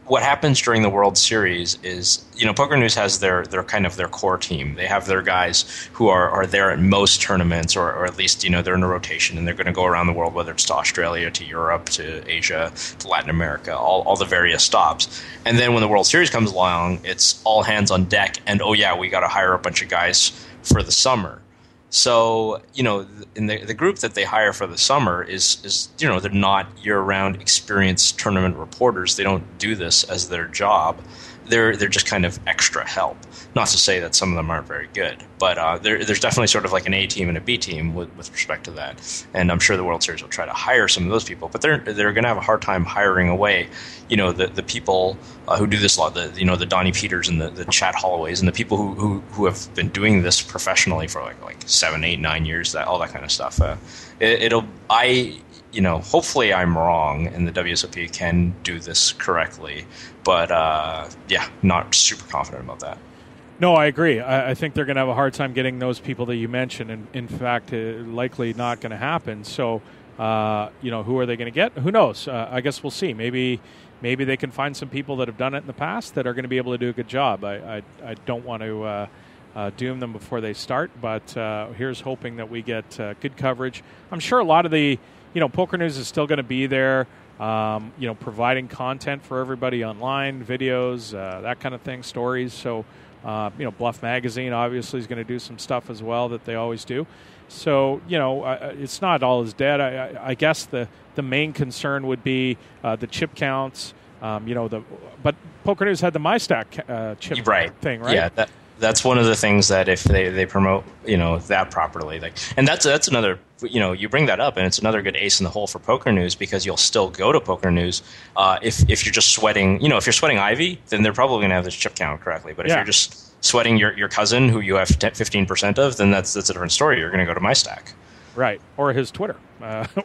what happens during the World Series is, PokerNews has their kind of their core team. They have their guys who are there at most tournaments, or at least, they're in a rotation, and they're going to go around the world, whether it's to Australia, to Europe, to Asia, to Latin America, all the various stops. And then when the World Series comes along, it's all hands on deck, and oh yeah, we got to hire a bunch of guys for the summer. So, in the group that they hire for the summer is they're not year-round experienced tournament reporters. They don't do this as their job. They're just kind of extra help. Not to say that some of them aren't very good, but there's definitely sort of like an A team and a B team with respect to that. And I'm sure the World Series will try to hire some of those people, but they're going to have a hard time hiring away, the people who do this a lot, the Donnie Peters and the Chad Holloways and the people who have been doing this professionally for like 7, 8, 9 years, all that kind of stuff. Hopefully I'm wrong and the WSOP can do this correctly, but not super confident about that. No, I agree. I think they're going to have a hard time getting those people that you mentioned, and in fact, likely not going to happen. So, who are they going to get? Who knows? I guess we'll see. Maybe they can find some people that have done it in the past that are going to be able to do a good job. I don't want to doom them before they start, but here's hoping that we get good coverage. I'm sure a lot of the PokerNews is still going to be there, providing content for everybody online, videos, that kind of thing, stories. So, Bluff Magazine obviously is going to do some stuff as well that they always do. So, it's not all is dead. I guess the main concern would be the chip counts. But PokerNews had the MyStack chip thing, right? Yeah, that's one of the things that if they promote, that properly, and that's another, you bring that up, and it's another good ace in the hole for PokerNews, because you'll still go to PokerNews if you're just sweating, if you're sweating Ivey, then they're probably going to have this chip count correctly. But if you're just sweating your cousin who you have 15% of, then that's a different story. You're going to go to MyStack. Right, or his Twitter,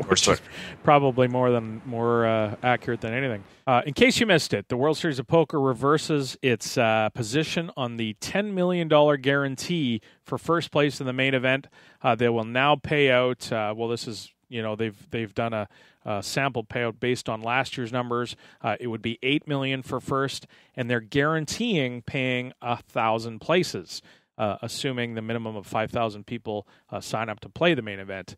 which is probably more accurate than anything. In case you missed it, the World Series of Poker reverses its position on the $10 million guarantee for first place in the main event. They will now pay out. This is they've done a sample payout based on last year's numbers. It would be $8 million for first, and they're guaranteeing paying 1,000 places. Assuming the minimum of 5,000 people sign up to play the main event.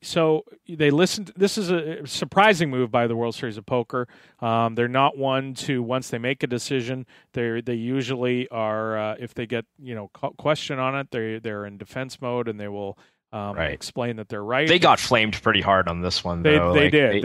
So they listened. This is a surprising move by the World Series of Poker. They're not one to, once they make a decision, they usually are, if they get question on it, they're in defense mode, and they will explain that they're right. They got flamed pretty hard on this one, though. They did.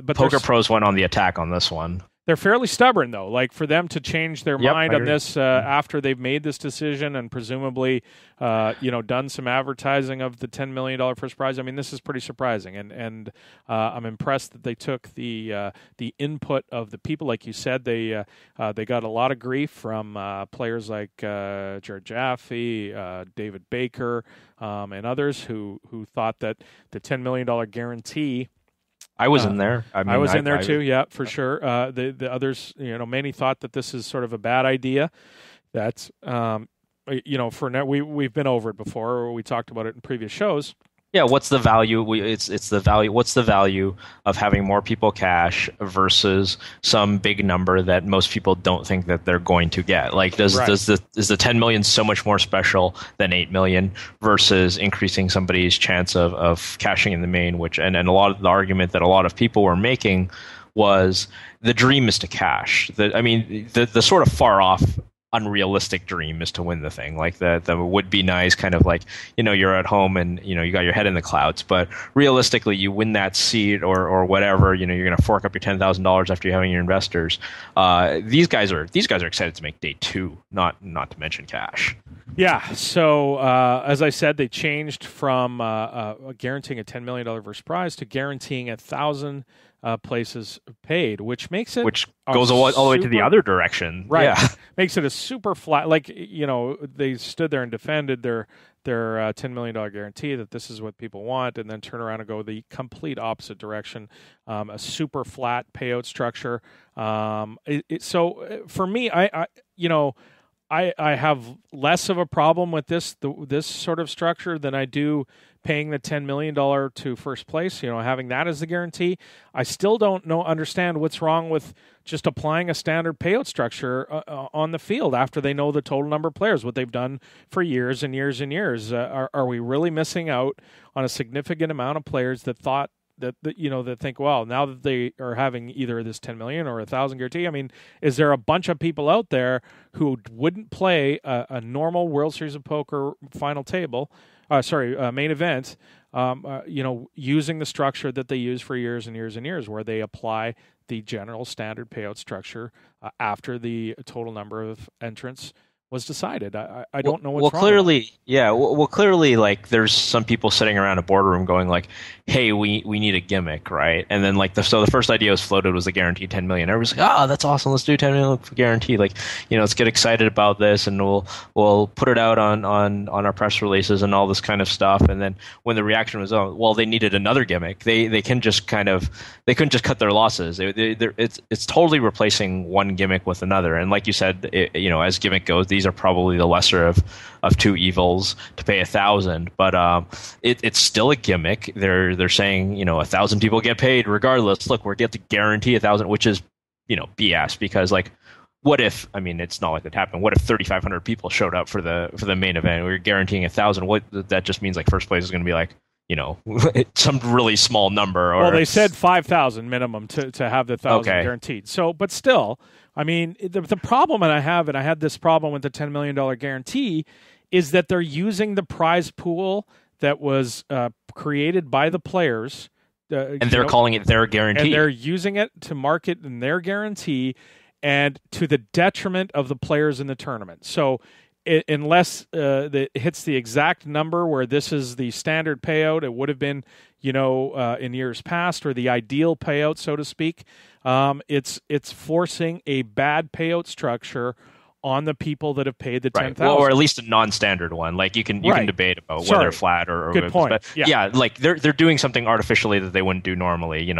But Poker Pros went on the attack on this one. They're fairly stubborn, though. Like, for them to change their mind on this after they've made this decision and presumably, done some advertising of the $10 million first prize. I mean, this is pretty surprising, and I'm impressed that they took the input of the people. Like you said, they got a lot of grief from players like Jared Jaffe, David Baker, and others who thought that the $10 million guarantee. I was in there. I was in there too. Yeah, for sure. The others, many thought that this is sort of a bad idea. That's, for now, we've been over it before. We talked about it in previous shows. Yeah, what's the value? It's the value. What's the value of having more people cash versus some big number that most people don't think that they're going to get? Like, is the 10 million so much more special than 8 million versus increasing somebody's chance of cashing in the main? Which and a lot of the argument that a lot of people were making was the dream is to cash. The sort of far off, unrealistic dream is to win the thing. Like the would be nice kind of like, you're at home and you got your head in the clouds, but realistically you win that seat or whatever, you're going to fork up your $10,000 after you're having your investors. These guys are excited to make day two, not to mention cash. Yeah. So as I said, they changed from guaranteeing a $10 million first prize to guaranteeing 1,000 places paid, which makes it goes all the way to the other direction, right? Yeah. Makes it a super flat. Like they stood there and defended their $10 million guarantee that this is what people want, and then turn around and go the complete opposite direction, a super flat payout structure. So for me, I have less of a problem with this sort of structure than I do paying the $10 million to first place, having that as the guarantee. I still don't understand what's wrong with just applying a standard payout structure on the field after they know the total number of players, what they've done for years and years and years. Are we really missing out on a significant amount of players that thought that think, well, now that they are having either this 10 million or 1,000 guarantee, I mean, is there a bunch of people out there who wouldn't play a normal World Series of Poker final table, main event, using the structure that they use for years and years and years, where they apply the general standard payout structure after the total number of entrants was decided? I don't know what's wrong. Clearly, like, there's some people sitting around a boardroom going like, hey, we need a gimmick, right? And then so the first idea was floated was the guaranteed 10 million. Everybody's like, that's awesome, let's do 10 million for guarantee. Like, let's get excited about this, and we'll put it out on our press releases and all this kind of stuff. And then when the reaction was, they needed another gimmick, they couldn't just cut their losses. It's totally replacing one gimmick with another. And like you said, as gimmick goes, these are probably the lesser of two evils to pay 1,000, but it's still a gimmick. They're saying 1,000 people get paid regardless. Look, we're get to guarantee 1,000, which is BS, because like, what if, it's not like that happened. What if 3,500 people showed up for the main event? We're guaranteeing 1,000. What that just means, like, first place is going to be like, some really small number. Well, they said 5,000 minimum to have the 1,000 guaranteed. So, but still, the problem that I have, and I had this problem with the $10 million guarantee, is that they're using the prize pool that was created by the players. And they're calling it their guarantee. And they're using it to market in their guarantee, and to the detriment of the players in the tournament. So unless it hits the exact number where this is the standard payout, it would have been, in years past, or the ideal payout, so to speak, it's forcing a bad payout structure on the people that have paid the 10,000, or at least a non-standard one. Like you can debate about whether flat or good point. But like they're doing something artificially that they wouldn't do normally.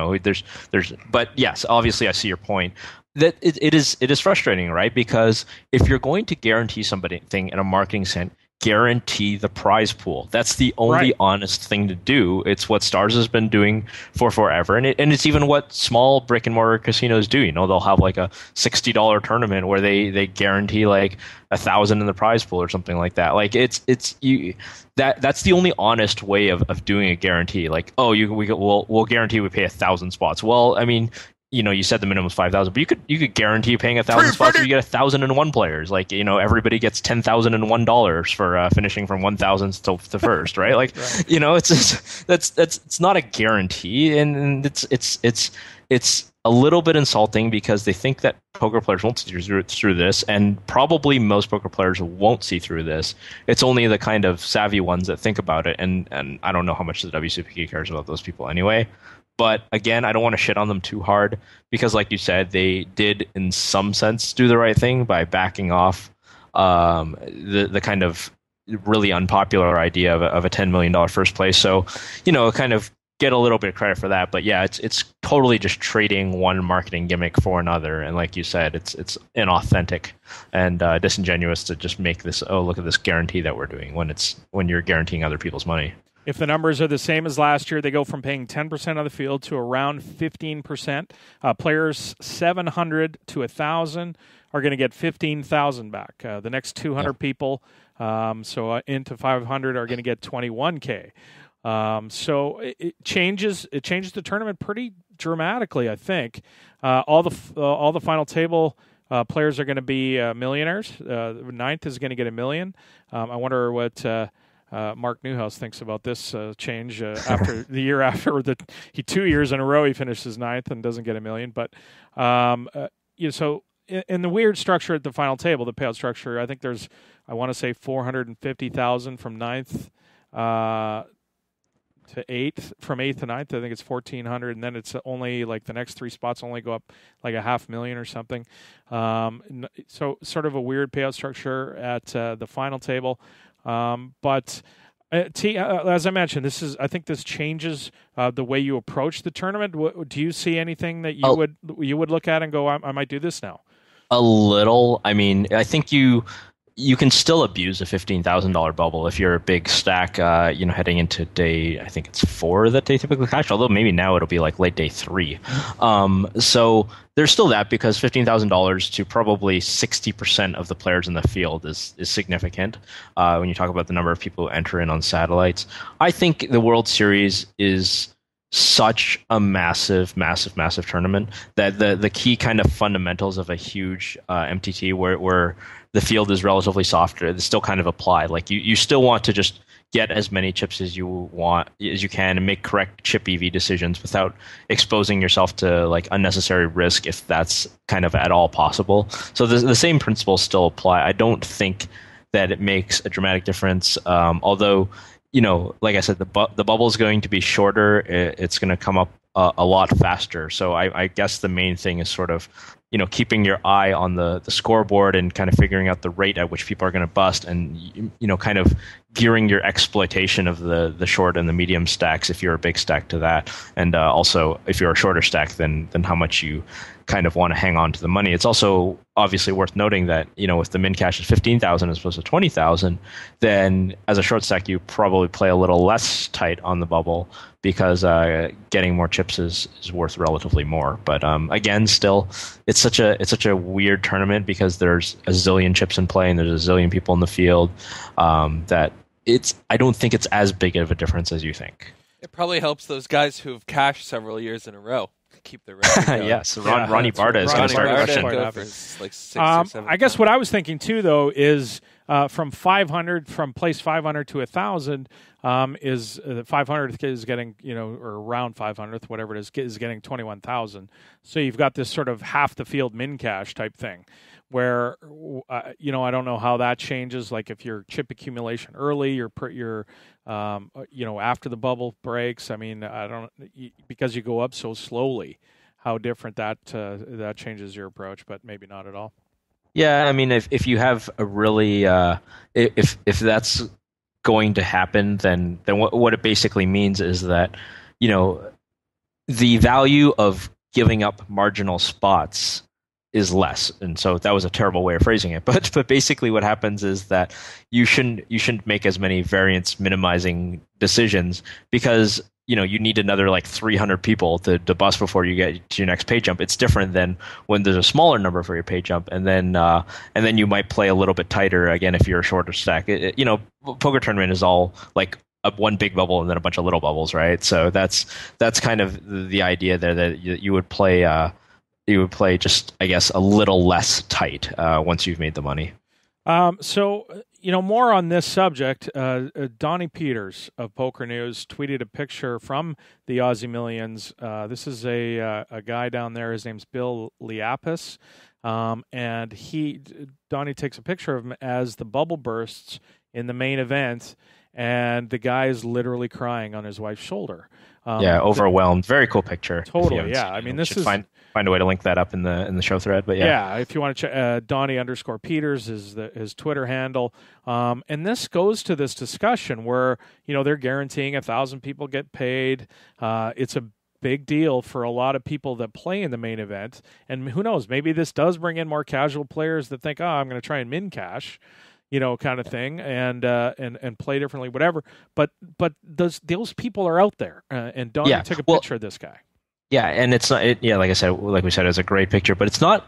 But yes, obviously I see your point. That it is frustrating, right? Because if you're going to guarantee something in a marketing sense, guarantee the prize pool. That's the only honest thing to do. It's what Stars has been doing for forever, and it's even what small brick and mortar casinos do. They'll have like a $60 tournament where they guarantee like 1,000 in the prize pool or something like that. Like that's the only honest way of doing a guarantee. Like, we'll guarantee we pay 1,000 spots. Well, you said the minimum was 5,000, but you could guarantee paying 1,000 spots if you get 1,001 players. Like, everybody gets $10,001 for finishing from 1,000th to the first, right? Like, it's not a guarantee, and it's a little bit insulting because they think that poker players won't see through this, and probably most poker players won't see through this. It's only the kind of savvy ones that think about it, and I don't know how much the WSOP cares about those people anyway. But again, I don't want to shit on them too hard because, like you said, they did in some sense do the right thing by backing off the kind of really unpopular idea of a $10 million first place. So, kind of get a little bit of credit for that, but yeah, it's totally just trading one marketing gimmick for another, and like you said, it's inauthentic and disingenuous to just make this, oh, look at this guarantee that we're doing when you're guaranteeing other people's money. If the numbers are the same as last year, they go from paying 10% of the field to around 15%. Players 700 to 1,000 are going to get 15,000 back. The next 200 people, into 500, are going to get 21K. So it changes the tournament pretty dramatically, I think. All the final table players are going to be millionaires. Ninth is going to get $1 million. I wonder what Mark Newhouse thinks about this change after the year after 2 years in a row he finishes ninth and doesn't get $1 million. But so in the weird structure at the final table, the payout structure, I think there's, I want to say 450,000 from ninth to eighth. From eighth to ninth, I think it's 1,400, and then it's only like the next three spots only go up like $500,000 or something. So sort of a weird payout structure at the final table. But as I mentioned, I think this changes the way you approach the tournament. Do you see anything that you would look at and go, I might do this now? A little. I mean, I think you can still abuse a $15,000 bubble if you're a big stack, heading into day, I think it's 4 that they typically cash, although maybe now it'll be like late day 3. So there's still that, because $15,000 to probably 60% of the players in the field is significant when you talk about the number of people who enter in on satellites. I think the World Series is such a massive tournament that the key kind of fundamentals of a huge MTT where the field is relatively softer, they still kind of apply. Like you still want to just get as many chips as you can and make correct chip EV decisions without exposing yourself to like unnecessary risk if that's kind of at all possible. So the same principles still apply. I don't think that it makes a dramatic difference, although, like I said, the bubble is going to be shorter. It's going to come up a lot faster. So I guess the main thing is sort of, keeping your eye on the scoreboard and kind of figuring out the rate at which people are going to bust, and, kind of gearing your exploitation of the short and the medium stacks if you're a big stack to that. And also, if you're a shorter stack, then how much you kind of want to hang on to the money. It's also obviously worth noting that, if the min cash is 15,000 as opposed to 20,000, then as a short stack, you probably play a little less tight on the bubble because getting more chips is worth relatively more. But again, still, it's such a weird tournament because there's a zillion chips in play and there's a zillion people in the field that I don't think it's as big of a difference as you think. It probably helps those guys who've cashed several years in a row keep the record going. Yes, Ronnie Barta is going to start rushing. Like 6 or 7 I guess what I was thinking too, though, is from place 500 to 1,000 is the 500th is getting, or around 500th, whatever it is getting 21,000. So you've got this sort of half the field min cash type thing, where I don't know how that changes. Like if your chip accumulation early, you're after the bubble breaks. I mean, because you go up so slowly, how different that changes your approach, but maybe not at all. Yeah, I mean, if you have a really if that's going to happen, then what it basically means is that the value of giving up marginal spots is less. And so that was a terrible way of phrasing it. But basically what happens is that you shouldn't make as many variance minimizing decisions because you need another like 300 people to bust before you get to your next pay jump. It's different than when there's a smaller number for your pay jump, and then you might play a little bit tighter again if you're a shorter stack. Poker tournament is all like one big bubble and then a bunch of little bubbles, right? So that's kind of the idea there, that you would play just, I guess, a little less tight once you've made the money. So more on this subject. Donnie Peters of PokerNews tweeted a picture from the Aussie Millions. This is a guy down there. His name's Bill Liapis. And Donnie takes a picture of him as the bubble bursts in the main event, and the guy is literally crying on his wife's shoulder. Overwhelmed. Very cool picture. Totally, yeah. I mean, this is find a way to link that up in the show thread. But yeah, if you want to check, Donnie_Peters is his Twitter handle, and this goes to this discussion where they're guaranteeing 1,000 people get paid. It's a big deal for a lot of people that play in the main event, and who knows, maybe this does bring in more casual players that think, I'm going to try and min cash, kind of thing, and play differently, whatever. But those people are out there, and Donnie took a picture of this guy. Yeah, and it's not. Like we said, it's a great picture, but it's not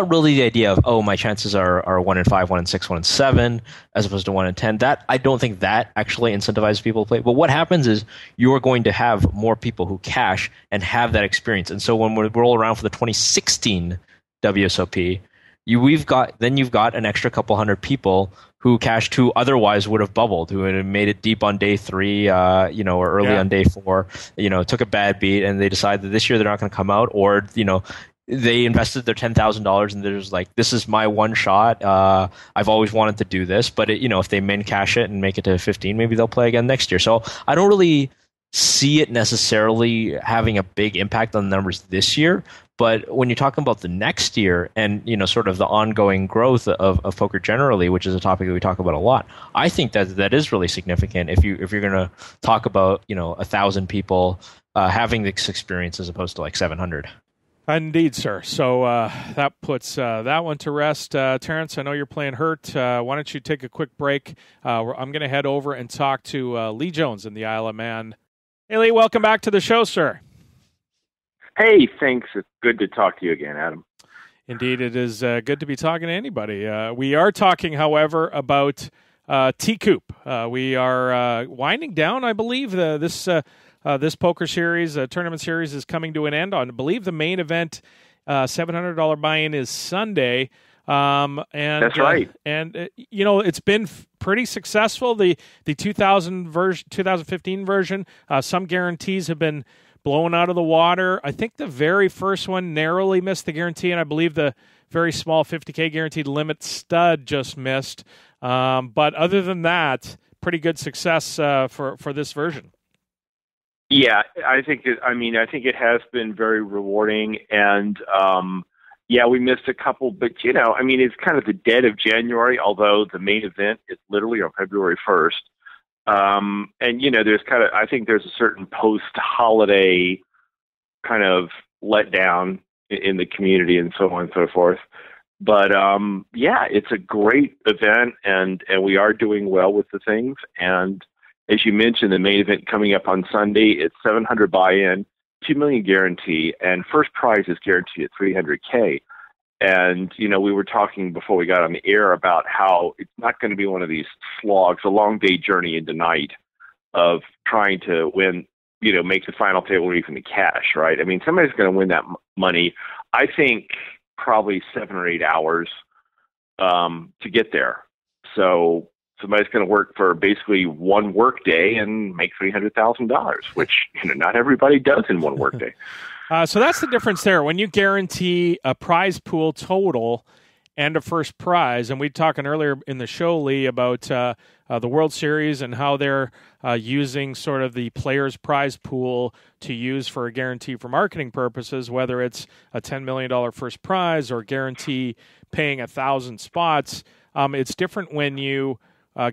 really the idea of my chances are 1 in 5, 1 in 6, 1 in 7, as opposed to 1 in 10. That I don't think that actually incentivizes people to play. But what happens is you are going to have more people who cash and have that experience. And so when we roll around for the 2016 WSOP, you've got an extra couple hundred people who cashed who otherwise would have bubbled, who had made it deep on day 3, or early on day 4, took a bad beat, and they decide that this year they're not going to come out, or they invested their $10,000 and they're just like, this is my one shot. I've always wanted to do this, but if they min cash it and make it to 15, maybe they'll play again next year. So I don't really see it necessarily having a big impact on the numbers this year. But when you're talking about the next year and, sort of the ongoing growth of poker generally, which is a topic that we talk about a lot, I think that is really significant if you're going to talk about, 1,000 people having this experience as opposed to like 700. Indeed, sir. So that puts that one to rest. Terrence, I know you're playing hurt. Why don't you take a quick break? I'm going to head over and talk to Lee Jones in the Isle of Man. Hey, Lee, welcome back to the show, sir. Hey, thanks. It's good to talk to you again, Adam. Indeed, it is good to be talking to anybody. We are talking, however, about TCOOP. We are winding down, I believe. This poker series, tournament series, is coming to an end. I believe the main event, $700 buy-in, is Sunday. And that's right. It's been pretty successful. The 2015 version, some guarantees have been blown out of the water. I think the very first one narrowly missed the guarantee, and I believe the very small $50K guaranteed limit stud just missed. But other than that, pretty good success for this version. Yeah, I think it has been very rewarding, and we missed a couple, but it's kind of the dead of January, although the main event is literally on February 1st. There's I think there's a certain post-holiday kind of letdown in the community and so on and so forth. But, it's a great event, and we are doing well with the things. And as you mentioned, the main event coming up on Sunday, it's $700 buy-in, $2 million guarantee, and first prize is guaranteed at $300K. And, we were talking before we got on the air about how it's not going to be one of these slogs, a long day journey into night of trying to win, make the final table or even the cash, right? I mean, somebody's going to win that money. I think probably 7 or 8 hours to get there. So somebody's going to work for basically one work day and make $300,000, which, not everybody does in one work day. So that's the difference there. When you guarantee a prize pool total and a first prize, and we were talking earlier in the show, Lee, about the World Series and how they're using sort of the players' prize pool to use for a guarantee for marketing purposes, whether it's a $10 million first prize or guarantee paying 1,000 spots. It's different when you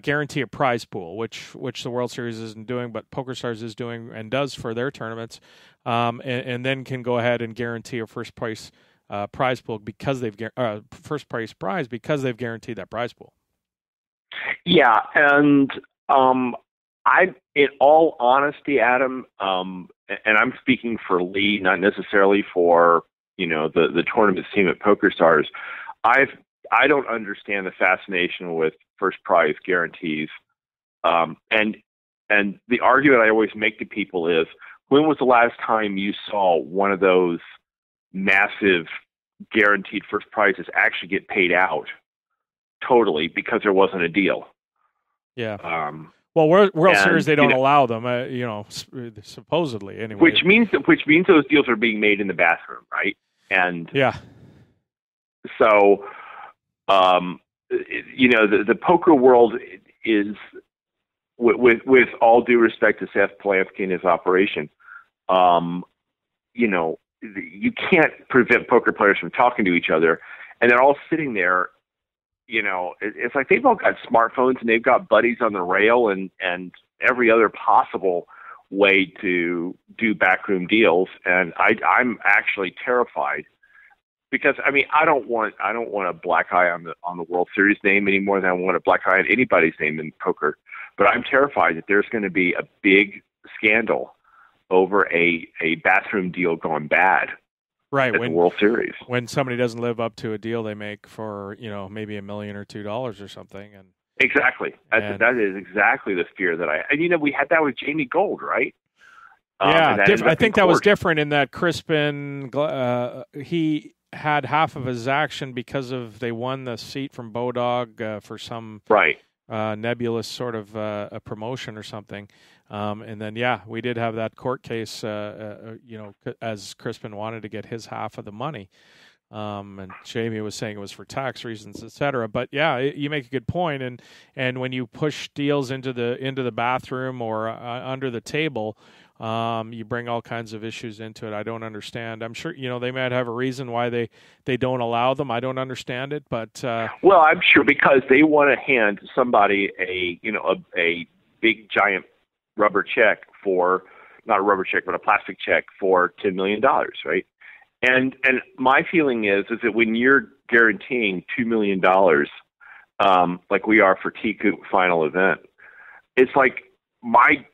guarantee a prize pool, which the World Series isn't doing, but PokerStars is doing and does for their tournaments, and then can go ahead and guarantee a first prize prize pool because they've first prize prize because they've guaranteed that prize pool. Yeah, and in all honesty, Adam, and I'm speaking for Lee, not necessarily for the tournament team at PokerStars. I don't understand the fascination with first prize guarantees. And the argument I always make to people is, when was the last time you saw one of those massive guaranteed first prizes actually get paid out totally because there wasn't a deal? Yeah. Well, World Series, they don't allow them, supposedly anyway. Which means those deals are being made in the bathroom, right? And yeah. So, the poker world is, with all due respect to Seth Polanski and his operation, you can't prevent poker players from talking to each other, and they're all sitting there. It's like they've all got smartphones and they've got buddies on the rail and every other possible way to do backroom deals. And I'm actually terrified because I don't want a black eye on the World Series name any more than I want a black eye on anybody's name in poker. But I'm terrified that there's going to be a big scandal over a bathroom deal gone bad. Right, at the World Series. When somebody doesn't live up to a deal they make for, maybe $1 million or $2 or something. And exactly. That is exactly the fear that we had that with Jamie Gold, right? Yeah, I think that was different in that Crispin, he had half of his action because they won the seat from Bodog for some nebulous sort of a promotion or something. And then, we did have that court case, as Crispin wanted to get his half of the money. And Jamie was saying it was for tax reasons, et cetera. But you make a good point. And when you push deals into the bathroom or under the table, you bring all kinds of issues into it. I don't understand. I'm sure, they might have a reason why they don't allow them. I don't understand it, but, well, I'm sure because they want to hand somebody a big giant rubber check for, not a rubber check, but a plastic check for $10 million, right? And my feeling is that when you're guaranteeing $2 million, like we are for TCOOP final event, it's like my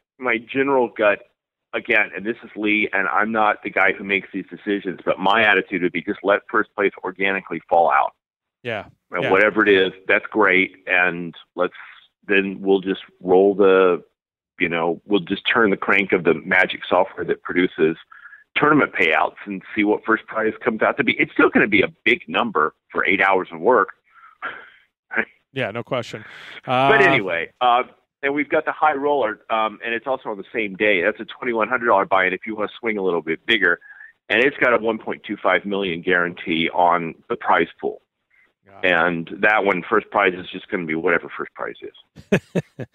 general gut, again, and this is Lee, and I'm not the guy who makes these decisions, but my attitude would be just let first place organically fall out. Yeah. And whatever it is, that's great, and we'll just roll we'll just turn the crank of the magic software that produces tournament payouts and see what first prize comes out to be. It's still going to be a big number for 8 hours of work. Yeah, no question. But anyway, and we've got the high roller, and it's also on the same day. That's a $2,100 buy-in if you want to swing a little bit bigger. And it's got a $1.25 million guarantee on the prize pool. And that one, first prize is just going to be whatever first prize is.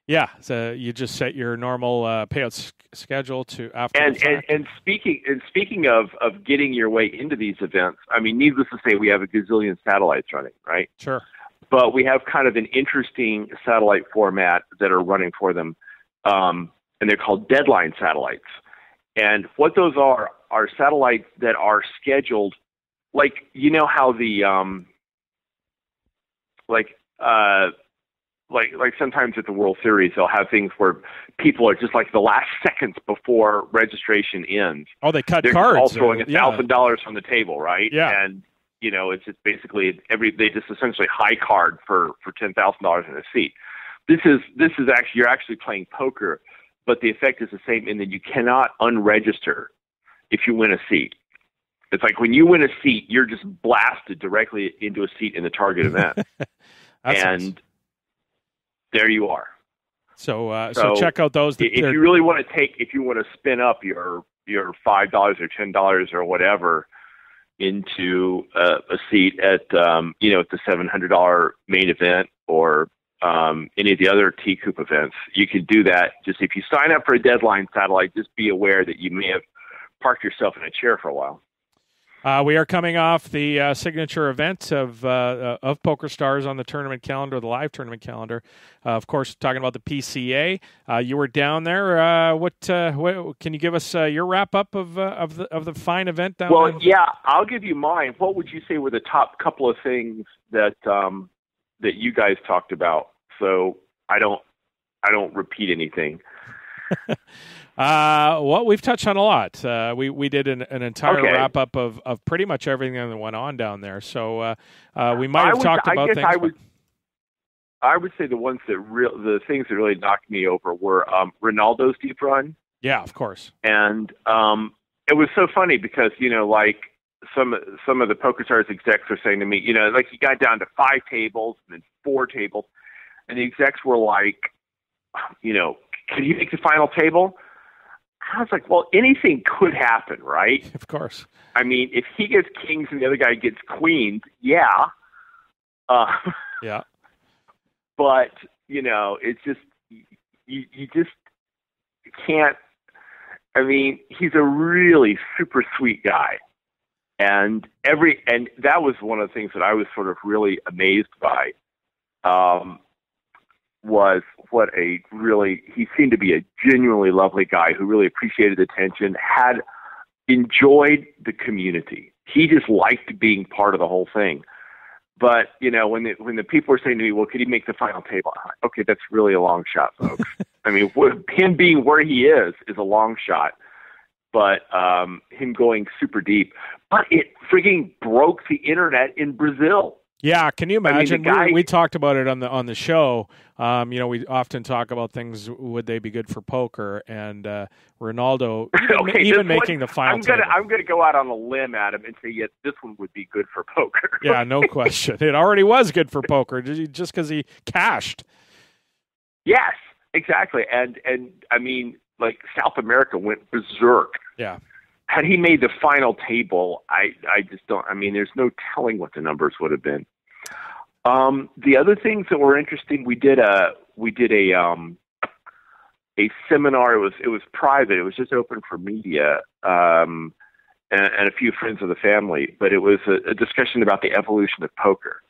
Yeah, so you just set your normal payout schedule to after. And speaking of getting your way into these events, needless to say, we have a gazillion satellites running, right? Sure. But we have kind of an interesting satellite format that are running for them, and they're called deadline satellites. And what those are satellites that are scheduled, like how the like sometimes at the World Series, they'll have things where people are just like the last seconds before registration ends. Oh, they cut They're cards. All throwing $1,000 on the table, right? Yeah. And it's just basically they just essentially high card for $10,000 in a seat. This is actually, you're actually playing poker, but the effect is the same in that you cannot unregister if you win a seat. It's like when you win a seat, you're just blasted directly into a seat in the target event. And there you are. So check out those. If you really want to spin up your $5 or $10 or whatever into a seat at the $700 main event or any of the other TCOOP events, you can do that. Just if you sign up for a deadline satellite, just be aware that you may have parked yourself in a chair for a while. We are coming off the signature event of Pokerstars on the tournament calendar, the live tournament calendar. Of course, talking about the PCA. You were down there. What can you give us your wrap up of the fine event down there? Well, yeah, I'll give you mine. What would you say were the top couple of things that you guys talked about? So I don't repeat anything. Well, we've touched on a lot. We did an entire wrap up of pretty much everything that went on down there. So we might have talked about things. I would say the things that really knocked me over were Ronaldo's deep run. Yeah, of course. And it was so funny because like some of the Pokerstars execs were saying to me, like he got down to 5 tables and then 4 tables. and the execs were like, can you make the final table? I was like, well, anything could happen, right? Of course. I mean, if he gets kings and the other guy gets queens, yeah. Yeah. But, it's just, you just can't, I mean, he's a really super sweet guy. And that was one of the things that I was sort of really amazed by, was he seemed to be a genuinely lovely guy who really appreciated the attention, had enjoyed the community. He just liked being part of the whole thing. But, when the people were saying to me, well, could he make the final table? I'm like, okay, that's really a long shot, folks. I mean, him being where he is a long shot. But him going super deep. But it frigging broke the internet in Brazil. Yeah, can you imagine? I mean, we talked about it on the show. We often talk about things. Would they be good for poker? And Ronaldo, even making the final. I'm gonna go out on a limb, Adam, and say yes, this one would be good for poker. Yeah, no question. It already was good for poker, just because he cashed. Yes, exactly. And I mean, like South America went berserk. Yeah. Had he made the final table, I just don't. I mean, there's no telling what the numbers would have been. The other things that were interesting, we did a seminar. It was private. It was just open for media and a few friends of the family. But it was a discussion about the evolution of poker,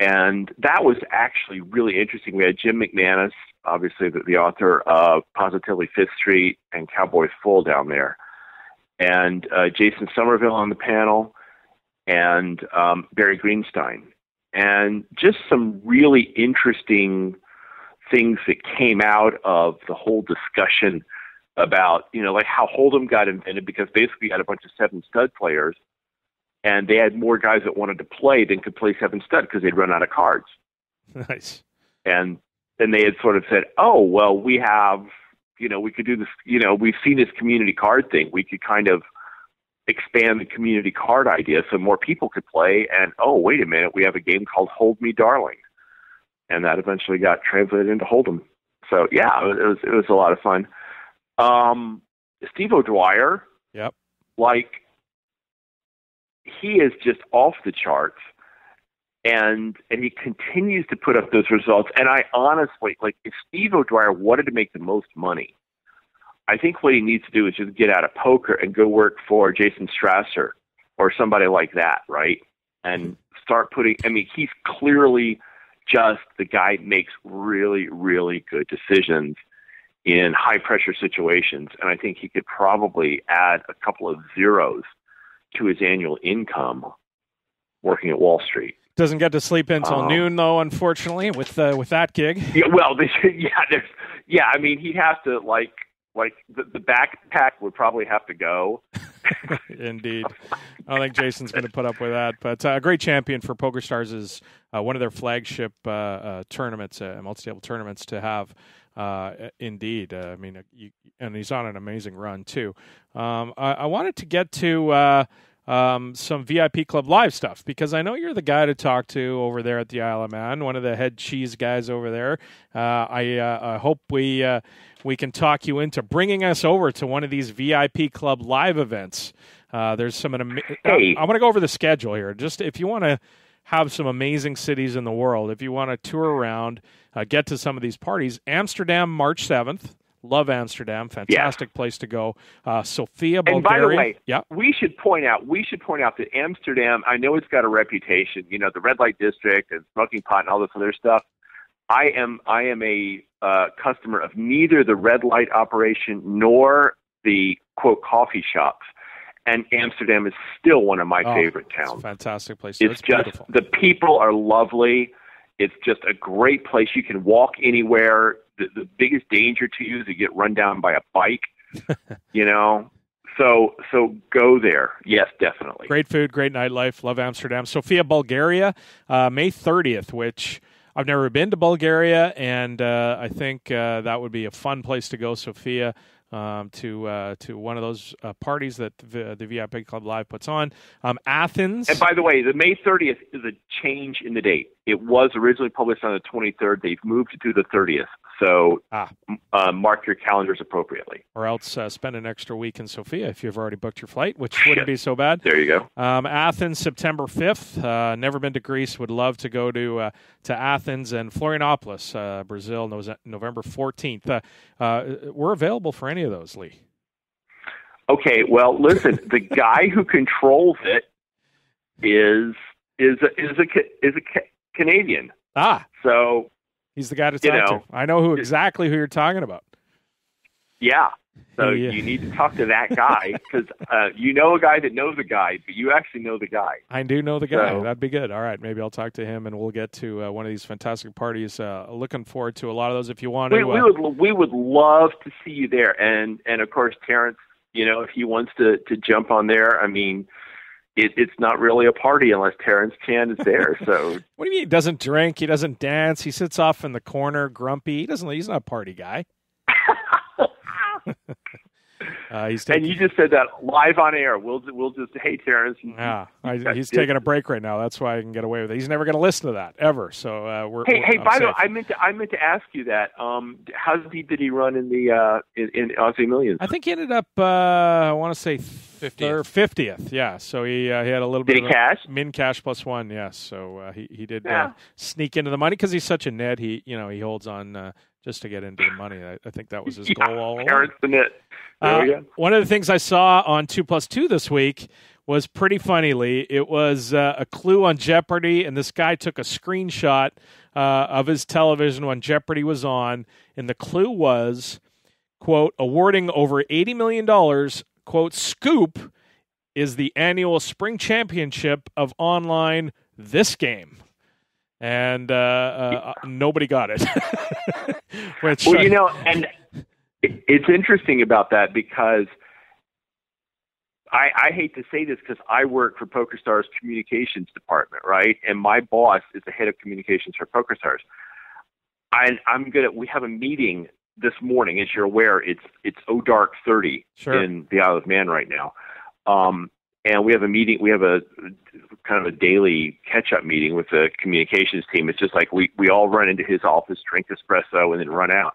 and that was actually really interesting. We had Jim McManus, obviously the author of Positively Fifth Street and Cowboys Full down there, and Jason Somerville on the panel, and Barry Greenstein. And just some really interesting things that came out of the whole discussion about, like how Hold'em got invented, because basically you had a bunch of 7-stud players, and they had more guys that wanted to play than could play 7-stud because they'd run out of cards. Nice. And then they had sort of said, oh, well, we have, we could do this, we've seen this community card thing. We could kind of expand the community card idea so more people could play. And, oh, wait a minute, we have a game called Hold Me Darling. And that eventually got translated into Hold'em. So, yeah, it was a lot of fun. Steve O'Dwyer, yep, he is just off the charts. And he continues to put up those results. And I honestly, if Steve O'Dwyer wanted to make the most money, I think what he needs to do is just get out of poker and go work for Jason Strasser or somebody like that, right? And start he's clearly just the guy who makes really, really good decisions in high-pressure situations. And I think he could probably add a couple of zeros to his annual income working at Wall Street. Doesn't get to sleep until noon, though, unfortunately, with that gig. Yeah, well, I mean, he'd have to, the backpack would probably have to go. Indeed. I don't think Jason's going to put up with that. But a great champion for PokerStars is one of their flagship tournaments, multi-table tournaments to have. Indeed. And he's on an amazing run, too. I wanted to get to some VIP Club Live stuff, because I know you're the guy to talk to over there at the Isle of Man, one of the head cheese guys over there. I hope we can talk you into bringing us over to one of these VIP Club Live events. There's some. I want to go over the schedule here. Just if you want to have some amazing cities in the world, if you want to tour around, get to some of these parties. Amsterdam, March 7th. Love Amsterdam. Fantastic place to go. Sofia, Bulgaria. And by the way, yeah, we should point out that Amsterdam, I know it's got a reputation, the red light district and smoking pot and all this other stuff. I am a customer of neither the red light operation nor the quote coffee shops. And Amsterdam is still one of my favorite towns. It's a fantastic place. It's just beautiful. The people are lovely. It's just a great place. You can walk anywhere. The biggest danger to you is to get run down by a bike, So go there. Yes, definitely. Great food, great nightlife. Love Amsterdam. Sofia, Bulgaria, May 30th, which I've never been to Bulgaria, and I think that would be a fun place to go, Sofia, to one of those parties that the VIP Club Live puts on. Athens. And by the way, the May 30th is a change in the date. It was originally published on the 23rd. They've moved it to the 30th. So mark your calendars appropriately. Or else spend an extra week in Sofia if you've already booked your flight, which wouldn't be so bad. There you go. Athens, September 5th. Never been to Greece. Would love to go to Athens. And Florianopolis, Brazil, November 14th. We're available for any of those, Lee. Okay, well, listen, the guy who controls it is a Canadian. So he's the guy to talk to. I know exactly who you're talking about. Yeah. So you need to talk to that guy because you know a guy that knows a guy, but you actually know the guy. I do know the guy. So, that'd be good. All right, maybe I'll talk to him, and we'll get to one of these fantastic parties. Looking forward to a lot of those. If you want to, we would love to see you there, and of course Terrence. You know, if he wants to jump on there, I mean, it's not really a party unless Terrence Chan is there. So what do you mean? He doesn't drink. He doesn't dance. He sits off in the corner, grumpy. He's not a party guy. And you just said that live on air. We'll just hey Terrence. Yeah, he's taking a break right now. That's why I can get away with it. He's never going to listen to that ever. So we're by the way, I meant to ask you that. How did he run in the in Aussie Millions? I think he ended up I want to say 50th. Yeah, so he had a little bit. Did he cash? Min cash +1. Yes, so he did sneak into the money because he's such a Ned. He holds on. Just to get into the money. I think that was his goal all along. Terrence the Net. One of the things I saw on 2+2 this week was pretty funny, Lee. It was a clue on Jeopardy, and this guy took a screenshot of his television when Jeopardy was on, and the clue was, quote, awarding over $80 million, quote, Scoop is the annual spring championship of online this game. And nobody got it. Which, and it's interesting about that because I hate to say this because I work for PokerStars communications department, right? And my boss is the head of communications for PokerStars. We have a meeting this morning, as you're aware. It's dark 30 in the Isle of Man right now. And we have a meeting. We have a kind of a daily catch-up meeting with the communications team. It's just like we all run into his office, drink espresso, and then run out.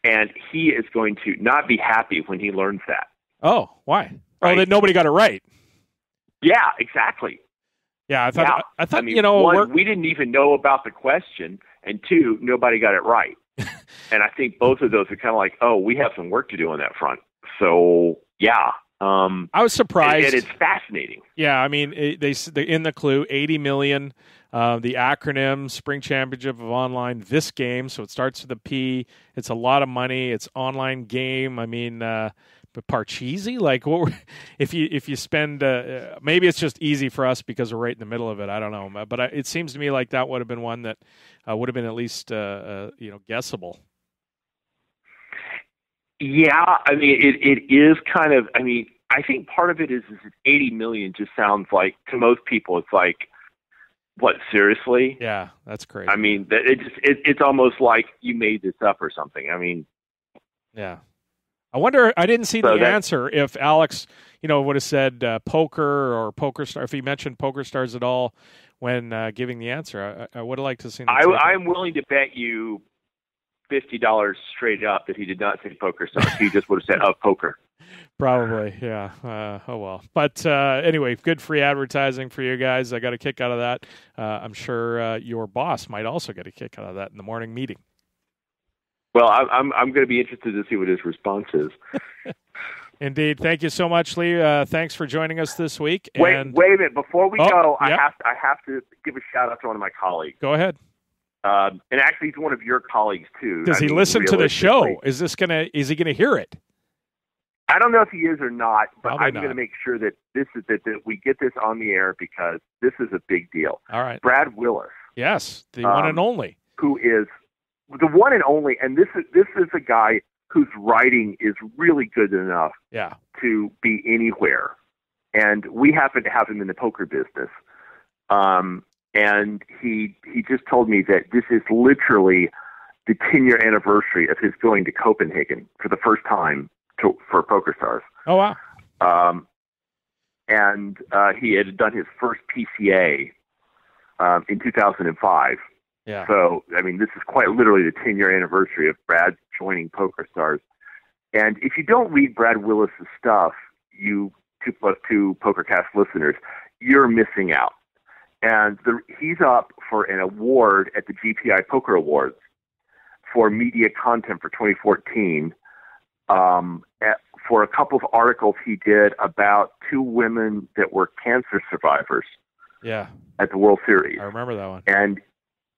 And he is going to not be happy when he learns that. Oh, why? Right? Oh, that nobody got it right. Yeah, exactly. Yeah, I thought one, we didn't even know about the question, and two, nobody got it right. And I think both of those are kind of like, oh, we have some work to do on that front. So, yeah. I was surprised. And it's fascinating. Yeah, I mean, they in the clue, 80 million, the acronym, Spring Championship of Online, this game, so it starts with a P. It's a lot of money. It's online game. I mean, but Parcheesi? Like, if you spend, maybe it's just easy for us because we're right in the middle of it. I don't know. But it seems to me like that would have been one that would have been at least, guessable. Yeah, I mean, it is kind of, I mean, I think part of it is 80 million just sounds like, to most people, it's like, what, seriously? Yeah, that's crazy. I mean, it's almost like you made this up or something. I mean. Yeah. I wonder, I didn't see the answer if Alex, would have said poker or PokerStar, if he mentioned PokerStars at all when giving the answer. I would have liked to see that. I'm willing to bet you $50 straight up that he did not say PokerStars. He just would have said of poker. Probably, yeah. Oh well. But anyway, good free advertising for you guys. I got a kick out of that. I'm sure your boss might also get a kick out of that in the morning meeting. Well, I'm going to be interested to see what his response is. Indeed. Thank you so much, Lee. Thanks for joining us this week. Wait a minute. Before we go, I have to give a shout out to one of my colleagues. Go ahead. And actually, he's one of your colleagues too. Does he listen to the show? Is he gonna hear it? I don't know if he is or not, but Probably I'm going to make sure that that we get this on the air because this is a big deal. All right. Brad Willis. Yes, the one and only. Who is the one and only, and this is a guy whose writing is really good enough to be anywhere. And we happen to have him in the poker business. And and he just told me that this is literally the 10-year anniversary of his going to Copenhagen for the first time for PokerStars. Oh, wow. And he had done his first PCA in 2005. Yeah. So, I mean, this is quite literally the 10-year anniversary of Brad joining PokerStars. And if you don't read Brad Willis's stuff, you 2+2 PokerCast listeners, you're missing out. And he's up for an award at the GPI Poker Awards for media content for 2014 for a couple of articles he did about two women that were cancer survivors. Yeah. At the World Series. I remember that one. And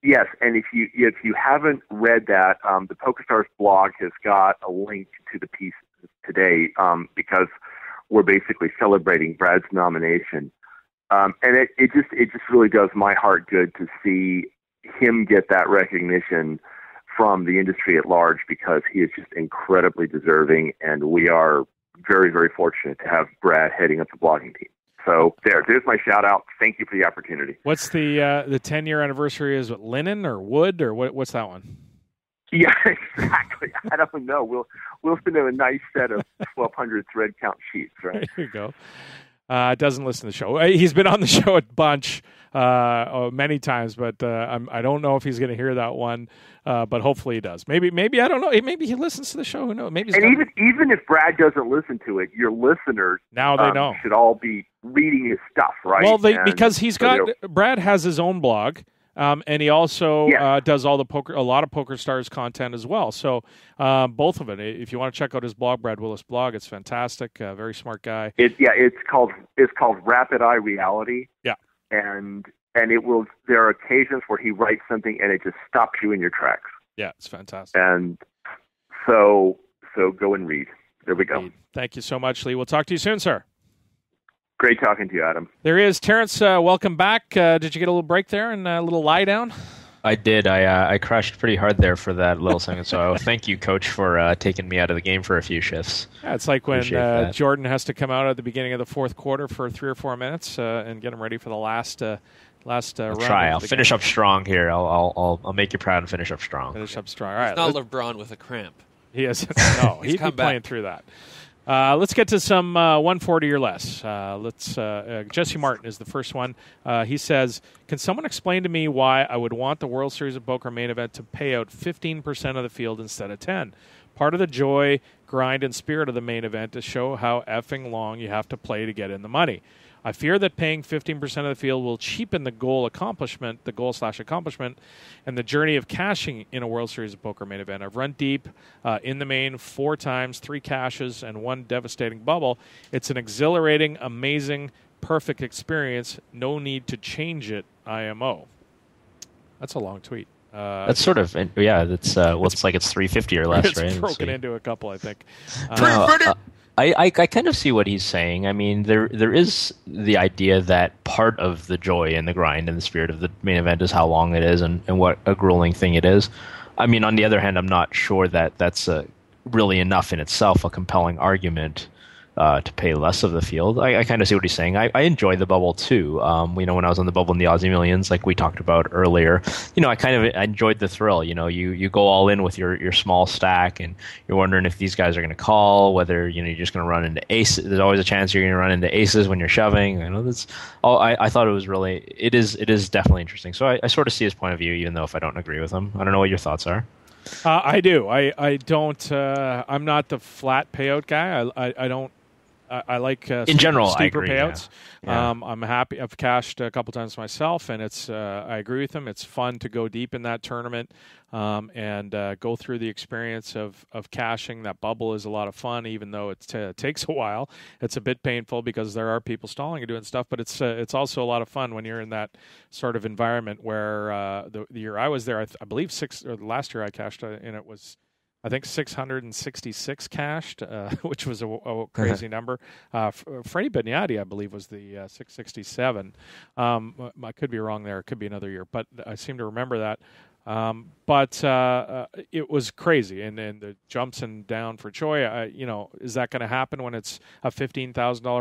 yes, and if you haven't read that, the PokerStars blog has got a link to the piece today because we're basically celebrating Brad's nomination. And it just really does my heart good to see him get that recognition from the industry at large, because he is just incredibly deserving, and we are very, very fortunate to have Brad heading up the blogging team. So there's my shout out. Thank you for the opportunity. What's the 10-year anniversary? Is it linen or wood or what's that one? Yeah, exactly. I don't know. We'll send him a nice set of 1,200 thread count sheets, right? There you go. Doesn't listen to the show. He's been on the show a bunch, many times, but I don't know if he's going to hear that one. But hopefully he does. Maybe I don't know. Maybe he listens to the show. Who knows? Maybe. And even if Brad doesn't listen to it, your listeners now they know should all be reading his stuff, right? Well, because Brad has his own blog. And he also does a lot of PokerStars content as well. So both of it. If you want to check out his blog, Brad Willis blog, it's fantastic. Very smart guy. It's called Rapid Eye Reality. Yeah, and it will. There are occasions where he writes something and it just stops you in your tracks. Yeah, it's fantastic. And so go and read. There we go. Thank you so much, Lee. We'll talk to you soon, sir. Great talking to you, Adam. There he is. Terrence, welcome back. Did you get a little break there and a little lie down? I did. I crashed pretty hard there for that little second. So thank you, Coach, for taking me out of the game for a few shifts. Yeah, it's like when Jordan has to come out at the beginning of the fourth quarter for 3 or 4 minutes and get him ready for the last I'll round. try. I'll finish up strong here. I'll make you proud and finish up strong. Finish up strong. All right. It's not LeBron with a cramp. He is. No, he'd be playing through that. Let's get to some 140 or less. Jesse Martin is the first one. He says, can someone explain to me why I would want the World Series of Poker main event to pay out 15% of the field instead of 10%? Part of the joy, grind, and spirit of the main event is show how effing long you have to play to get in the money. I fear that paying 15% of the field will cheapen the goal/accomplishment, and the journey of cashing in a World Series of Poker main event. I've run deep in the main 4 times, 3 cashes, and 1 devastating bubble. It's an exhilarating, amazing, perfect experience. No need to change it, IMO. That's a long tweet. That's sort of, That's it's like it's 350 or less, right? It's broken into a couple, I think. I kind of see what he's saying. I mean, there is the idea that part of the joy and the grind and the spirit of the main event is how long it is and what a grueling thing it is. I mean, on the other hand, I'm not sure that that's really enough in itself, a compelling argument to pay less of the field. I kind of see what he's saying. I enjoy the bubble too. When I was on the bubble in the Aussie Millions, like we talked about earlier, I enjoyed the thrill. You go all in with your small stack, and you're wondering if these guys are going to call, whether you're just going to run into aces. There's always a chance you're going to run into aces when you're shoving. I thought it is definitely interesting. So I sort of see his point of view, even though if I don't agree with him. I don't know what your thoughts are. I do. I don't. I'm not the flat payout guy. I don't. I like in general steeper I agree, payouts. Yeah. I'm happy. I've cashed a couple times myself, and it's. I agree with him. It's fun to go deep in that tournament and go through the experience of cashing. That bubble is a lot of fun, even though it takes a while. It's a bit painful because there are people stalling and doing stuff, but it's also a lot of fun when you're in that sort of environment where the year I was there, I believe last year I cashed and it was. I think 666 cashed, which was a crazy number. Freddie Bignati, I believe, was the 667. I could be wrong there. It could be another year, but I seem to remember that. But it was crazy, and the jumps and down for Choi. Is that going to happen when it's a $15,000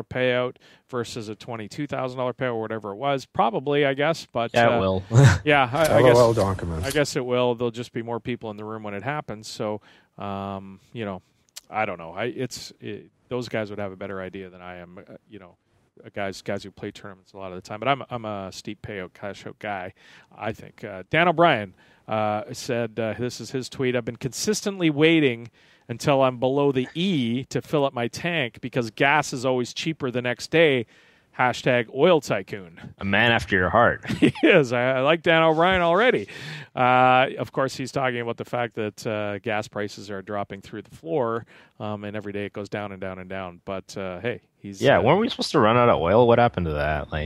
payout versus a $22,000 payout or whatever it was? Probably, I guess. But yeah, it will. Yeah, I guess it will. There'll just be more people in the room when it happens. So, I don't know. Those guys would have a better idea than I am. Guys who play tournaments a lot of the time. But I'm a steep payout cash out guy, I think. Dan O'Brien said, this is his tweet, "I've been consistently waiting until I'm below the E to fill up my tank because gas is always cheaper the next day. #oil tycoon." A man after your heart. He is. I like Dan O'Brien already. Of course, he's talking about the fact that gas prices are dropping through the floor, and every day it goes down and down and down. But hey, he's weren't we supposed to run out of oil? What happened to that? I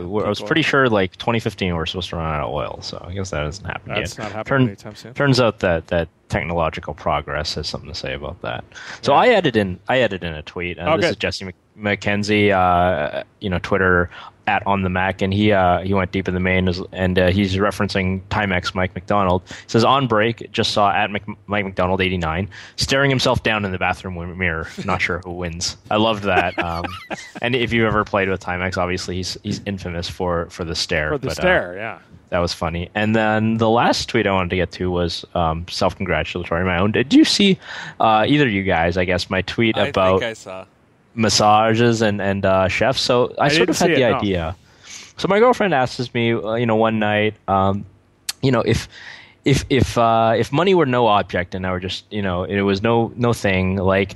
was pretty sure 2015 we were supposed to run out of oil. So I guess that hasn't happened yet. That's not happening anytime soon. Turns out that technological progress has something to say about that. So I added in a tweet. This is Jesse MacKenzie, Twitter @OnTheMac, and he went deep in the main, and he's referencing Timex Mike McDonald. He says, "On break, just saw Mike McDonald 89 staring himself down in the bathroom mirror. Not sure who wins." I loved that. And if you ever played with Timex, obviously he's infamous for the stare. Yeah. That was funny. And then the last tweet I wanted to get to was self-congratulatory, my own. Did you see, either of you guys, I guess, my tweet about... I think I saw. Massages and chefs? So I sort of had the idea. So my girlfriend asks me, one night, if money were no object and I were just, it was no thing, like,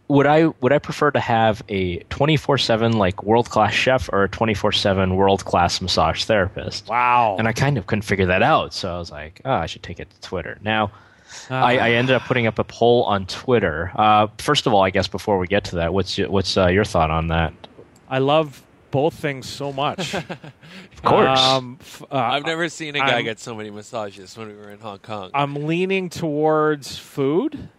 would I prefer to have a 24/7 like world-class chef or a 24/7 world-class massage therapist? Wow. And I kind of couldn't figure that out, so I was like, I should take it to Twitter. Now, I ended up putting up a poll on Twitter. First of all, I guess before we get to that, what's your thought on that? I love both things so much. Of course. I've never seen a guy get so many massages when we were in Hong Kong. I'm leaning towards food,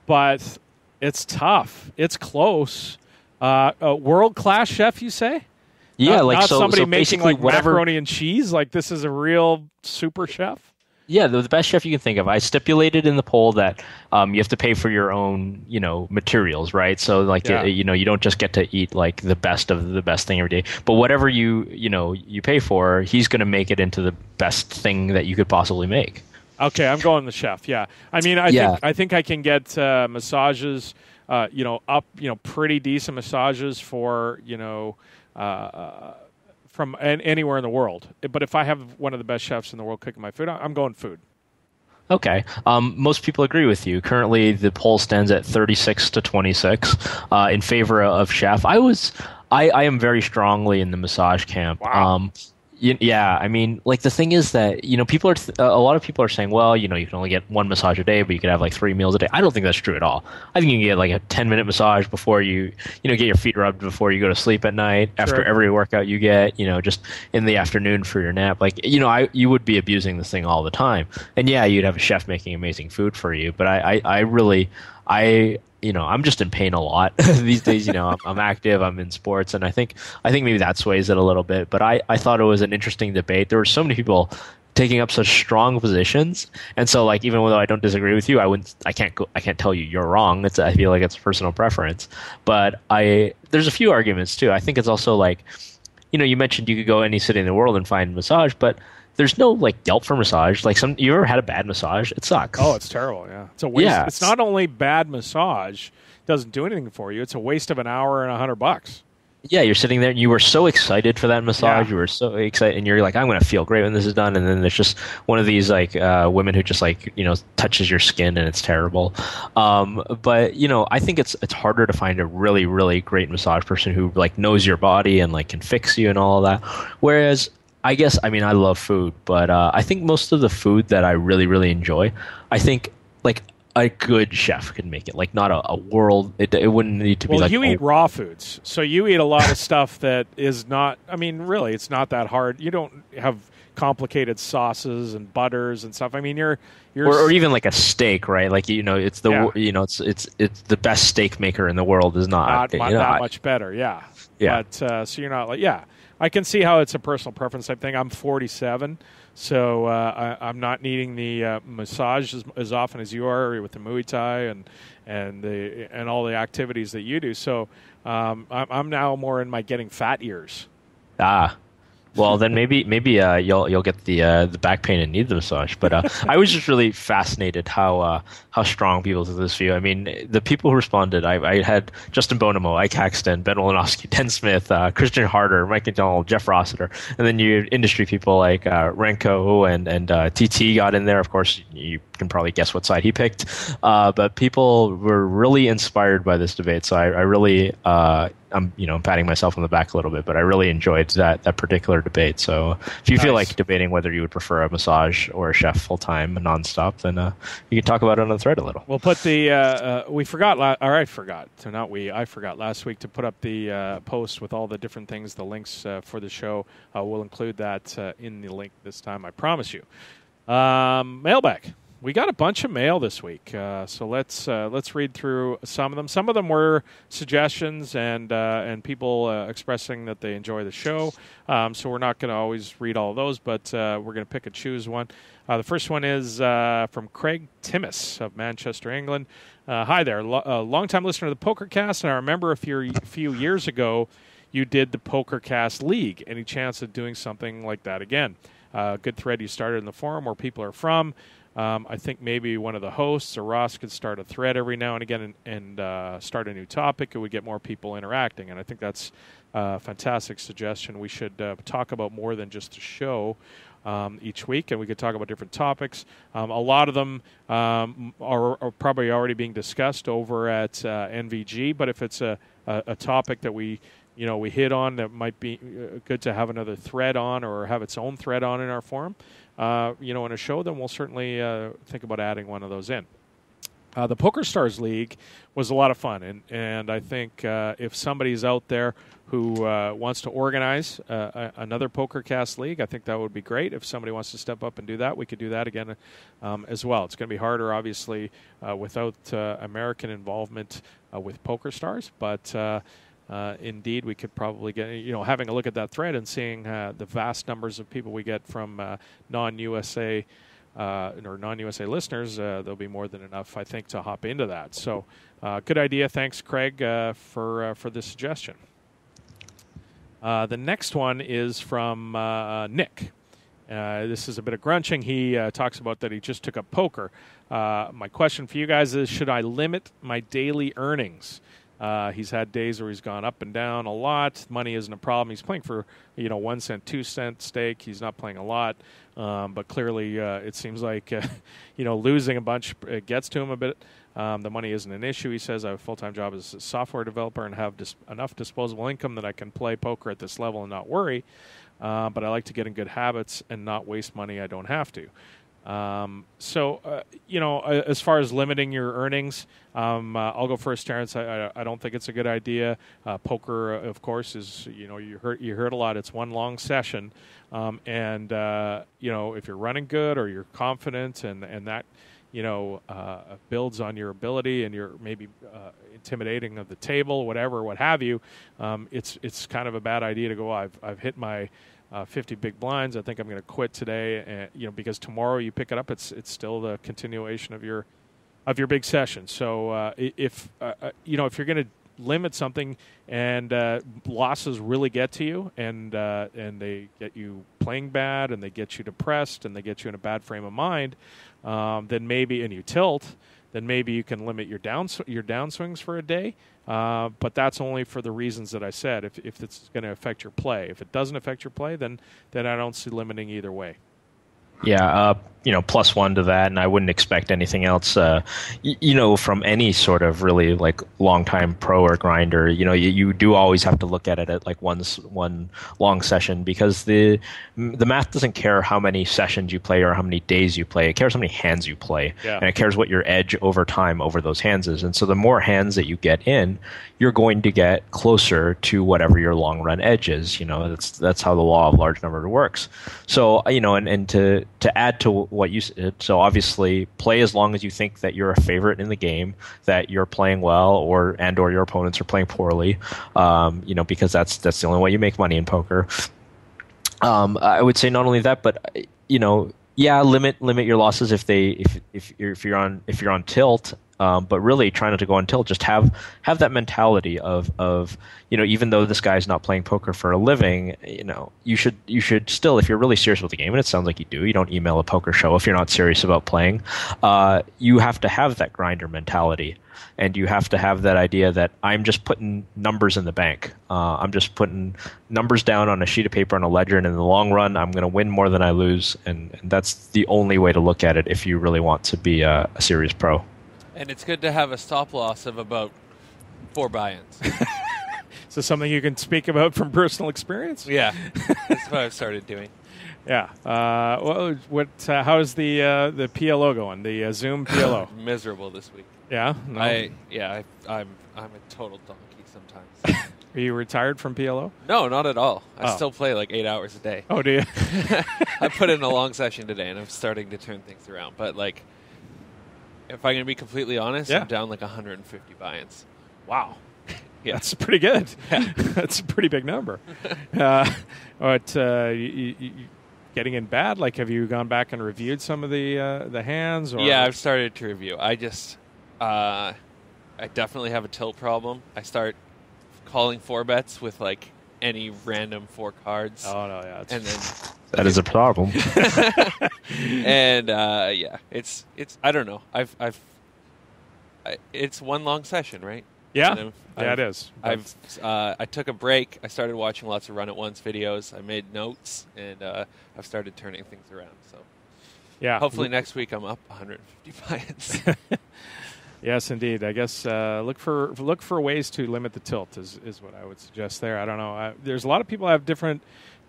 but it's tough. It's close. A world-class chef, you say? Yeah, not somebody making like whatever... macaroni and cheese. Like this is a real super chef. Yeah, the best chef you can think of. I stipulated in the poll that you have to pay for your own, materials, right? So, you don't just get to eat like the best of the best thing every day. But whatever you pay for, he's going to make it into the best thing that you could possibly make. Okay, I'm going the chef. Yeah, I mean, I think I can get massages, pretty decent massages for from anywhere in the world. But if I have one of the best chefs in the world cooking my food, I'm going food. Okay. Most people agree with you. Currently, the poll stands at 36-26 in favor of chef. I am very strongly in the massage camp. Wow. Yeah, I mean, like the thing is that people are a lot of people are saying, well, you can only get one massage a day, but you could have like 3 meals a day. I don't think that's true at all. I think you can get like a 10-minute massage before you get your feet rubbed before you go to sleep at night. After every workout you get, just in the afternoon for your nap. Like you would be abusing this thing all the time. And yeah, you'd have a chef making amazing food for you. But I'm just in pain a lot these days. I'm active, I'm in sports, and I think maybe that sways it a little bit. But I thought it was an interesting debate. There were so many people taking up such strong positions, and so like even though I don't disagree with you, I can't tell you you're wrong. I feel like it's a personal preference. But there's a few arguments too. I think it's also like you mentioned you could go any city in the world and find a massage, but there's no like Yelp for massage. Like you ever had a bad massage? It sucks. Oh, it's terrible. Yeah, it's a waste. Yeah, it's not only bad massage doesn't do anything for you. It's a waste of an hour and $100. Yeah, you're sitting there and you were so excited for that massage. Yeah. You were so excited, and you're like, I'm going to feel great when this is done. And then there's just one of these like women who just like touches your skin and it's terrible. But I think it's harder to find a really really great massage person who like knows your body and like can fix you and all of that. Whereas I love food, but I think most of the food that I really, really enjoy, I think like a good chef could make it. Like not a world. It wouldn't need to be like. Well, you eat raw foods, so you eat a lot of stuff that is not. I mean, really, it's not that hard. You don't have complicated sauces and butters and stuff. I mean, you're or even like a steak, right? Like it's the it's the best steak maker in the world is not much better. Yeah. But so you're not like I can see how it's a personal preference type thing. I'm 47, So I'm not needing the massage as often as you are with the Muay Thai and all the activities that you do. So I'm now more in my getting fat years. Well, then maybe you'll get the back pain and need the massage. But I was just really fascinated how strong people took this view. I mean, the people who responded, I had Justin Bonomo, Ike Haxton, Ben Wolanowski, Den Smith, Christian Harder, Mike McDonald, Jeff Rossiter, and then you industry people like Renko and TT got in there. Of course, you can probably guess what side he picked. But people were really inspired by this debate. So I really I'm patting myself on the back a little bit, but I really enjoyed that particular debate. So if you feel like debating whether you would prefer a massage or a chef full time nonstop, then you can talk about it on the thread a little. We'll put the I forgot last week to put up the post with all the different things, the links for the show. We'll include that in the link this time, I promise you. Mailbag. We got a bunch of mail this week, so let's read through some of them. Some of them were suggestions and people expressing that they enjoy the show. So we're not going to always read all of those, but we're going to pick and choose one. The first one is from Craig Timmis of Manchester, England. Hi there, long-time listener to the Pokercast, and I remember a few years ago you did the Pokercast League. Any chance of doing something like that again? Good thread you started in the forum where people are from. I think maybe one of the hosts or Ross could start a thread every now and again and start a new topic. It would get more people interacting, and I think that's a fantastic suggestion. We should talk about more than just a show each week, and we could talk about different topics. A lot of them are probably already being discussed over at NVG, but if it's a topic that we hit on that might be good to have another thread on or have its own thread on in our forum, in a show, then we'll certainly think about adding one of those in. The Pokerstars League was a lot of fun, and I think if somebody's out there who wants to organize another PokerCast League, I think that would be great. If somebody wants to step up and do that, we could do that again as well. It's going to be harder, obviously, without American involvement with PokerStars, but indeed, we could probably get, having a look at that thread and seeing the vast numbers of people we get from non-USA or non-USA listeners, there'll be more than enough, I think, to hop into that. So, good idea. Thanks, Craig, for this suggestion. The next one is from Nick. This is a bit of grunching. He talks about that he just took up poker. My question for you guys is, should I limit my daily earnings? He's had days where he's gone up and down a lot. Money isn't a problem. He's playing for 1 cent, 2 cent stake. He's not playing a lot, but clearly it seems like losing a bunch gets to him a bit. The money isn't an issue. He says, I have a full-time job as a software developer and have enough disposable income that I can play poker at this level and not worry. But I like to get in good habits and not waste money I don't have to. As far as limiting your earnings, I'll go first, Terrence. I don't think it's a good idea. Poker, of course, is, you heard a lot. It's one long session. If you're running good or you're confident and that, builds on your ability and you're maybe intimidating of the table, whatever, what have you, it's kind of a bad idea to go, I've hit my 50 big blinds. I think I'm going to quit today, because tomorrow you pick it up. It's still the continuation of your big session. So if you're going to limit something and losses really get to you and they get you playing bad and they get you depressed and they get you in a bad frame of mind, then maybe you tilt. Then maybe you can limit your downswings for a day. But that's only for the reasons that I said. If it's going to affect your play, if it doesn't affect your play, then I don't see limiting either way. Yeah, +1 to that, and I wouldn't expect anything else, from any sort of really like long-time pro or grinder. You do always have to look at it at like one long session, because the math doesn't care how many sessions you play or how many days you play. It cares how many hands you play, and it cares what your edge over time over those hands is. And so the more hands that you get in, you're going to get closer to whatever your long-run edge is. That's how the law of large number works. So and to add to what you said, so obviously play as long as you think that you're a favorite in the game, that you're playing well, or your opponents are playing poorly, because that's the only way you make money in poker. I would say not only that, but limit your losses if you're on tilt. But really, try not to go on tilt. Just have that mentality of even though this guy's not playing poker for a living, you should still, if you're really serious with the game, and it sounds like you do. You don't email a poker show if you're not serious about playing. You have to have that grinder mentality, and you have to have that idea that I'm just putting numbers in the bank. I'm just putting numbers down on a sheet of paper on a ledger, and in the long run, I'm going to win more than I lose. And that's the only way to look at it if you really want to be a serious pro. And it's good to have a stop loss of about 4 buy-ins. Is this something you can speak about from personal experience? Yeah, that's what I've started doing. Yeah. How's the PLO going? The Zoom PLO? Miserable this week. Yeah. No. I'm a total donkey sometimes. Are you retired from PLO? No, not at all. I still play like 8 hours a day. Oh, do you? I put in a long session today, and I'm starting to turn things around. But like, if I'm going to be completely honest, I'm down like 150 buy-ins. Wow. Yeah. That's pretty good. Yeah. That's a pretty big number. Getting in bad? Like, have you gone back and reviewed some of the hands? Or? Yeah, I've started to review. I definitely have a tilt problem. I start calling 4-bets with like any random 4 cards. Oh no, yeah, and then that is a problem. And it's I don't know. It's one long session, right? Yeah, it is. I took a break. I started watching lots of Run It Once videos. I made notes, and I've started turning things around. So, yeah, hopefully next week I'm up 150 buy-ins. Yes, indeed. I guess look for ways to limit the tilt is what I would suggest there. I don't know. There's a lot of people have different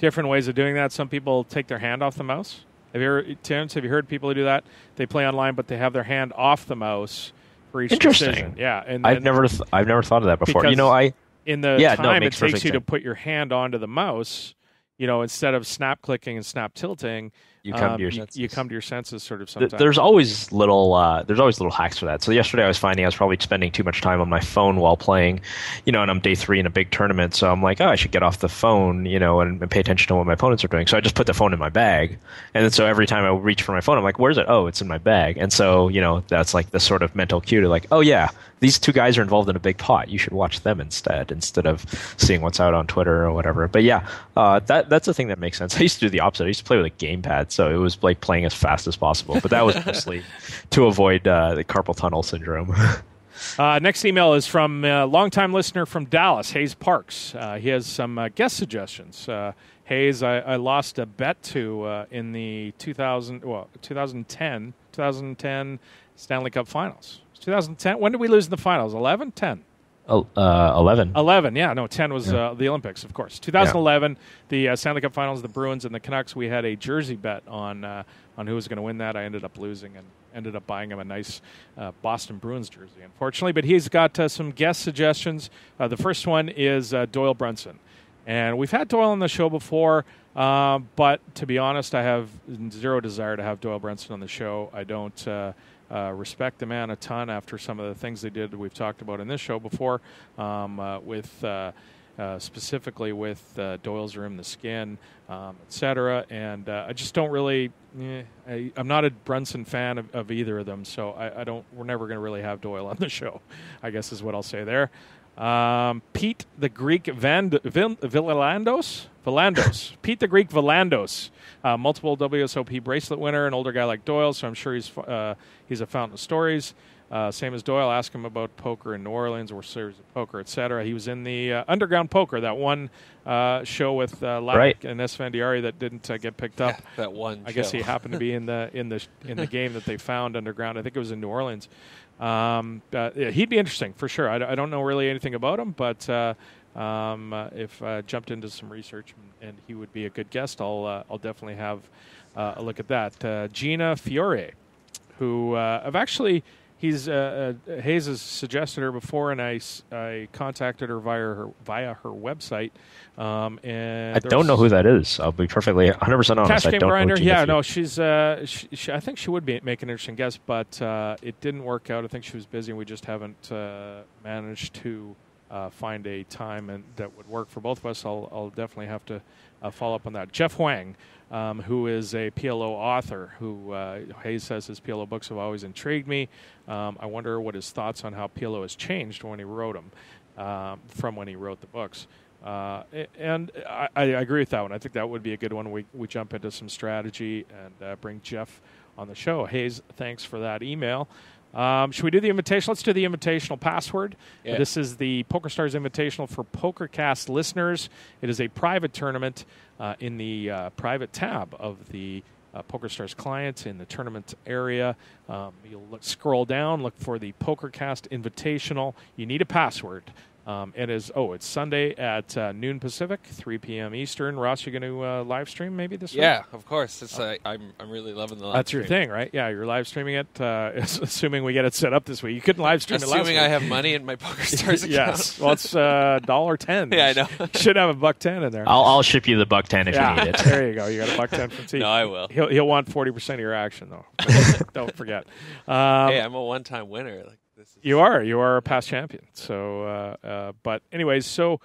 ways of doing that. Some people take their hand off the mouse. Terrence, have you heard people who do that? They play online, but they have their hand off the mouse for each decision. Yeah, and I've never thought of that before. In the time it it takes you to put your hand onto the mouse, instead of snap clicking and snap tilting, you come to your senses. You come to your senses, sort of. Sometimes there's always little hacks for that. So yesterday I was finding I was probably spending too much time on my phone while playing, and I'm day 3 in a big tournament. So I'm like, I should get off the phone, and pay attention to what my opponents are doing. So I just put the phone in my bag, and then so every time I reach for my phone, I'm like, where's it? Oh, it's in my bag. And so that's like the sort of mental cue to like, oh yeah, these 2 guys are involved in a big pot. You should watch them instead of seeing what's out on Twitter or whatever. But yeah, that's a thing that makes sense. I used to do the opposite. I used to play with a gamepad, so it was like playing as fast as possible. But that was mostly to avoid the carpal tunnel syndrome. Next email is from a longtime listener from Dallas, Hayes Parks. He has some guest suggestions. Hayes, I lost a bet to in the 2010 Stanley Cup Finals. 2010. When did we lose in the finals? 11? 10? 11. 11, yeah. No, 10 was the Olympics, of course. 2011, the Stanley Cup Finals, the Bruins and the Canucks, we had a jersey bet on who was going to win that. I ended up losing and ended up buying him a nice Boston Bruins jersey, unfortunately. But he's got some guest suggestions. The first one is Doyle Brunson. And we've had Doyle on the show before, but to be honest, I have zero desire to have Doyle Brunson on the show. I don't respect the man a ton after some of the things they did we've talked about in this show before, specifically with Doyle's Room, The Skin, etc. And I just don't really. I'm not a Brunson fan of either of them, so I don't. We're never going to really have Doyle on the show, I guess is what I'll say there. Pete the Greek Villandos. Pete the Greek Villandos, multiple WSOP bracelet winner, an older guy like Doyle, so I'm sure he's a fountain of stories. Same as Doyle. Ask him about poker in New Orleans or series of poker, etc. He was in the Underground Poker, that one show with Lack and Esfandiari that didn't get picked up. That one. I guess he happened to be in the game that they found underground. I think it was in New Orleans. He'd be interesting for sure. I don't know really anything about him, but if I jumped into some research and he would be a good guest, I'll definitely have a look at that. Gina Fiore, who I've actually. Hayes has suggested her before, and I contacted her via her website. And I don't know who that is. I'll be perfectly 100% honest. Cash I Game don't Grinder. know. Yeah, no, she's. I think she would make an interesting guest, but it didn't work out. I think she was busy, and we just haven't managed to find a time that would work for both of us. I'll definitely have to follow up on that. Jeff Huang, who is a PLO author, who Hayes says his PLO books have always intrigued me. I wonder what his thoughts on how PLO has changed when he wrote them, from when he wrote the books. And I agree with that one. I think that would be a good one. We jump into some strategy and bring Jeff on the show. Hayes, thanks for that email. Should we do the invitation? Let's do the invitational password. Yeah. This is the PokerStars Invitational for PokerCast listeners. It is a private tournament in the private tab of the PokerStars client in the tournament area. You'll scroll down, look for the PokerCast Invitational. You need a password. It's Sunday at noon Pacific, 3 p.m. Eastern. Ross, you're going to live stream maybe this week? Yeah, of course. I'm really loving the live That's stream. your thing, right? Yeah, you're live streaming it, assuming we get it set up this week. You couldn't live stream it last week. Assuming I have money in my PokerStars account. Yes. Well, it's $1.10. Yeah, I know. You should have $1.10 in there. I'll ship you the $1.10 if you need it. There you go. You got $1.10 from T. No, I will. He'll want 40% of your action, though. Don't forget. Hey, I'm a one-time winner. You are a past champion. So, but anyways, we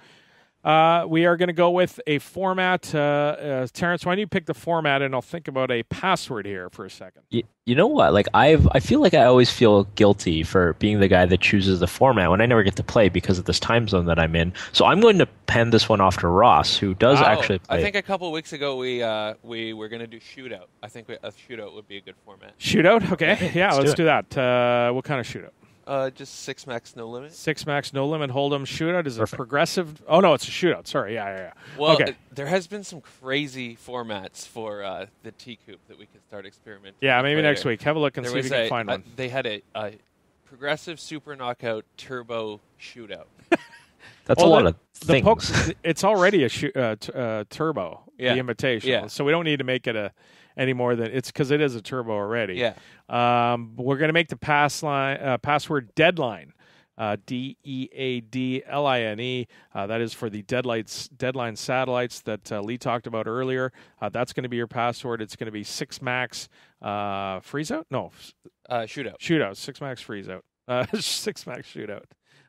are going to go with a format. Terrence, why don't you pick the format, and I'll think about a password here for a second. You know what? Like I feel like I always feel guilty for being the guy that chooses the format when I never get to play because of this time zone that I'm in. So I'm going to hand this one off to Ross, who does actually play. I think a couple of weeks ago we were going to do shootout. I think a shootout would be a good format. Shootout? Okay. Yeah, let's do that. What kind of shootout? Just 6 max, no limit. 6 max, no limit, hold'em shootout. Is it progressive? Oh, no, it's a shootout. Sorry, yeah. Well, okay. There has been some crazy formats for the TCOOP that we could start experimenting with. Yeah, maybe next week. Have a look and see if you can find one. They had a progressive super knockout turbo shootout. That's a lot of things. It's already a turbo, the invitation. Yeah. So we don't need to make it any more than it's because it is a turbo already. Yeah. We're going to make the password deadline, DEADLINE. That is for the deadline satellites that Lee talked about earlier. That's going to be your password. It's going to be 6 max freeze out. No, shootout. Shootout. 6 max freeze out. 6 max shootout.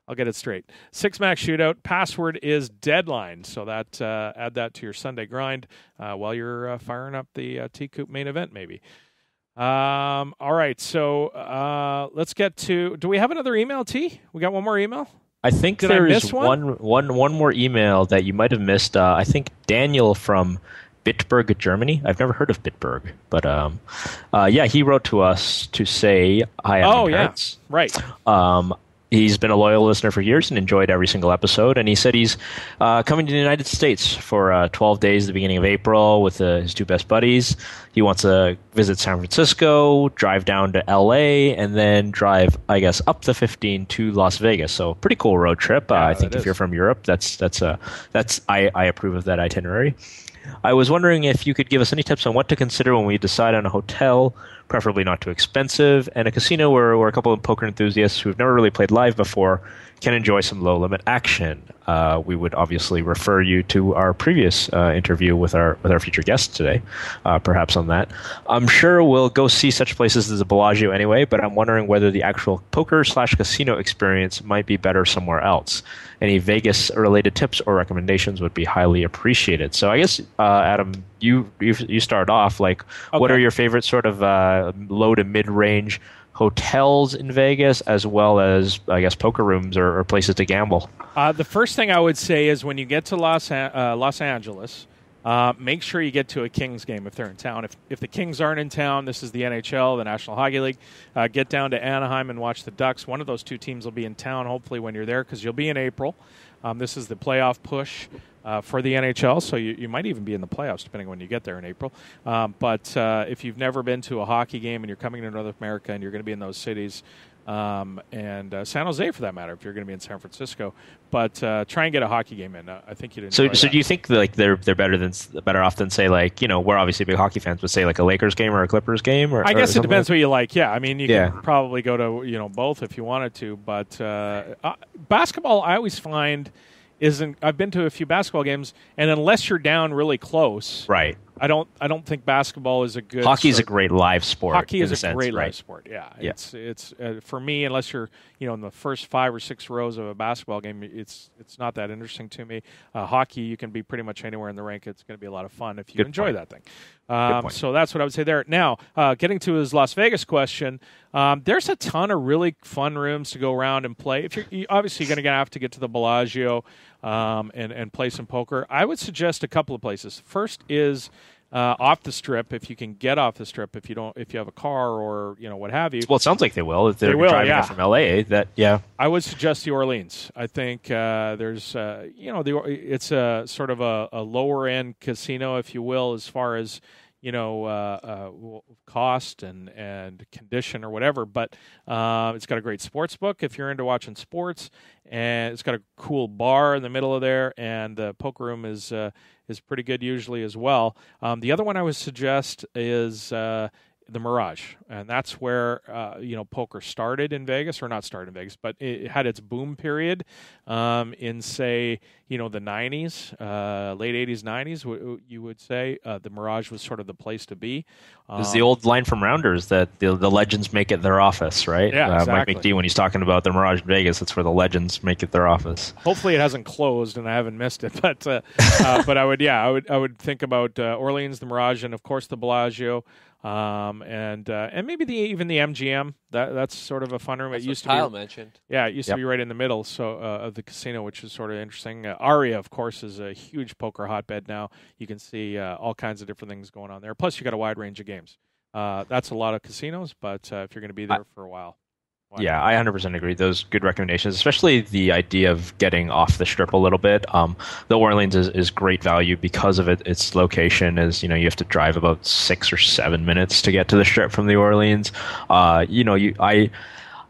I'll get it straight. 6 max shootout. Password is deadline. So that add that to your Sunday grind while you're firing up the TCOOP main event, maybe. All right. So let's get to. Do we have another email, T? We got one more email. I think there is one more email that you might have missed. I think Daniel from Bitburg, Germany. I've never heard of Bitburg, but he wrote to us to say hi. Terrence. Right. He's been a loyal listener for years and enjoyed every single episode. And he said he's coming to the United States for 12 days at the beginning of April with his two best buddies. He wants to visit San Francisco, drive down to L.A., and then drive, I guess, up the 15 to Las Vegas. So pretty cool road trip. I think if you're from Europe, I approve of that itinerary. I was wondering if you could give us any tips on what to consider when we decide on a hotel, preferably not too expensive, and a casino where a couple of poker enthusiasts who have never really played live before can enjoy some low-limit action. We would obviously refer you to our previous interview with our future guest today, perhaps on that. I'm sure we'll go see such places as the Bellagio anyway, but I'm wondering whether the actual poker/casino experience might be better somewhere else. Any Vegas-related tips or recommendations would be highly appreciated. So I guess, Adam, you start off. What are your favorite sort of low to mid-range hotels in Vegas, as well as, I guess, poker rooms or places to gamble? The first thing I would say is when you get to Los Angeles, make sure you get to a Kings game if they're in town. If the Kings aren't in town, this is the NHL, the National Hockey League. Get down to Anaheim and watch the Ducks. One of those two teams will be in town, hopefully, when you're there, because you'll be in April. This is the playoff push for the NHL, so you might even be in the playoffs, depending on when you get there in April. But if you've never been to a hockey game and you're coming to North America and you're going to be in those cities, and San Jose for that matter, if you're going to be in San Francisco, but try and get a hockey game in. I think you'd enjoy that. So do you think they're better off than say we're obviously big hockey fans, but say like a Lakers game or a Clippers game? I guess it depends what you like. Yeah, I mean you can probably go to both if you wanted to, but basketball I always find isn't. I've been to a few basketball games, and unless you're down really close, right, I don't think basketball is a good. Hockey is a great live sport. Hockey is a sense, great right? live sport. Yeah. It's for me, unless you're in the first 5 or 6 rows of a basketball game, it's not that interesting to me. Hockey, you can be pretty much anywhere in the rink. It's going to be a lot of fun if you enjoy that thing. So that's what I would say there. Now, getting to his Las Vegas question, there's a ton of really fun rooms to go around and play. If you're obviously going to have to get to the Bellagio and play some poker, I would suggest a couple of places. First is off the Strip, if you can get off the Strip, if you have a car or what have you. Well, it sounds like they will if they're driving it from LA. I would suggest the Orleans. I think there's it's a sort of a lower end casino, if you will, as far as cost and condition or whatever. But it's got a great sports book if you're into watching sports, and it's got a cool bar in the middle of there, and the poker room is pretty good usually as well. The other one I would suggest is the Mirage, and that's where poker started in Vegas, or not started in Vegas, but it had its boom period in, say, the 90s, late 80s, 90s. You would say the Mirage was sort of the place to be. There's the old line from Rounders that the legends make it their office, right? Yeah, exactly. Mike McD, when he's talking about the Mirage in Vegas, that's where the legends make it their office. Hopefully, it hasn't closed and I haven't missed it, but I would think about Orleans, the Mirage, and of course the Bellagio. And maybe even the MGM. That's sort of a fun room. That's it used what Kyle to be, mentioned. Yeah, it used to be right in the middle of the casino, which is sort of interesting. Aria, of course, is a huge poker hotbed now. You can see all kinds of different things going on there. Plus, you got a wide range of games. That's a lot of casinos, but if you're going to be there for a while. Yeah, I 100% agree. Those good recommendations, especially the idea of getting off the Strip a little bit. The Orleans is great value because of its location. You have to drive about 6 or 7 minutes to get to the Strip from the Orleans. I'm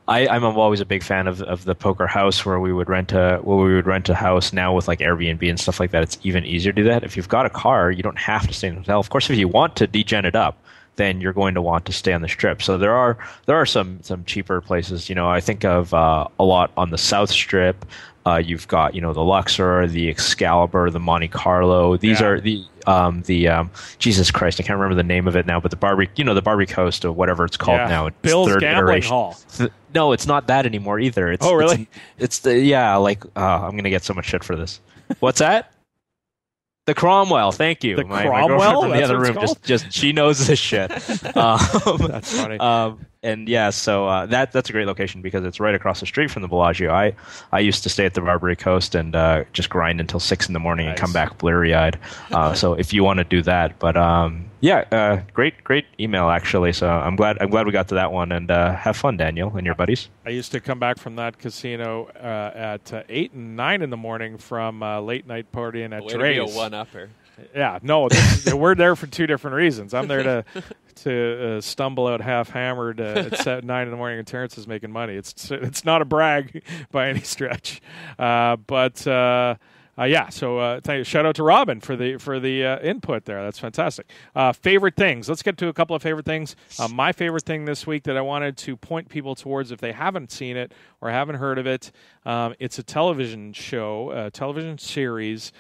always a big fan of the Poker House, where we would rent a house. Now with like Airbnb and stuff like that, it's even easier to do that. If you've got a car, you don't have to stay in a hotel. Of course, if you want to degen it up, then you're going to want to stay on the Strip. So there are some cheaper places. I think of a lot on the South Strip. You've got the Luxor, the Excalibur, the Monte Carlo. These are the Jesus Christ, I can't remember the name of it now, but the Barbary Coast or whatever it's called now. It's Bill's third Gambling iteration. Hall. No, it's not that anymore either. Oh, really? I'm gonna get so much shit for this. What's that? The Cromwell, thank you. The my Cromwell? girlfriend from the That's other what room it's just she knows this shit. That's funny. And yeah, so that's a great location because it's right across the street from the Bellagio. I used to stay at the Barbary Coast and just grind until 6 in the morning and come back bleary eyed. So if you want to do that, but great email actually. So I'm glad we got to that one, and have fun, Daniel, and your buddies. I used to come back from that casino at 8 and 9 in the morning from late night partying at Dre's. To be a one-upper. Yeah, no, we're there for two different reasons. I'm there to stumble out half hammered at 9 in the morning, and Terrence is making money. It's not a brag by any stretch, but. So thank you. Shout out to Robin for the input there. That's fantastic. Favorite things. Let's get to a couple of favorite things. My favorite thing this week that I wanted to point people towards if they haven't seen it or haven't heard of it, it's a television show, a television series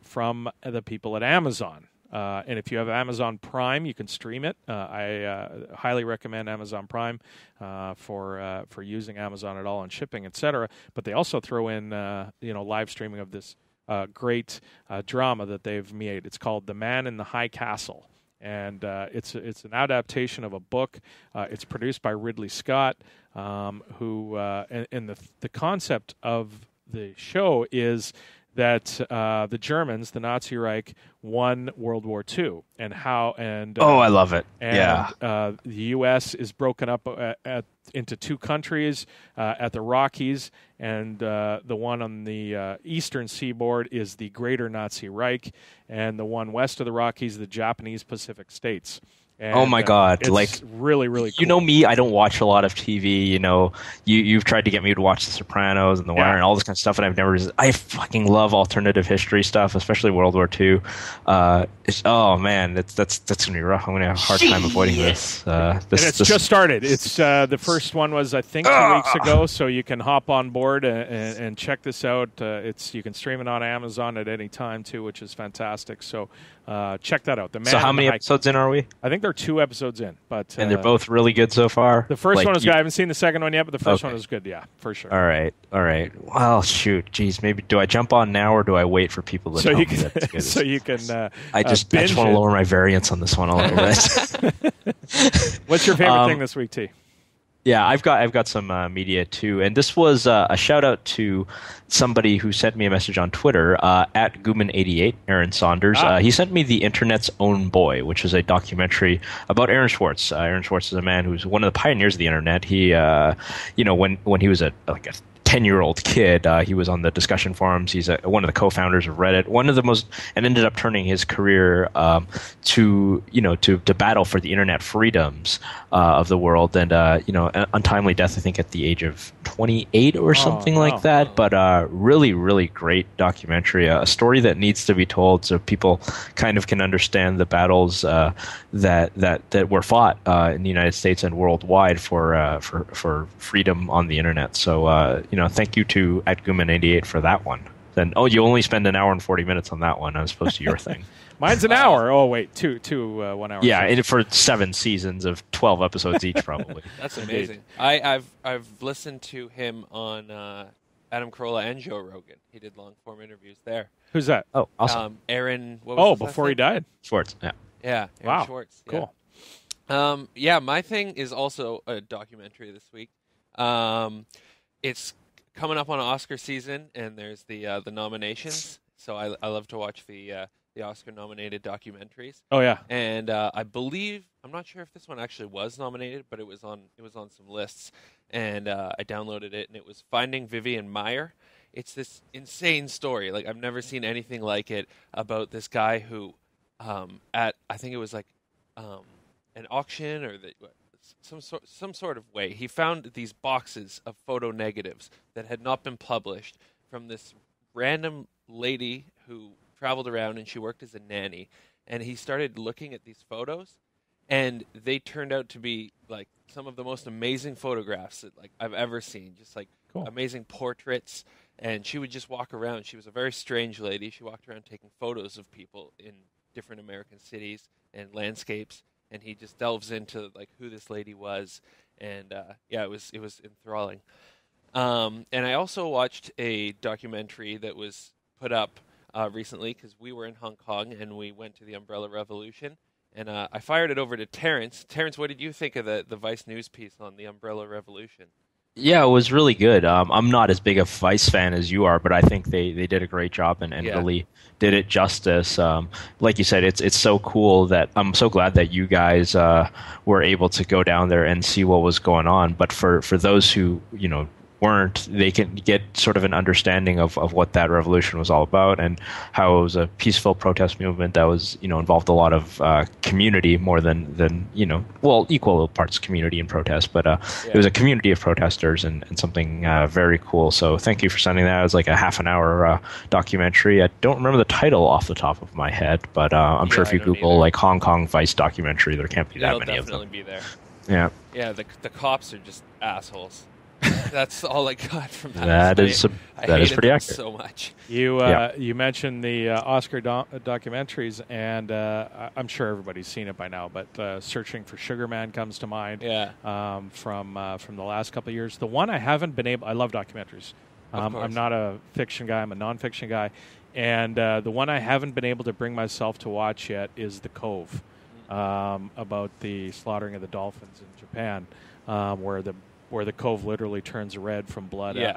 from the people at Amazon. And if you have Amazon Prime, you can stream it. I highly recommend Amazon Prime for using Amazon at all and shipping, etc. But they also throw in live streaming of this great drama that they've made. It's called The Man in the High Castle, and it's an adaptation of a book. It's produced by Ridley Scott, who and the concept of the show is that the Germans, the Nazi Reich, won World War II, and how I love it. The U.S. is broken up into two countries at the Rockies, and the one on the eastern seaboard is the Greater Nazi Reich, and the one west of the Rockies, the Japanese Pacific States. And, oh my God! it's like really, really cool. You know me, I don't watch a lot of TV. You know, you've tried to get me to watch The Sopranos and The Wire and all this kind of stuff, and I've never. I fucking love alternative history stuff, especially World War II. Oh man, that's gonna be rough. I'm gonna have a hard time avoiding this. And it's just started. It's the first one was I think 2 weeks ago, so you can hop on board and check this out. You can stream it on Amazon at any time too, which is fantastic. So check that out. So how many episodes in are we? I think they're 2 episodes in, but and they're both really good so far. The first one is good. I haven't seen the second one yet, but the first one is good. Yeah, for sure. All right. Well, shoot, geez, maybe do I jump on now or do I wait for people to tell me that's good? So you can. I just want to lower my variance on this one a little bit. What's your favorite thing this week, T? Yeah, I've got some media too, and this was a shout out to somebody who sent me a message on Twitter at Gooman88, Aaron Saunders. He sent me The Internet's Own Boy, which is a documentary about Aaron Swartz. Aaron Swartz is a man who's one of the pioneers of the internet. He, when he was a 10-year-old kid, he was on the discussion forums. He's one of the co-founders of Reddit. And ended up turning his career to battle for the internet freedoms of the world. And untimely death, I think, at the age of 28 or something like that. But really, really great documentary. A story that needs to be told so people kind of can understand the battles that were fought in the United States and worldwide for freedom on the internet. So thank you to @Gooman88 for that one. Then you only spend an hour and 40 minutes on that one as opposed to your thing. Mine's an hour. Oh wait, two 1 hour. Yeah, and for 7 seasons of 12 episodes each, probably. That's amazing. I've listened to him on Adam Carolla and Joe Rogan. He did long form interviews there. Who's that? Oh, awesome. Aaron. What was before he died. Schwartz. Yeah. Yeah. Aaron Schwartz. Yeah. Cool. My thing is also a documentary this week. It's coming up on Oscar season, and there's the nominations. So I love to watch the Oscar-nominated documentaries. Oh yeah, and I believe I'm not sure if this one actually was nominated, but it was on some lists, and I downloaded it, and it was Finding Vivian Maier. It's this insane story. Like I've never seen anything like it about this guy who, I think it was like an auction or some sort of way, he found these boxes of photo negatives that had not been published from this random lady who traveled around, and she worked as a nanny. And he started looking at these photos, and they turned out to be like some of the most amazing photographs that I've ever seen. Just amazing portraits. And she would just walk around. She was a very strange lady. She walked around taking photos of people in different American cities and landscapes. And he just delves into who this lady was, and it was enthralling. And I also watched a documentary that was put up recently because we were in Hong Kong and we went to the Umbrella Revolution, and I fired it over to Terrence. Terrence, what did you think of the Vice News piece on the Umbrella Revolution? Yeah, it was really good. I'm not as big a Vice fan as you are, but I think they did a great job and really did it justice. Like you said, it's so cool that I'm so glad that you guys were able to go down there and see what was going on. But for those who weren't, they can get sort of an understanding of what that revolution was all about and how it was a peaceful protest movement that was involved a lot of community more than equal parts community and protest, but it was a community of protesters and something very cool. So thank you for sending that. It was like a half an hour documentary. I don't remember the title off the top of my head, but I'm sure if you Google Hong Kong Vice documentary, there can't be that many of them. It'll definitely be there. Yeah. Yeah, the cops are just assholes. That's all I got from that. That is pretty accurate. So much. You mentioned the Oscar documentaries, and I'm sure everybody's seen it by now. But Searching for Sugar Man comes to mind. Yeah. From the last couple of years. The one I haven't been able. I love documentaries. I'm not a fiction guy. I'm a nonfiction guy, and the one I haven't been able to bring myself to watch yet is The Cove, about the slaughtering of the dolphins in Japan, where the cove literally turns red from blood. Yeah.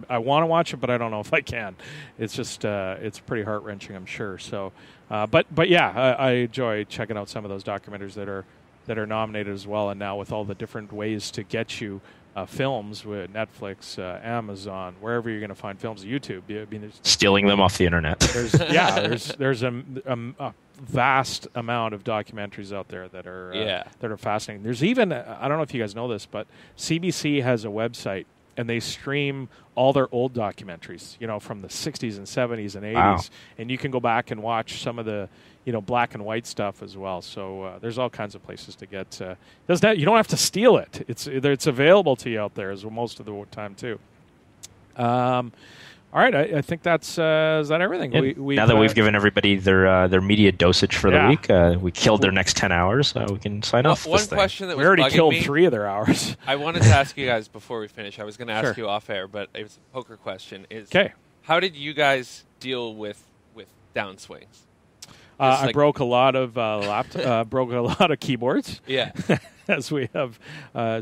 I want to watch it, but I don't know if I can. It's just it's pretty heart wrenching, I'm sure. So, but yeah, I enjoy checking out some of those documentaries that are nominated as well. And now with all the different ways to get you films with Netflix, Amazon, wherever you're going to find films, YouTube. I mean, Stealing them off the internet. There's a vast amount of documentaries out there that are fascinating. There's even, I don't know if you guys know this, but CBC has a website and they stream all their old documentaries, from the 60s and 70s and 80s. Wow. And you can go back and watch some of the, black and white stuff as well. So there's all kinds of places to get. You don't have to steal it. It's available to you out there as most of the time too. All right, I think that's is that everything. Now that we've given everybody their media dosage for the week, we killed their next 10 hours. We can sign off. One question that we already killed 3 of their hours. I wanted to ask you guys before we finish. I was going to ask you off air, but it was a poker question. How did you guys deal with downswings? I broke a lot of broke a lot of keyboards. Yeah. As we have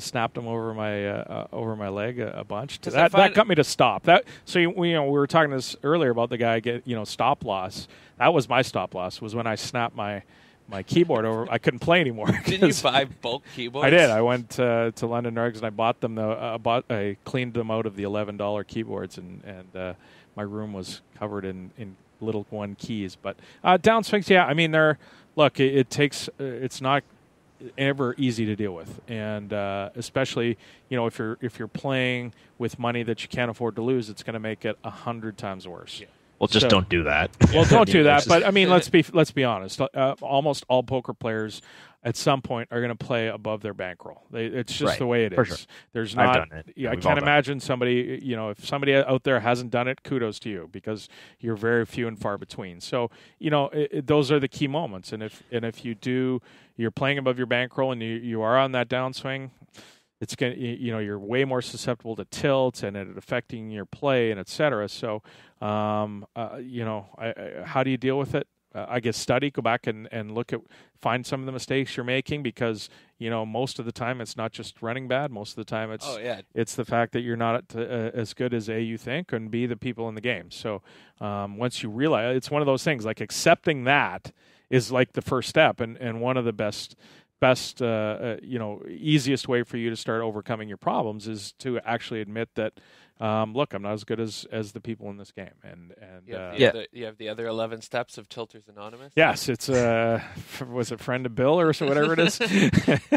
snapped them over my leg a bunch. That got me to stop. We were talking this earlier about the guy stop loss. That was my stop loss. Was when I snapped my keyboard over. I couldn't play anymore. Did you buy bulk keyboards? I did. I went to London Nargs and I bought them. I cleaned them out of the $11 keyboards, and my room was covered in little one keys. But downswings, I mean, it's not ever easy to deal with, and especially if you're playing with money that you can't afford to lose, it's going to make it 100 times worse. Well, just don't do that. Well, don't do that. But I mean, let's be honest. Almost all poker players at some point are going to play above their bankroll. It's just the way it is. Sure. There's not. I've done it. I can't imagine somebody. If somebody out there hasn't done it, kudos to you, because you're very few and far between. So those are the key moments. And if you're playing above your bankroll and you are on that downswing, it's going you're way more susceptible to tilt and it affecting your play and etc. So how do you deal with it? I guess go back and find some of the mistakes you're making, because most of the time it's not just running bad. Most of the time it's the fact that you're not as good as you think, and B, the people in the game. So once you realize, it's one of those things, like accepting that is like the first step, and one of the best easiest way for you to start overcoming your problems is to actually admit that look, I'm not as good as the people in this game. And you have the other 11 steps of Tilters Anonymous. Yes, it's was it Friend of Bill or whatever it is,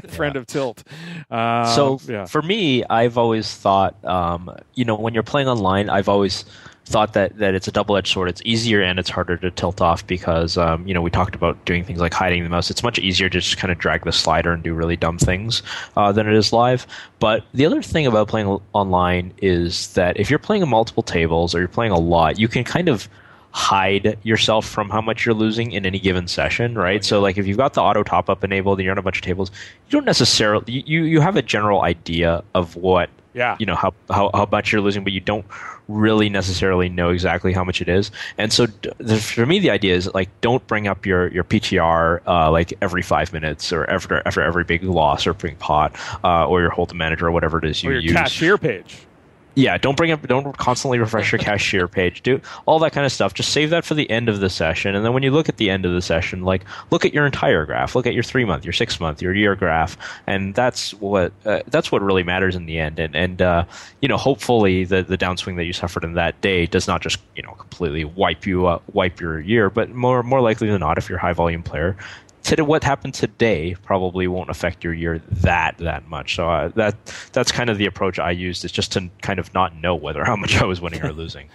Friend of Tilt. For me, I've always thought, when you're playing online, I've always thought that it's a double-edged sword. It's easier and it's harder to tilt off because, we talked about doing things like hiding the mouse. It's much easier to just kind of drag the slider and do really dumb things than it is live. But the other thing about playing online is that if you're playing on multiple tables or you're playing a lot, you can kind of hide yourself from how much you're losing in any given session, right? So like if you've got the auto top-up enabled and you're on a bunch of tables, you don't necessarily... You have a general idea of what... how much you're losing, but you don't really necessarily know exactly how much it is. And so for me, the idea is like, don't bring up your PTR like every 5 minutes or after every big loss or big pot or your hold manager or whatever it is you use. Or your cashier page. Yeah, don't constantly refresh your cashier page. Do all that kind of stuff. Just save that for the end of the session. And then when you look at the end of the session, like look at your entire graph. Look at your 3-month, your 6-month, your year graph, and that's what really matters in the end. And hopefully the downswing that you suffered in that day does not just completely wipe your year, but more likely than not, if you're a high volume player, what happened today probably won't affect your year that much. So that's kind of the approach I used, is just to kind of not know how much I was winning or losing.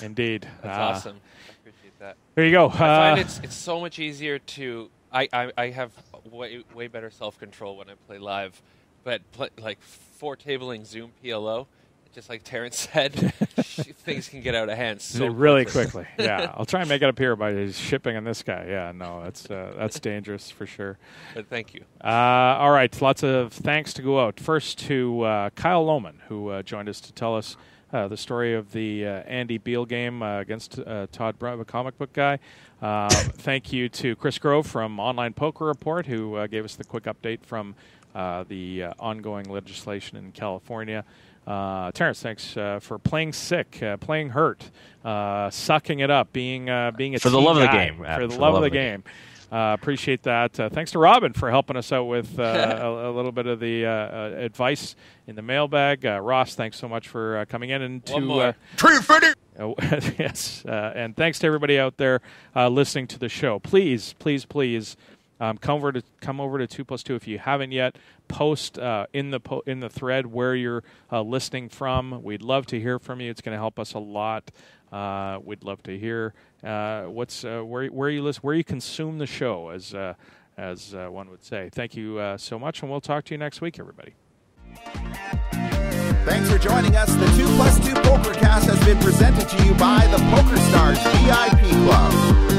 Indeed. That's awesome. I appreciate that. There you go. I find it's so much easier to... I have way better self-control when I play live, but like 4-tabling Zoom PLO, just like Terrence said, things can get out of hand so really quickly. Yeah, I'll try and make it up here by shipping on this guy. Yeah, no, that's dangerous for sure. But thank you. All right, lots of thanks to go out. First to Kyle Loman, who joined us to tell us the story of the Andy Beal game against Todd Brunson, a comic book guy. Thank you to Chris Grove from Online Poker Report, who gave us the quick update from the ongoing legislation in California. Terrence, thanks for playing sick, playing hurt, sucking it up, being a for the love guy, of the game. For the love of the game. Appreciate that. Thanks to Robin for helping us out with a little bit of the advice in the mailbag. Ross, thanks so much for coming in. And to yes, and thanks to everybody out there listening to the show. Please, please, please come over to 2+2 if you haven't yet. Post in the thread where you're listening from. We'd love to hear from you. It's going to help us a lot. We'd love to hear where you listen, where you consume the show, as one would say. Thank you so much, and we'll talk to you next week, everybody. Thanks for joining us. The 2+2 PokerCast has been presented to you by the PokerStars VIP Club.